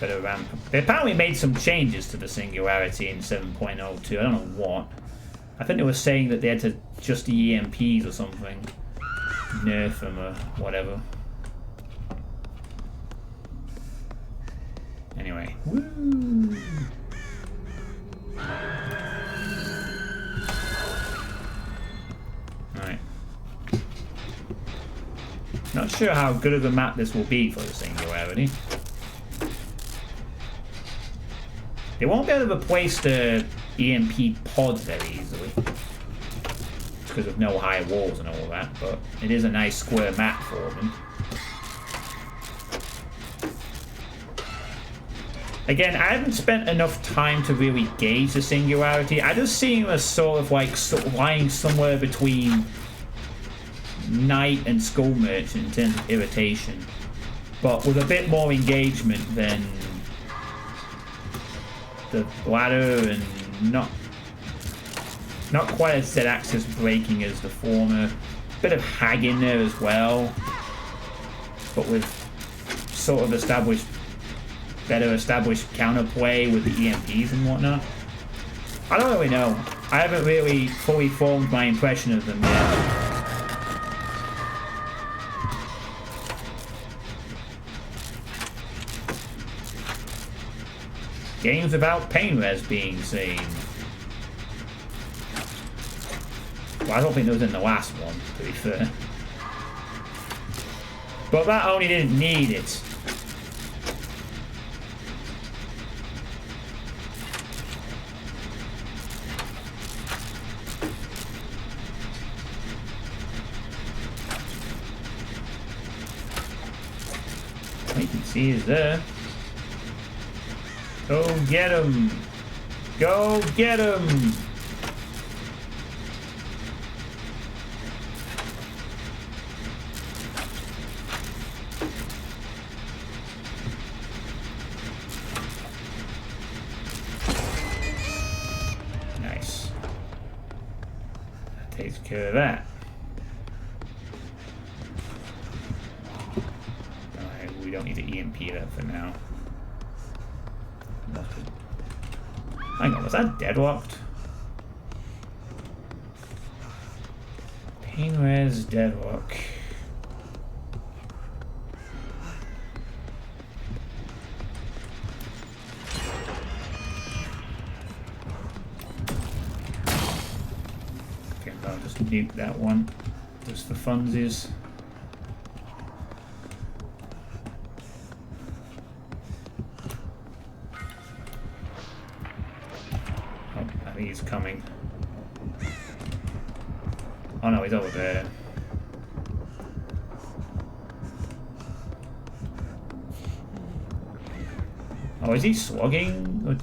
Better ramp. They apparently made some changes to the Singularity in 7.02. I don't know what. I think they were saying that they had to adjust the EMPs or something. Nerf them or whatever. Anyway. Woo! Alright. Not sure how good of a map this will be for the Singularity. They won't be able to replace the EMP pod very easily. Because of no high walls and all that, but it is a nice square map for them. Again, I haven't spent enough time to really gauge the Singularity. I just see him as sort of lying somewhere between Knight and Skull Merchant in terms of irritation, but with a bit more engagement than the Ladder and not quite as Z-axis braking as the former. Bit of hag in there as well, but with sort of better established counterplay with the EMPs and whatnot. I don't really know. I haven't really fully formed my impression of them yet. Games without pain res being seen. Well, I don't think it was in the last one, to be fair. But that only didn't need it. You can see he's there. Go get him! Go get him! Nice. That takes care of that. Alright, we don't need to EMP that for now. Hang on, was that deadlocked? Pain res deadlock. Okay, I'll just nuke that one. Just for funsies. He's coming. Oh no, he's over there. Oh, is he slugging?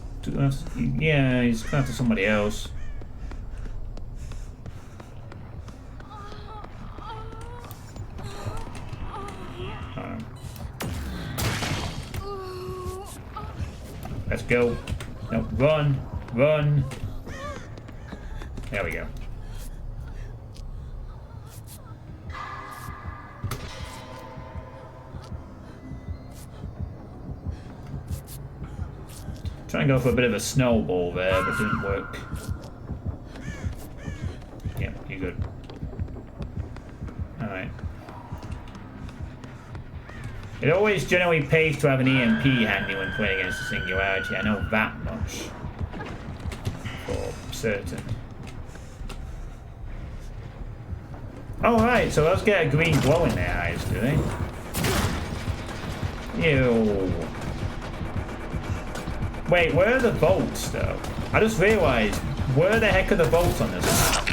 Yeah, he's going after somebody else. Let's go. No, run, run. There we go. Trying to go for a bit of a snowball there, but didn't work. Yeah, you're good. Alright. It always generally pays to have an EMP handy when playing against a singularity. I know that much. For certain. Oh, right, so those get a green glow in their eyes, do they? Ew. Wait, where are the bolts, though? I just realized, where the heck are the bolts on this map?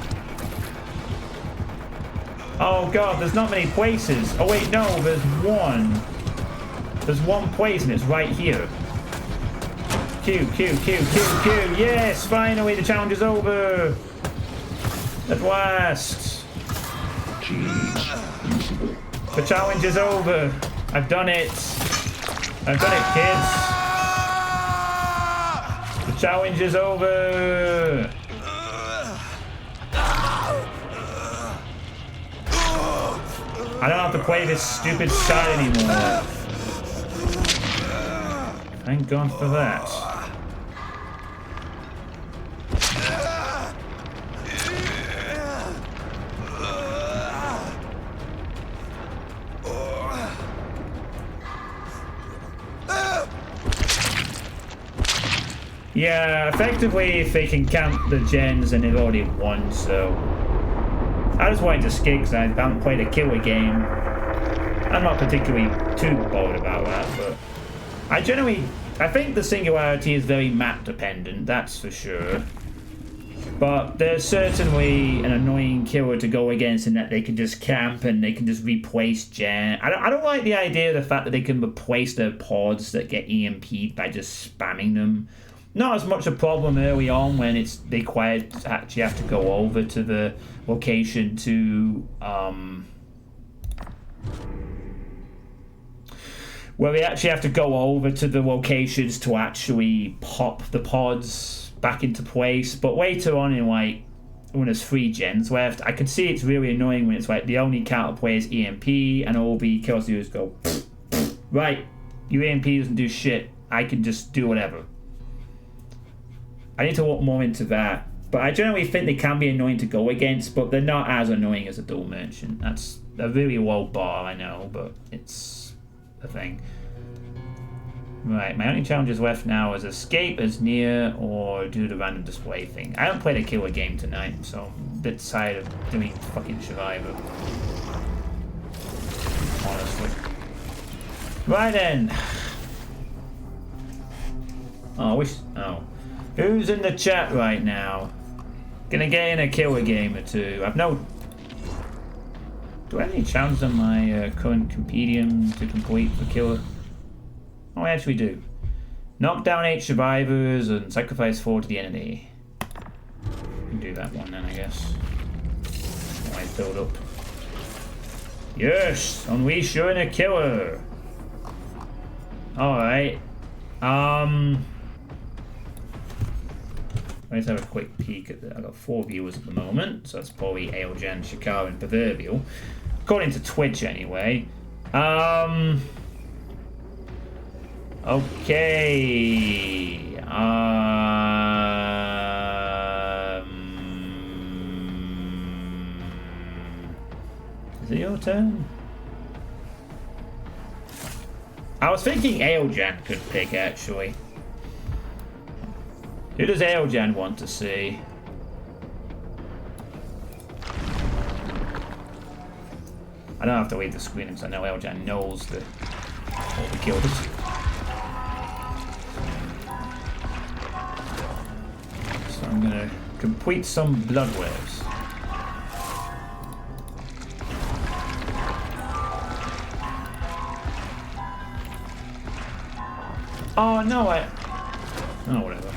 Oh god, there's not many places. Oh wait, no, there's one. There's one place and it's right here. Q. Yes, finally, the challenge is over. At last. The challenge is over. I've done it. I've done it, kids. The challenge is over. I don't have to play this stupid side anymore. Thank God for that. Yeah, effectively, if they can camp the gens, then they've already won, so... I just wanted to skip because I haven't played a killer game. I'm not particularly too bothered about that, but... I think the singularity is very map dependent, that's for sure. But there's certainly an annoying killer to go against in that they can just camp and they can just replace gen. I don't like the idea of the fact that they can replace their pods that get EMP'd by just spamming them. Not as much a problem early on when it's required to actually have to go over to the location to where they actually have to go over to the locations to actually pop the pods. back into place. But later on in like when there's 3 gens left, I can see it's really annoying when it's like the only counter play is EMP and all the kills do is go right, your EMP doesn't do shit, I can just do whatever. I need to look more into that. But I generally think they can be annoying to go against, but they're not as annoying as a dual merchant. That's a really low bar, I know, but it's a thing. Right, my only challenges left now is escape as near or do the random display thing. I haven't played a killer game tonight, so I'm a bit tired of doing fucking Survivor. Honestly. Right then. Oh, I wish. Oh. Who's in the chat right now? Gonna get in a killer game or two. I've no. Do I have any challenges on my current compendium to complete for killer? Oh, I actually do. Knock down 8 survivors and sacrifice 4 to the enemy. Can do that one then, I guess. Why build up? Yes, unleash you're in a killer. All right. Let's have a quick peek at that. I've got 4 viewers at the moment, so that's probably Aeljan, Shakar, and Proverbial. According to Twitch, anyway. Okay. Is it your turn? I was thinking Aeljan could pick, actually. Who does Aeljan want to see? I don't have to read the screen because I know Aeljan knows all the kills. So I'm gonna complete some blood waves. Oh no, oh whatever.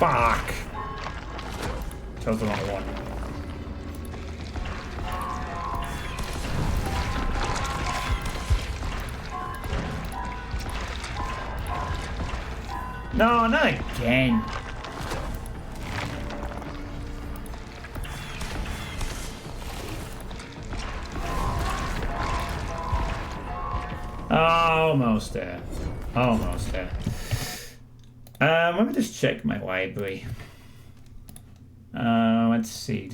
Fuck! Chose the wrong one. No, not again. Almost there. Almost there. Let me just check my library. Let's see.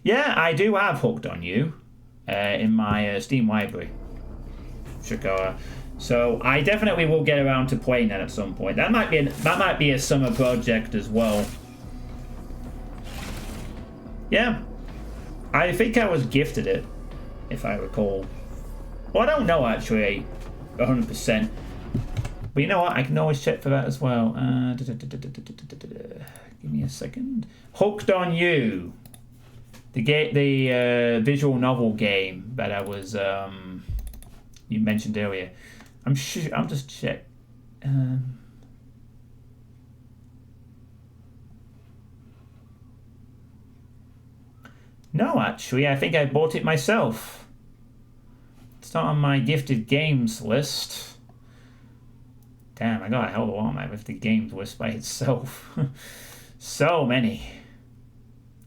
Yeah, I do have Hooked on You in my Steam library. Shakara. So I definitely will get around to playing that at some point. That might be a summer project as well. Yeah, I think I was gifted it, if I recall. Well, I don't know actually, 100%. But you know what? I can always check for that as well. Give me a second. Hooked on You, the visual novel game that I was you mentioned earlier. I'm just check. No, actually, I think I bought it myself. It's not on my gifted games list. Damn, I got a hell of a lot on my gifted games list by itself. So many.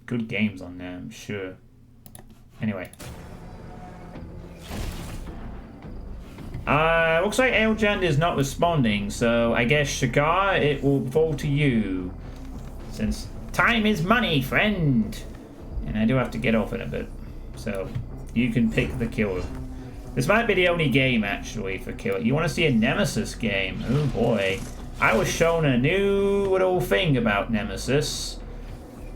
Good games on there, I'm sure. Anyway. Looks like Eljan is not responding, so I guess Shigar, it will fall to you. Since time is money, friend! And I do have to get off in a bit. So, you can pick the killer. This might be the only game, actually, for killer. You want to see a Nemesis game? Oh boy. I was shown a new little thing about Nemesis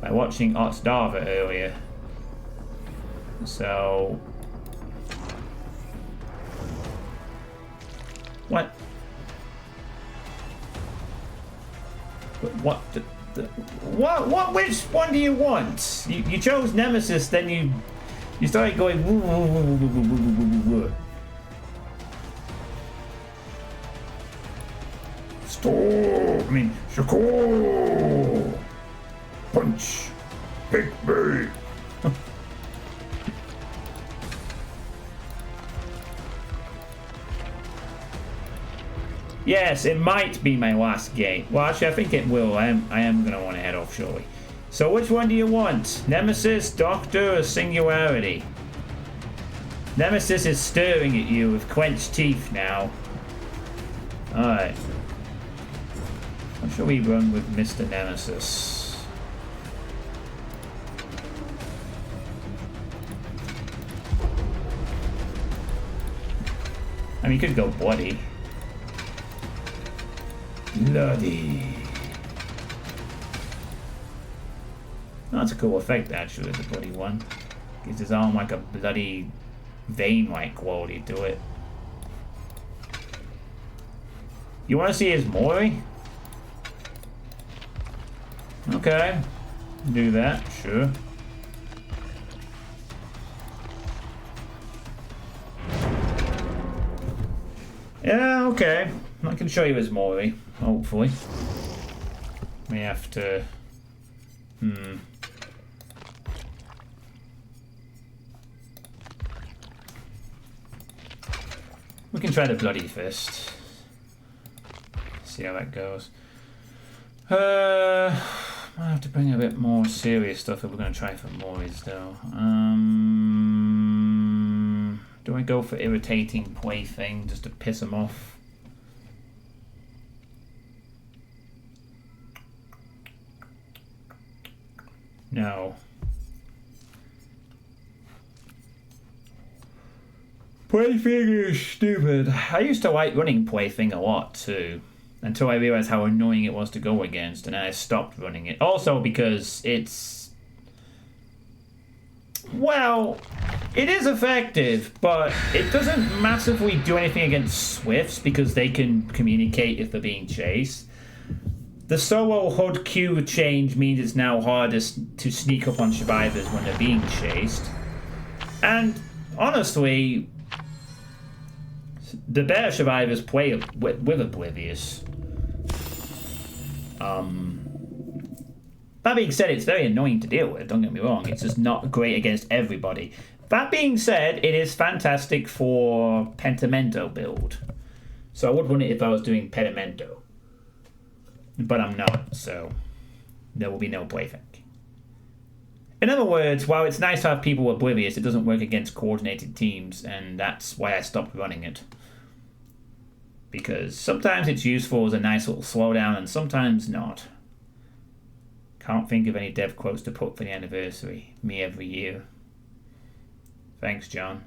by watching Otsdava earlier. So... What? What? What? Which one do you want? You chose Nemesis, then you started going. Woo, woo, woo, woo, woo, woo, woo, woo. Stop! I mean, Shakur! Punch! Pick me! Yes, it might be my last game. Well, actually, I think it will. I am going to want to head off shortly. So which one do you want? Nemesis, Doctor, or Singularity? Nemesis is staring at you with clenched teeth now. Alright. What shall we run with Mr. Nemesis? I mean, you could go bloody. Bloody. Oh, that's a cool effect, actually, the bloody one. Gives his arm like a bloody vein-like quality to it. You want to see his Mori? Okay. Do that, sure. Yeah, okay. I can show you his Mori, hopefully. We have to... We can try the Bloody Fist. See how that goes. Might have to bring a bit more serious stuff if we're going to try for Moris, though. Do I go for Irritating Plaything just to piss him off? No. Plaything is stupid. I used to like running Plaything a lot too, until I realized how annoying it was to go against, and then I stopped running it. Also because it's... Well, it is effective, but it doesn't massively do anything against Swifts because they can communicate if they're being chased. The solo HUD Q change means it's now harder to sneak up on survivors when they're being chased. And honestly, the better survivors play with Oblivious. That being said, it's very annoying to deal with, don't get me wrong. It's just not great against everybody. That being said, it is fantastic for Pentimento build. So I would run it if I was doing Pentimento. But I'm not, so there will be no plaything. In other words, while it's nice to have people oblivious, it doesn't work against coordinated teams, and that's why I stopped running it. Because sometimes it's useful as a nice little slowdown, and sometimes not. Can't think of any dev quotes to put for the anniversary. Me every year. Thanks, John.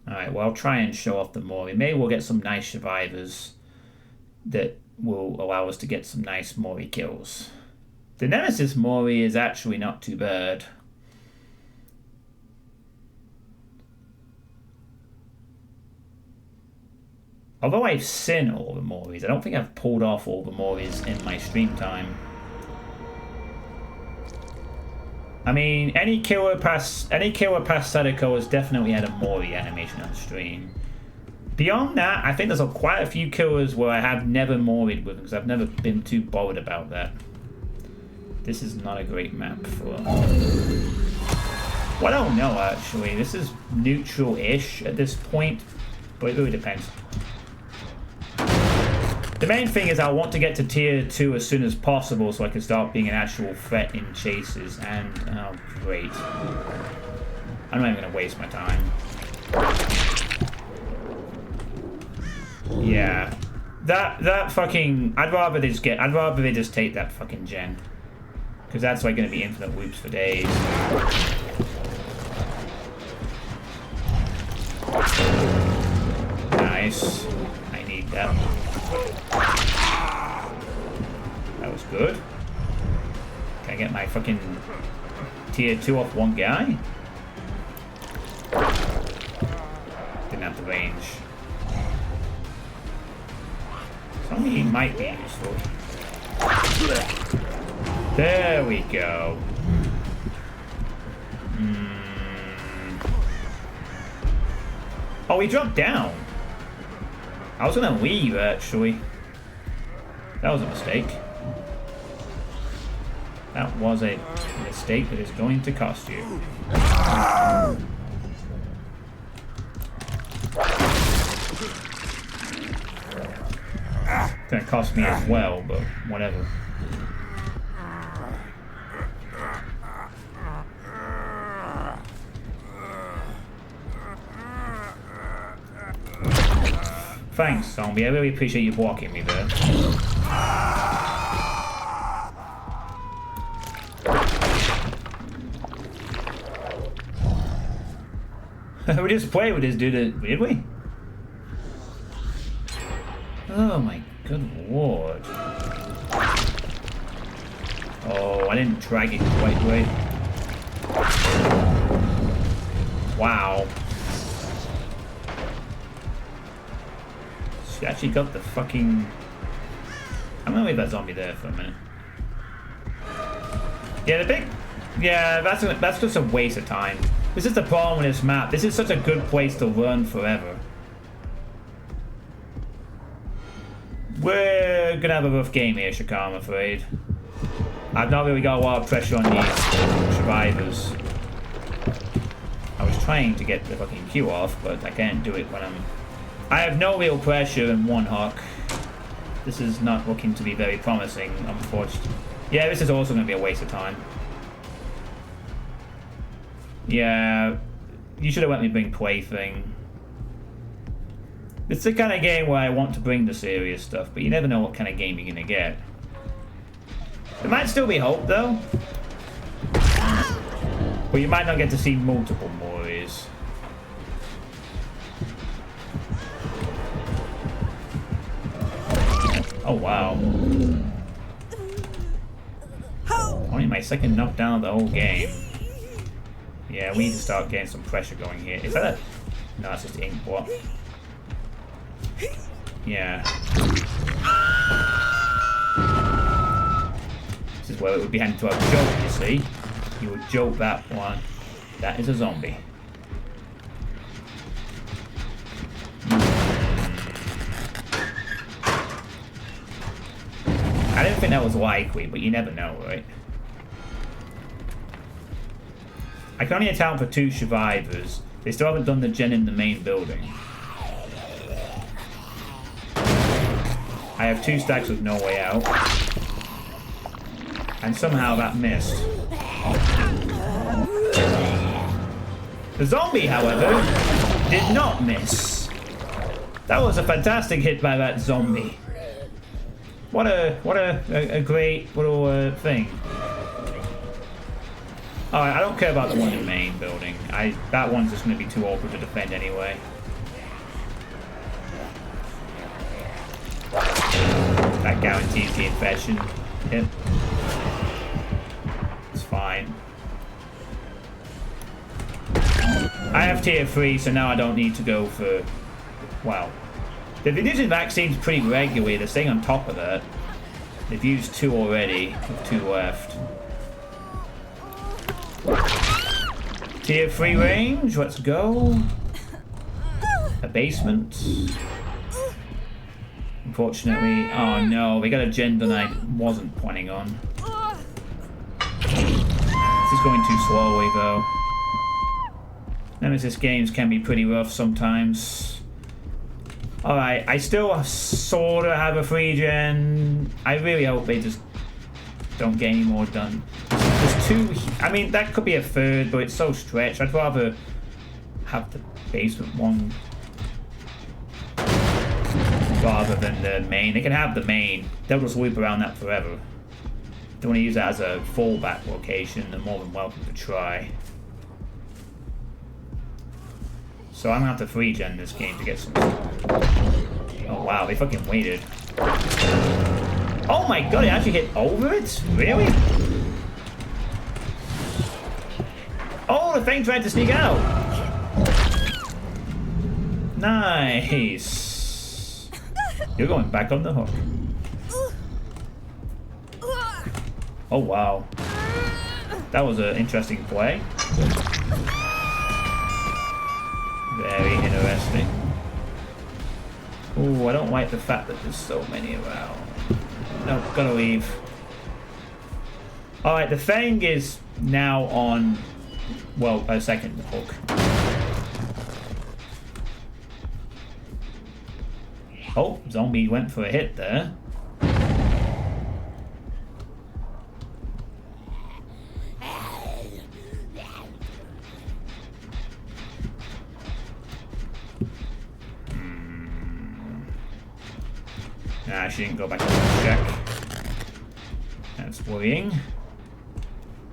Alright, well, I'll try and show off the Mori. Maybe we'll get some nice survivors that will allow us to get some nice Mori kills. The Nemesis Mori is actually not too bad. Although I've seen all the Moris, I don't think I've pulled off all the Moris in my stream time. I mean, any killer past Sadako has definitely had a Mori animation on stream. Beyond that, I think there's quite a few killers where I have never Mori'd with them because I've never been too bothered about that. This is not a great map for... Well, I don't know, actually. This is neutral-ish at this point, but it really depends. The main thing is I want to get to tier 2 as soon as possible so I can start being an actual threat in chases, and... Oh, great. I'm not even going to waste my time. Yeah. That fucking... I'd rather they just take that fucking gen. Because that's like going to be infinite loops for days. Nice. I need that. That was good. Can I get my fucking tier 2 off one guy? Didn't have the range. Something might be useful. There we go. Oh, he dropped down. I was gonna leave, actually. That was a mistake. That was a mistake that is going to cost you. It's gonna cost me as well, but whatever. Thanks, zombie. I really appreciate you blocking me there. We just played with this dude, did we? Oh my good lord. Oh, I didn't drag it quite right. Wow. She actually got the fucking... I'm gonna leave that zombie there for a minute. Yeah, the big... Yeah, that's just a waste of time. This is the problem with this map. This is such a good place to run forever. We're gonna have a rough game here, Shakar, I'm afraid. I've not really got a lot of pressure on these survivors. I was trying to get the fucking Q off, but I can't do it when I have no real pressure in one hook. This is not looking to be very promising, unfortunately. Yeah, this is also going to be a waste of time. Yeah, you should have let me bring Plaything. It's the kind of game where I want to bring the serious stuff, but you never know what kind of game you're going to get. There might still be hope, though. But you might not get to see multiple Moris. Oh, wow. Only my second knockdown of the whole game. Yeah, we need to start getting some pressure going here. Is that a... No, it's just ink. What? Yeah. This is where it would be handed to a joke, you see. You would joke that one. That is a zombie. I didn't think that was likely, but you never know, right? I can only account for 2 survivors. They still haven't done the gen in the main building. I have 2 stacks with no way out. And somehow that missed. The zombie, however, did not miss. That was a fantastic hit by that zombie. What a great little thing. Alright, I don't care about the one in the main building. That one's just going to be too awkward to defend anyway. That guarantees the infection. Yep. It's fine. I have tier 3, so now I don't need to go for... Well, they've been using vaccines pretty regularly. They're staying on top of that. They've used 2 already, with 2 left. Tier 3 range, let's go. A basement. Unfortunately, oh no, we got a gen that I wasn't planning on. This is going too slowly though. Nemesis games can be pretty rough sometimes. Alright, I still sorta have a free gen. I really hope they just don't get any more done. There's two, I mean, that could be a third, but it's so stretched. I'd rather have the basement one rather than the main. They can have the main. They'll just loop around that forever. If they want to use that as a fallback location, they're more than welcome to try. So I'm gonna have to free gen this game to get some. Oh wow, they fucking waited. Oh my god, it actually hit over it? Really? Oh, the thing tried to sneak out. Nice. You're going back on the hook. Oh wow. That was an interesting play. Very interesting. Oh, I don't like the fact that there's so many around. No, gotta leave. Alright, the Fang is now on, well, a second hook. Oh, zombie went for a hit there. Nah, she didn't go back to check. That's worrying.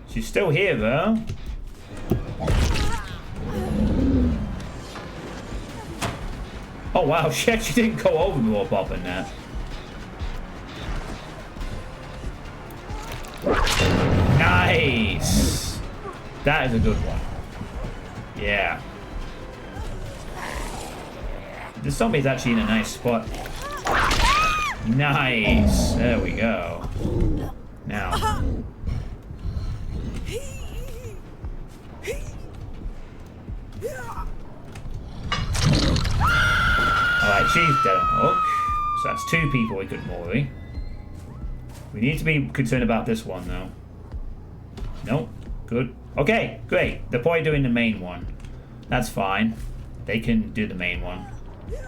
She's still here though. Oh wow, she actually didn't go over before popping that. Nice! That is a good one. Yeah. The zombie's actually in a nice spot. Nice! There we go. Now. Alright, she's dead on hook. So that's two people we could worry. We need to be concerned about this one though. Nope. Good. Okay, great. They're probably doing the main one. That's fine. They can do the main one. Just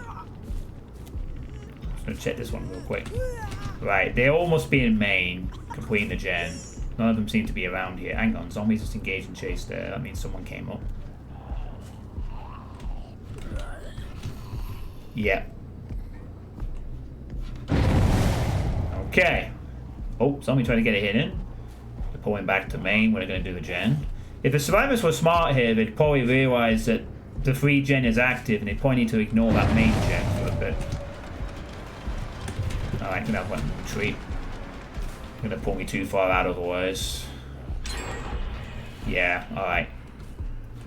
gonna check this one real quick. Right, they all must be in main, completing the gen. None of them seem to be around here. Hang on, zombies just engaged in chase there. That means someone came up. Yeah. Okay. Oh, zombie trying to get a hit in. They're pulling back to main. We're going to do the gen. If the survivors were smart here, they'd probably realise that the free gen is active and they probably need to ignore that main gen for a bit. Alright, I'm going to have one retreat. Going to pull me too far out otherwise. Yeah, alright.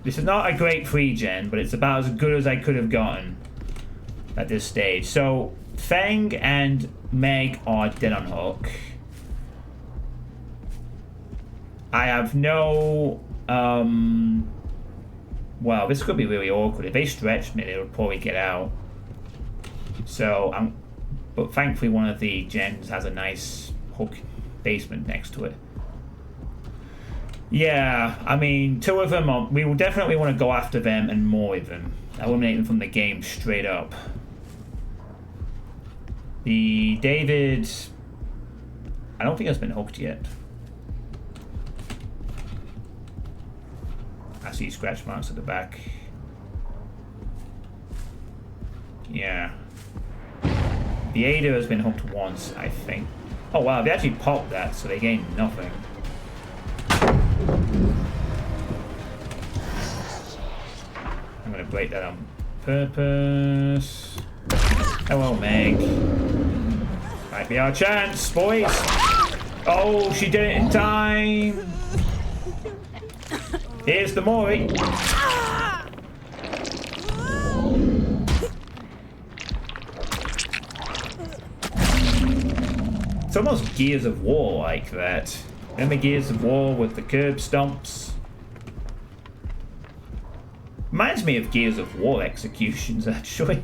This is not a great free gen, but it's about as good as I could have gotten at this stage. So Fang and Meg are dead on hook. I have no well, this could be really awkward. If they stretched me, they would probably get out. So but thankfully one of the gens has a nice hook basement next to it. Yeah, I mean, two of them are, we will definitely want to go after them and more of them. Eliminate them from the game straight up. The David, I don't think has been hooked yet. I see scratch marks at the back. Yeah. The Ada has been hooked once, I think. Oh wow, they actually popped that, so they gained nothing. I'm gonna break that on purpose. Hello, Meg. Might be our chance, boys. Oh, she did it in time. Here's the Mori. It's almost Gears of War like that. Remember Gears of War with the curb stomps? Reminds me of Gears of War executions, actually.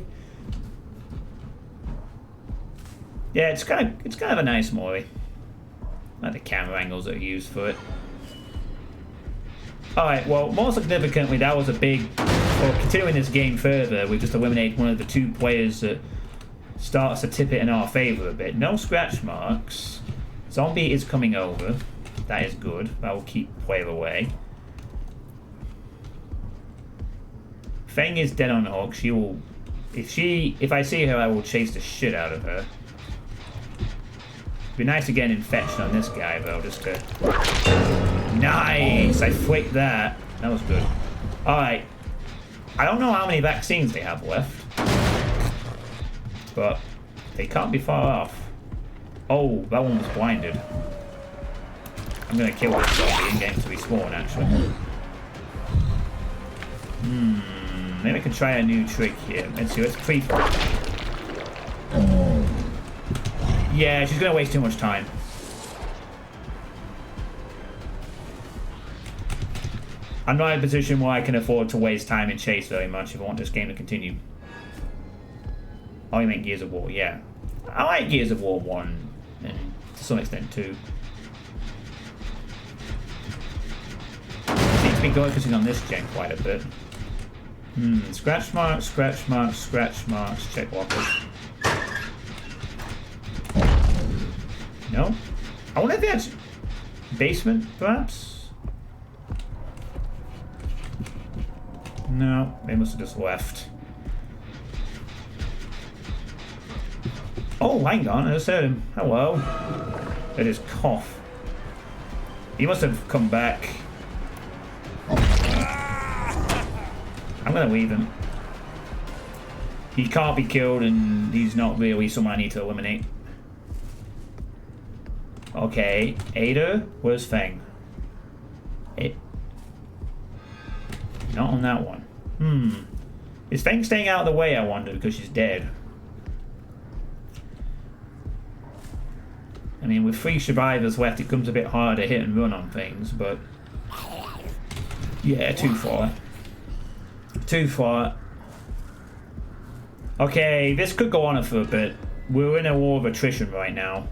Yeah, it's kind of a nice Mori. Like the camera angles that are used for it. Alright, well, more significantly, that was a big... Well, continuing this game further, we just eliminated one of the 2 players that starts to tip it in our favour a bit. No scratch marks. Zombie is coming over. That is good. That will keep player away. Feng is dead on the hook. She will... If I see her, I will chase the shit out of her. Be nice to get an infection on this guy, though, just to... Nice! I flicked that. That was good. Alright. I don't know how many vaccines they have left. But they can't be far off. Oh, that one was blinded. I'm gonna kill this zombie and get him to respawn, actually. Maybe I can try a new trick here. Let's see, let's pre... Yeah, she's gonna waste too much time. I'm not in a position where I can afford to waste time and chase very much if I want this game to continue. Oh, you meant Gears of War, yeah. I like Gears of War 1, and to some extent 2. Seems to be going focusing on this gen quite a bit. Scratch marks, scratch marks, scratch marks, check walkers. No? I wonder if that's basement, perhaps? No, they must have just left. Oh, hang on, I just heard him. Hello. That is cough. He must have come back. I'm gonna leave him. He can't be killed and he's not really someone I need to eliminate. Okay, Ada, where's Feng? Not on that one. Is Feng staying out of the way, I wonder, because she's dead? I mean, with 3 survivors left, it comes a bit harder to hit and run on things, but... Yeah, too far. Too far. Okay, this could go on for a bit. We're in a war of attrition right now.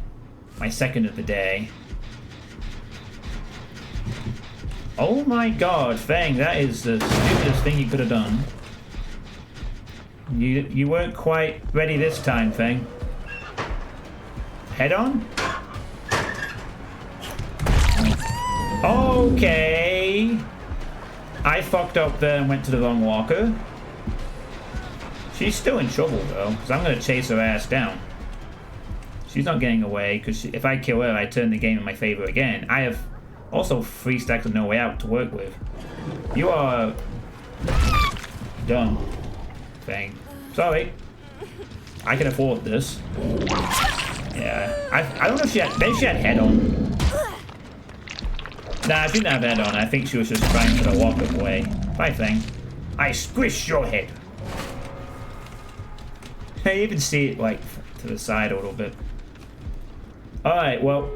My second of the day. Oh my god, Feng, that is the stupidest thing you could have done. You weren't quite ready this time, Feng. Head on? Okay. I fucked up there and went to the wrong walker. She's still in trouble though, because I'm going to chase her ass down. She's not getting away, because if I kill her, I turn the game in my favor again. I have also 3 stacks of No Way Out to work with. You are... dumb. Bang. Sorry. I can afford this. Yeah. I don't know if she had... Maybe she had head on. Nah, she didn't have head on. I think she was just trying to walk away. Bye, Feng. I squish your head. I even see it, like, to the side a little bit. Alright, well...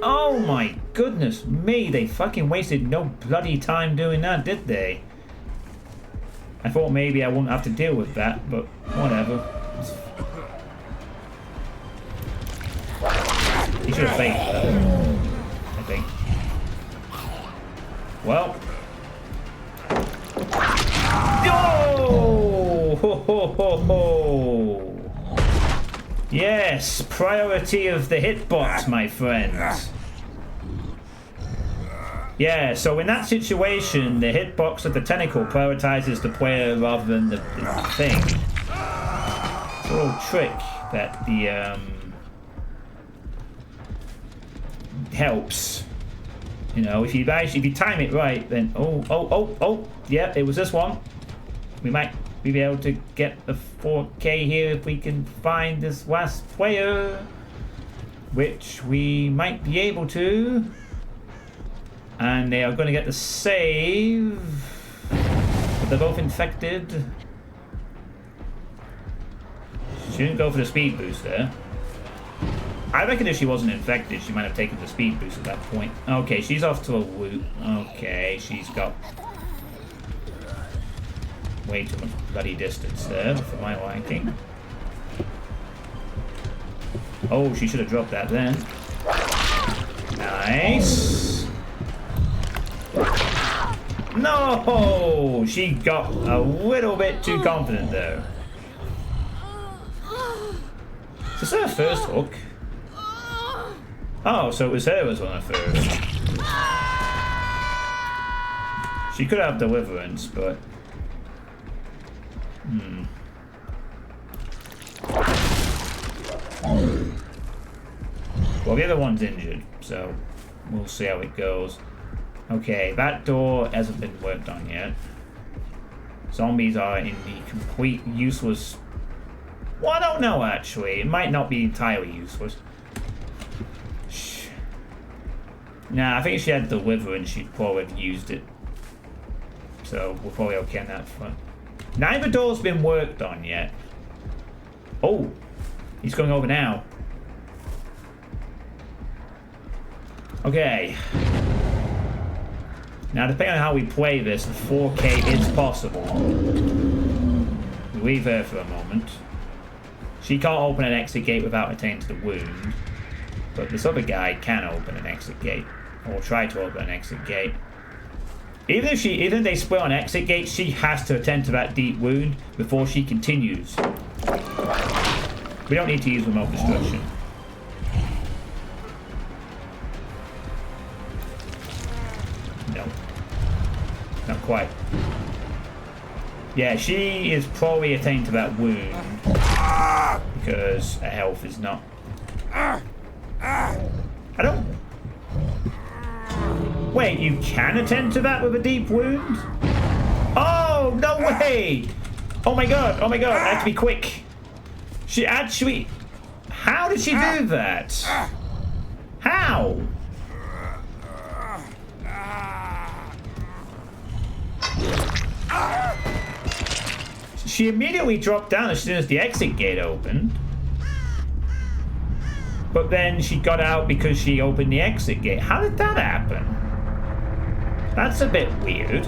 Oh my goodness me, they fucking wasted no bloody time doing that, did they? I thought maybe I wouldn't have to deal with that, but whatever. He should have faked that, I think. Well. Oh! Ho ho ho ho! Yes, priority of the hitbox, my friends. Yeah, so in that situation, the hitbox of the tentacle prioritizes the player rather than the thing. It's a little trick that the helps. You know, if you time it right, then yeah, it was this one. We might be able to get the 4K here if we can find this last player, which we might be able to. And they are going to get the save, but they're both infected. She didn't go for the speed boost there. I reckon if she wasn't infected, she might have taken the speed boost at that point. Okay, she's off to a loot. Okay, she's got... way too much bloody distance there for my liking. Oh, she should have dropped that then. Nice. No! She got a little bit too confident though. Is this her first hook? Oh, so it was her was one of first. She could have deliverance, but... Well, the other one's injured, so we'll see how it goes. Okay, that door hasn't been worked on yet. Zombies are in the complete useless... Well, I don't know, actually. It might not be entirely useless. Nah, I think if she had deliverance, she'd probably have used it. So, we're probably okay on that front. Neither door's been worked on yet. Oh! He's going over now. Okay. Now, depending on how we play this, 4K is possible. We leave her for a moment. She can't open an exit gate without attaining to the wound. But this other guy can open an exit gate. Or try to open an exit gate. Even if they split on exit gates, she has to attend to that deep wound before she continues. We don't need to use remote destruction. No. Not quite. Yeah, she is probably attained to that wound. Because her health is not... I don't... Wait, you can attend to that with a deep wound? Oh, no way! Oh my god, I have to be quick. She actually... How did she do that? How? She immediately dropped down as soon as the exit gate opened. But then she got out because she opened the exit gate. How did that happen? That's a bit weird.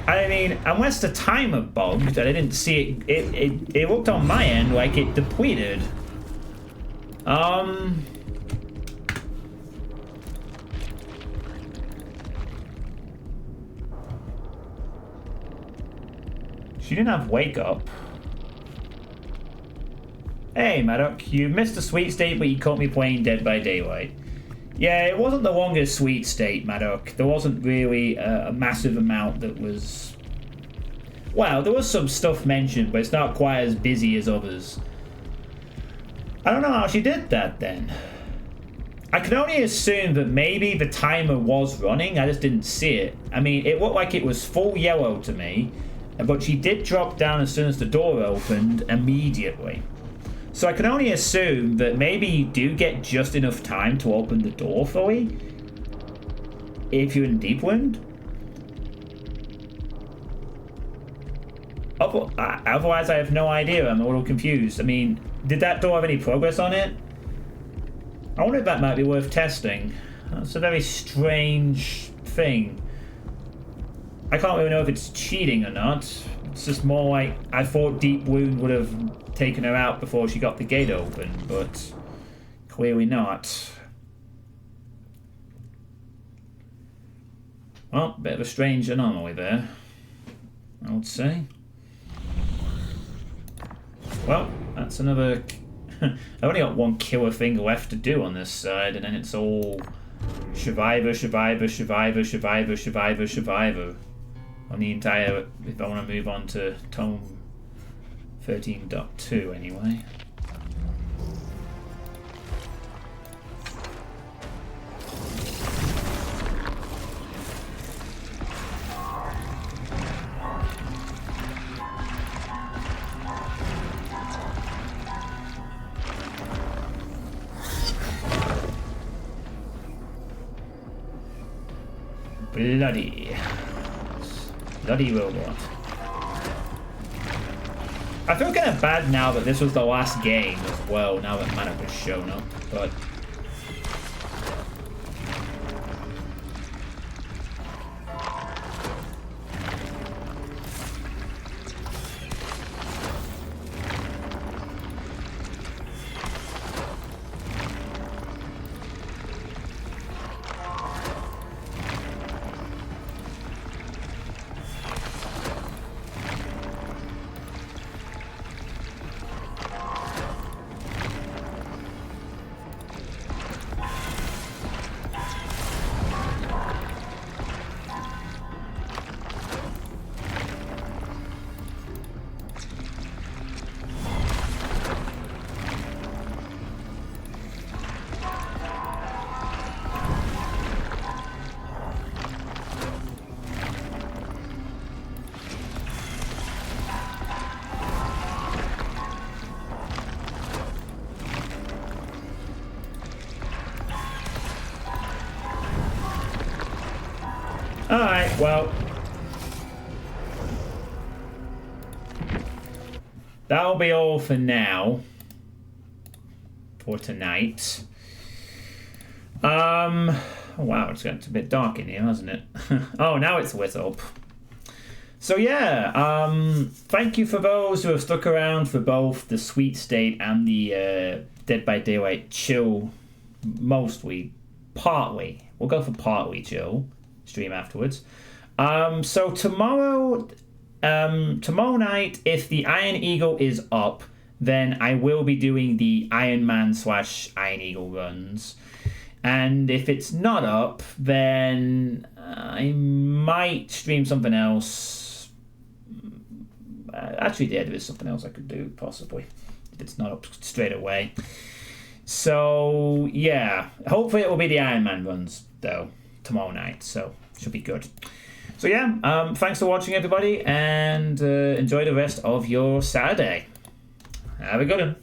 I mean, unless the timer bugged and I didn't see it, it looked on my end like it depleted. She didn't have wake up. Hey, Maddock, you missed a sweet state, but you caught me playing Dead by Daylight. Yeah, it wasn't the longest sweet state, Maddock. There wasn't really a massive amount that was... Well, there was some stuff mentioned, but it's not quite as busy as others. I don't know how she did that, then. I can only assume that maybe the timer was running, I just didn't see it. I mean, it looked like it was full yellow to me, but she did drop down as soon as the door opened immediately. So I can only assume that maybe you do get just enough time to open the door fully if you're in deep wound. Otherwise, I have no idea. I'm a little confused. I mean, did that door have any progress on it? I wonder if that might be worth testing. That's a very strange thing. I can't really know if it's cheating or not. It's just more like I thought deep wound would have taken her out before she got the gate open, but clearly not. Well, bit of a strange anomaly there, I would say. Well, that's another... I've only got one killer thing left to do on this side, and then it's all survivor on the entire... If I want to move on to Tome 13.2 anyway. Bloody robot. I feel kind of bad now that this was the last game as well, now that Maddock has shown up, but... Well, that'll be all for now. For tonight. Oh wow, it's getting a bit dark in here, hasn't it? Oh, now it's lit up. So yeah, thank you for those who have stuck around for both the Sweet State and the Dead by Daylight chill, partly. We'll go for partly chill stream afterwards. So tomorrow night, if the Iron Eagle is up, then I will be doing the Iron Man / Iron Eagle runs. And if it's not up, then I might stream something else. Actually, yeah, there is something else I could do, possibly, if it's not up straight away. So, yeah, hopefully it will be the Iron Man runs, though, tomorrow night, so should be good. So, yeah, thanks for watching, everybody, and enjoy the rest of your Saturday. Have a good one.